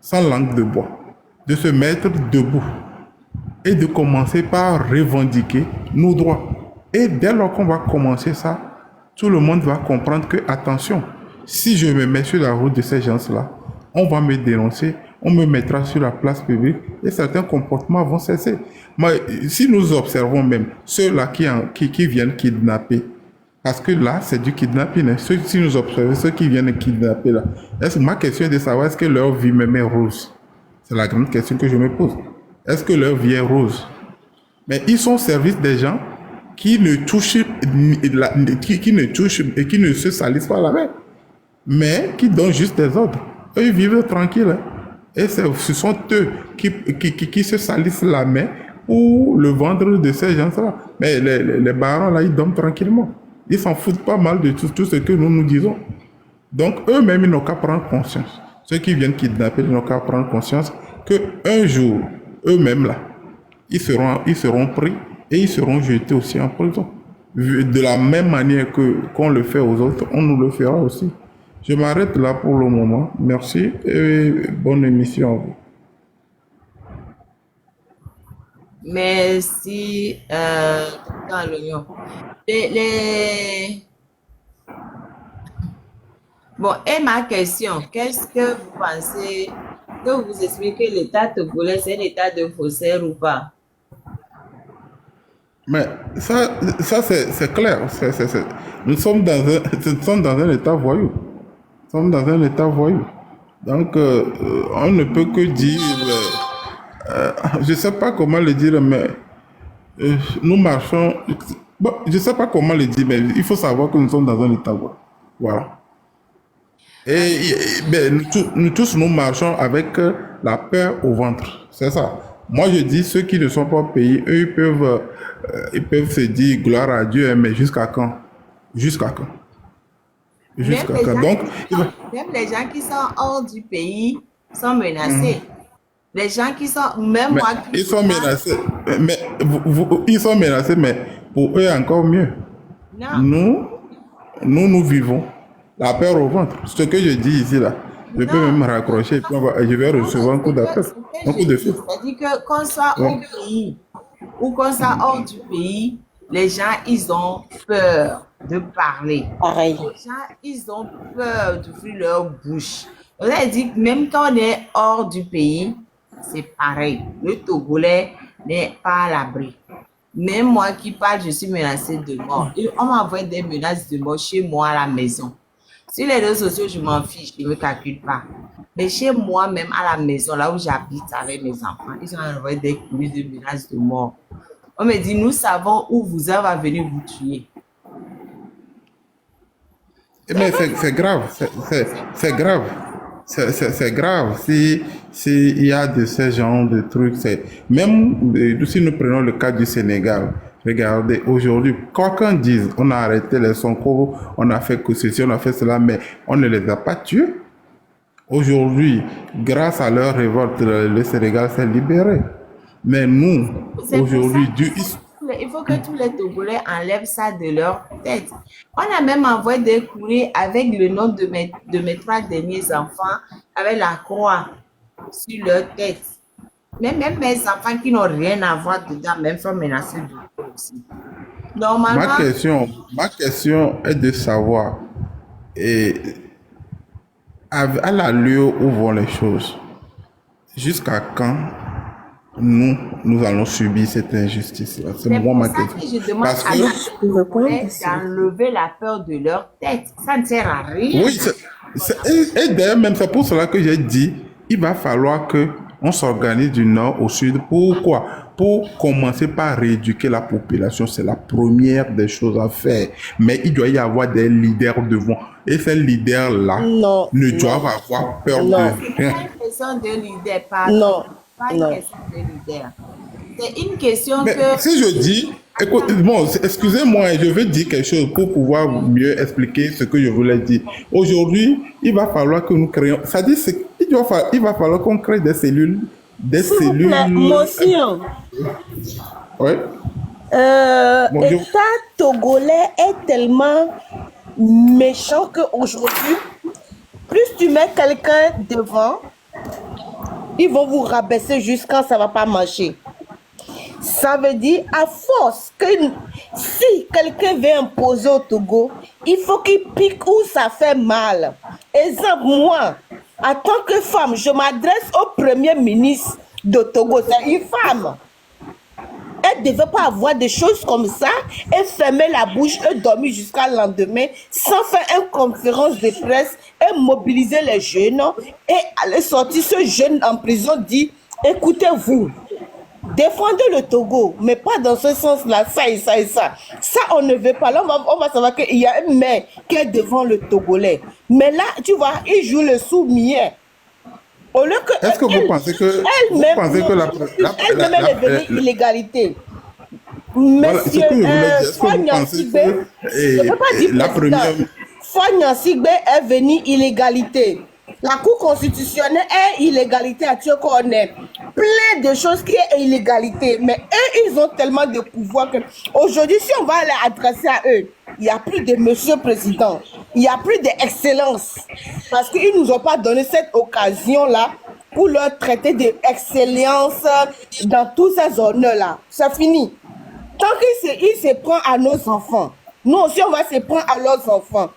sans langue de bois, de se mettre debout et de commencer par revendiquer nos droits. Et dès lors qu'on va commencer ça, tout le monde va comprendre que, attention, si je me mets sur la route de ces gens-là, on va me dénoncer, on me mettra sur la place publique et certains comportements vont cesser. Mais si nous observons même ceux-là qui viennent kidnapper, parce que là, c'est du kidnapping. Si nous observons ceux qui viennent kidnapper là, ma question est de savoir est-ce que leur vie même est rose? C'est la grande question que je me pose. Est-ce que leur vie est rose? Mais ils sont au service des gens qui ne touchent et qui ne se salissent pas la main, mais qui donnent juste des ordres. Eux, ils vivent tranquilles. Et ce sont eux qui se salissent la main pour le vendre de ces gens-là. Mais les barons, là, ils dorment tranquillement. Ils s'en foutent pas mal de tout ce que nous disons. Donc, eux-mêmes, ils n'ont qu'à prendre conscience. Ceux qui viennent kidnapper, ils n'ont qu'à prendre conscience qu'un jour, eux-mêmes, là, ils seront pris et ils seront jetés aussi en prison. De la même manière qu'on le fait aux autres, on nous le fera aussi. Je m'arrête là pour le moment. Merci et bonne émission à vous. Merci, dans l'Union. Bon, et ma question, qu'est-ce que vous pensez, que vous expliquez que l'État togolais, c'est un État de faussaire ou pas? Mais ça c'est clair. Nous sommes dans un État voyou. Nous sommes dans un État voyou. Donc, on ne peut que dire... je ne sais pas comment le dire, mais nous marchons... Bon, je ne sais pas comment le dire, mais il faut savoir que nous sommes dans un État voyou. Voilà. Et nous tous, nous marchons avec la peur au ventre. C'est ça. Moi, je dis, ceux qui ne sont pas payés, eux, ils peuvent se dire gloire à Dieu, mais jusqu'à quand? Jusqu'à quand? Jusqu'à quand? Donc, même les gens qui sont hors du pays sont menacés. Les gens qui sont, même moi qui ils sont menacés. Mais ils sont menacés, mais pour eux encore mieux. Non. Nous vivons la peur au ventre. Ce que je dis ici là, je peux même me raccrocher et puis je vais recevoir un coup d'appel, un coup de fil. C'est-à-dire que qu'on soit au pays ou qu'on soit hors du pays, les gens ils ont peur de parler. Pareil. Les gens ils ont peur d'ouvrir leur bouche. On a dit que même quand on est hors du pays, c'est pareil. Le Togolais n'est pas à l'abri. Même moi qui parle, je suis menacée de mort. Et on m'envoie des menaces de mort chez moi à la maison. Sur les réseaux sociaux, je m'en fiche, je ne me calcule pas. Mais chez moi, même à la maison, là où j'habite avec mes enfants, ils ont envoyé des courriers de menaces de mort. On me dit, nous savons où vous va venir vous tuer. Mais c'est grave, c'est grave. C'est grave s'il y a de ces genres de trucs. Même si nous prenons le cas du Sénégal, Regardez, aujourd'hui, quoi qu'on dise, on a arrêté les Sonko, on a fait que ceci, on a fait cela, mais on ne les a pas tués. Aujourd'hui, grâce à leur révolte, le Sénégal s'est libéré. Mais nous, C'est pour ça aujourd'hui, il faut que tous les Togolais enlèvent ça de leur tête. On a même envoyé des courriers avec le nom de mes 3 derniers enfants, avec la croix sur leur tête. Mais même mes enfants qui n'ont rien à voir dedans, même sont menacés de mort aussi. Normalement, ma question est de savoir, et à la lieu où vont les choses, jusqu'à quand nous allons subir cette injustice-là? C'est c'est moi pour ma ça que question. je demande Parce à que, la Togolais d'enlever la peur de leur tête. Ça ne sert à rien. oui, et d'ailleurs, même c'est pour cela que j'ai dit, il va falloir que on s'organise du nord au sud. Pourquoi? Pour commencer par rééduquer la population. C'est la première des choses à faire. Mais il doit y avoir des leaders devant. Et ces leaders-là ne doivent avoir peur de rien. C'est pas une question de leader, pardon. Pas une question de leader. C'est une question Mais que... si je dis, écoute, bon, excusez-moi, je veux dire quelque chose pour pouvoir mieux expliquer ce que je voulais dire. Aujourd'hui, il va falloir que nous créions, c'est-à-dire, il va falloir qu'on crée des cellules, Moi aussi, hein. Oui. Bonjour. L'État togolais est tellement méchant qu'aujourd'hui, plus tu mets quelqu'un devant, ils vont vous rabaisser jusqu'à ça ne va pas marcher. Ça veut dire, à force, que si quelqu'un veut imposer au Togo, il faut qu'il pique où ça fait mal. Exemple, moi, en tant que femme, je m'adresse au premier ministre de Togo. C'est une femme. Elle ne devait pas avoir des choses comme ça et fermer la bouche et dormir jusqu'à le lendemain sans faire une conférence de presse et mobiliser les jeunes et aller sortir ce jeune en prison dit, écoutez-vous, défendez le Togo, mais pas dans ce sens-là, ça et ça et ça. Ça, on ne veut pas. Là, on va savoir qu'il y a un maire qui est devant le Togolais. Mais là, tu vois, il joue le sous-mien. Est-ce que vous pensez que... Elle-même, elle est devenue illégalité. Monsieur Fognan Sigbe, je ne peux pas dire président. Fognan Sigbe est venu illégalité. La Cour constitutionnelle est illégalité à Dieu qu'on est. Plein de choses qui est illégalité. Mais eux, ils ont tellement de pouvoir que aujourd'hui, si on va aller adresser à eux, il n'y a plus de monsieur président. Il n'y a plus d'excellence. Parce qu'ils ne nous ont pas donné cette occasion-là pour leur traiter d'excellence dans tous ces honneurs-là. C'est fini. Tant qu'ils se prennent à nos enfants, nous aussi, on va se prendre à leurs enfants.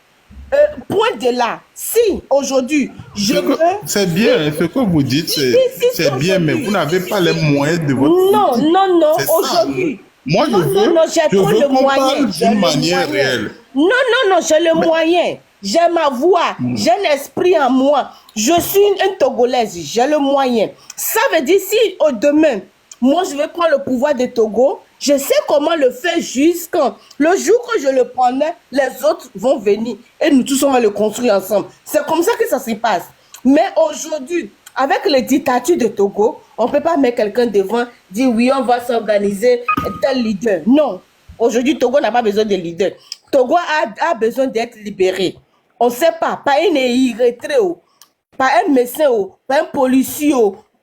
Point de là, si aujourd'hui je veux... C'est bien, ce que vous dites, c'est bien, mais vous n'avez pas les moyens de votre politique. Non, aujourd'hui. Moi, je veux qu'on parle d'une manière réelle. Non, j'ai le moyen. J'ai ma voix, j'ai l'esprit en moi. Je suis une Togolaise, j'ai le moyen. Ça veut dire si au demain, moi je vais prendre le pouvoir de Togo, je sais comment le faire jusqu'à le jour que je le prendrai, les autres vont venir et nous tous on va le construire ensemble. C'est comme ça que ça se passe. Mais aujourd'hui, avec les dictatures de Togo, on ne peut pas mettre quelqu'un devant, dire oui, on va s'organiser, tel leader. Non. Aujourd'hui, Togo n'a pas besoin de leader. Togo a besoin d'être libéré. On ne sait pas, pas un irrétré, pas un médecin, pas un policier,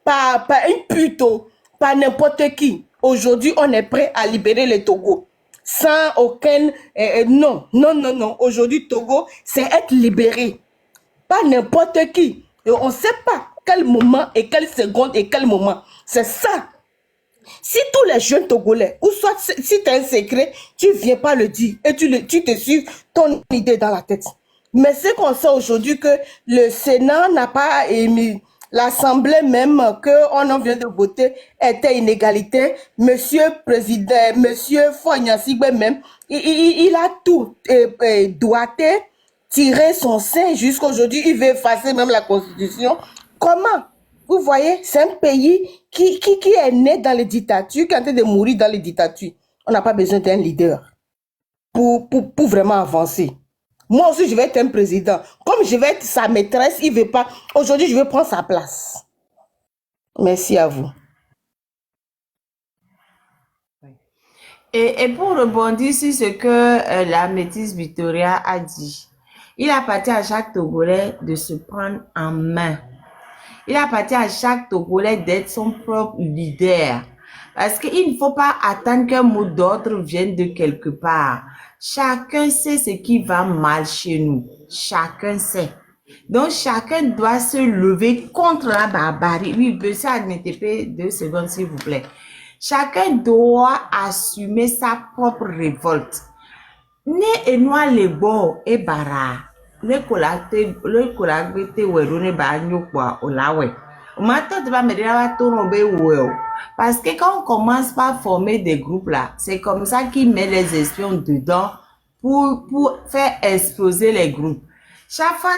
pas une pute, pas n'importe qui. Aujourd'hui, on est prêt à libérer le Togo. Sans aucun... non. Aujourd'hui, Togo, c'est être libéré. Pas n'importe qui. Et on ne sait pas quel moment et quelle seconde et quel moment. C'est ça. Si tous les jeunes Togolais, ou soit si tu as un secret, tu ne viens pas le dire et tu te suis ton idée dans la tête. Mais c'est qu'on sait aujourd'hui que le Sénat n'a pas émis... L'Assemblée même qu'on en vient de voter était inégalité. Monsieur Président, Monsieur Fognan Sigbe même, il a tout doigté, tiré son sein jusqu'aujourd'hui. Il veut effacer même la Constitution. Comment? Vous voyez, c'est un pays qui est né dans les dictatures, qui est en train de mourir dans les dictatures. On n'a pas besoin d'un leader pour vraiment avancer. Moi aussi, je vais être un président. Comme je vais être sa maîtresse, il ne veut pas. Aujourd'hui, je vais prendre sa place. Merci à vous. Et pour rebondir sur ce que la métisse Victoria a dit, il appartient à chaque Togolais de se prendre en main. Il appartient à chaque Togolais d'être son propre leader. Parce qu'il ne faut pas attendre qu'un mot d'ordre vienne de quelque part. Chacun sait ce qui va mal chez nous. Chacun sait. Donc, chacun doit se lever contre la barbarie. Oui, monsieur ADMTP, 2 secondes, s'il vous plaît. Chacun doit assumer sa propre révolte. Ne et noa les bords et bara. Le colacte ouerone ba nyokwa olawe. Maintenant, tu vas me dire, parce que quand on commence par former des groupes là, c'est comme ça qu'ils mettent les espions dedans pour faire exploser les groupes. Chaque fois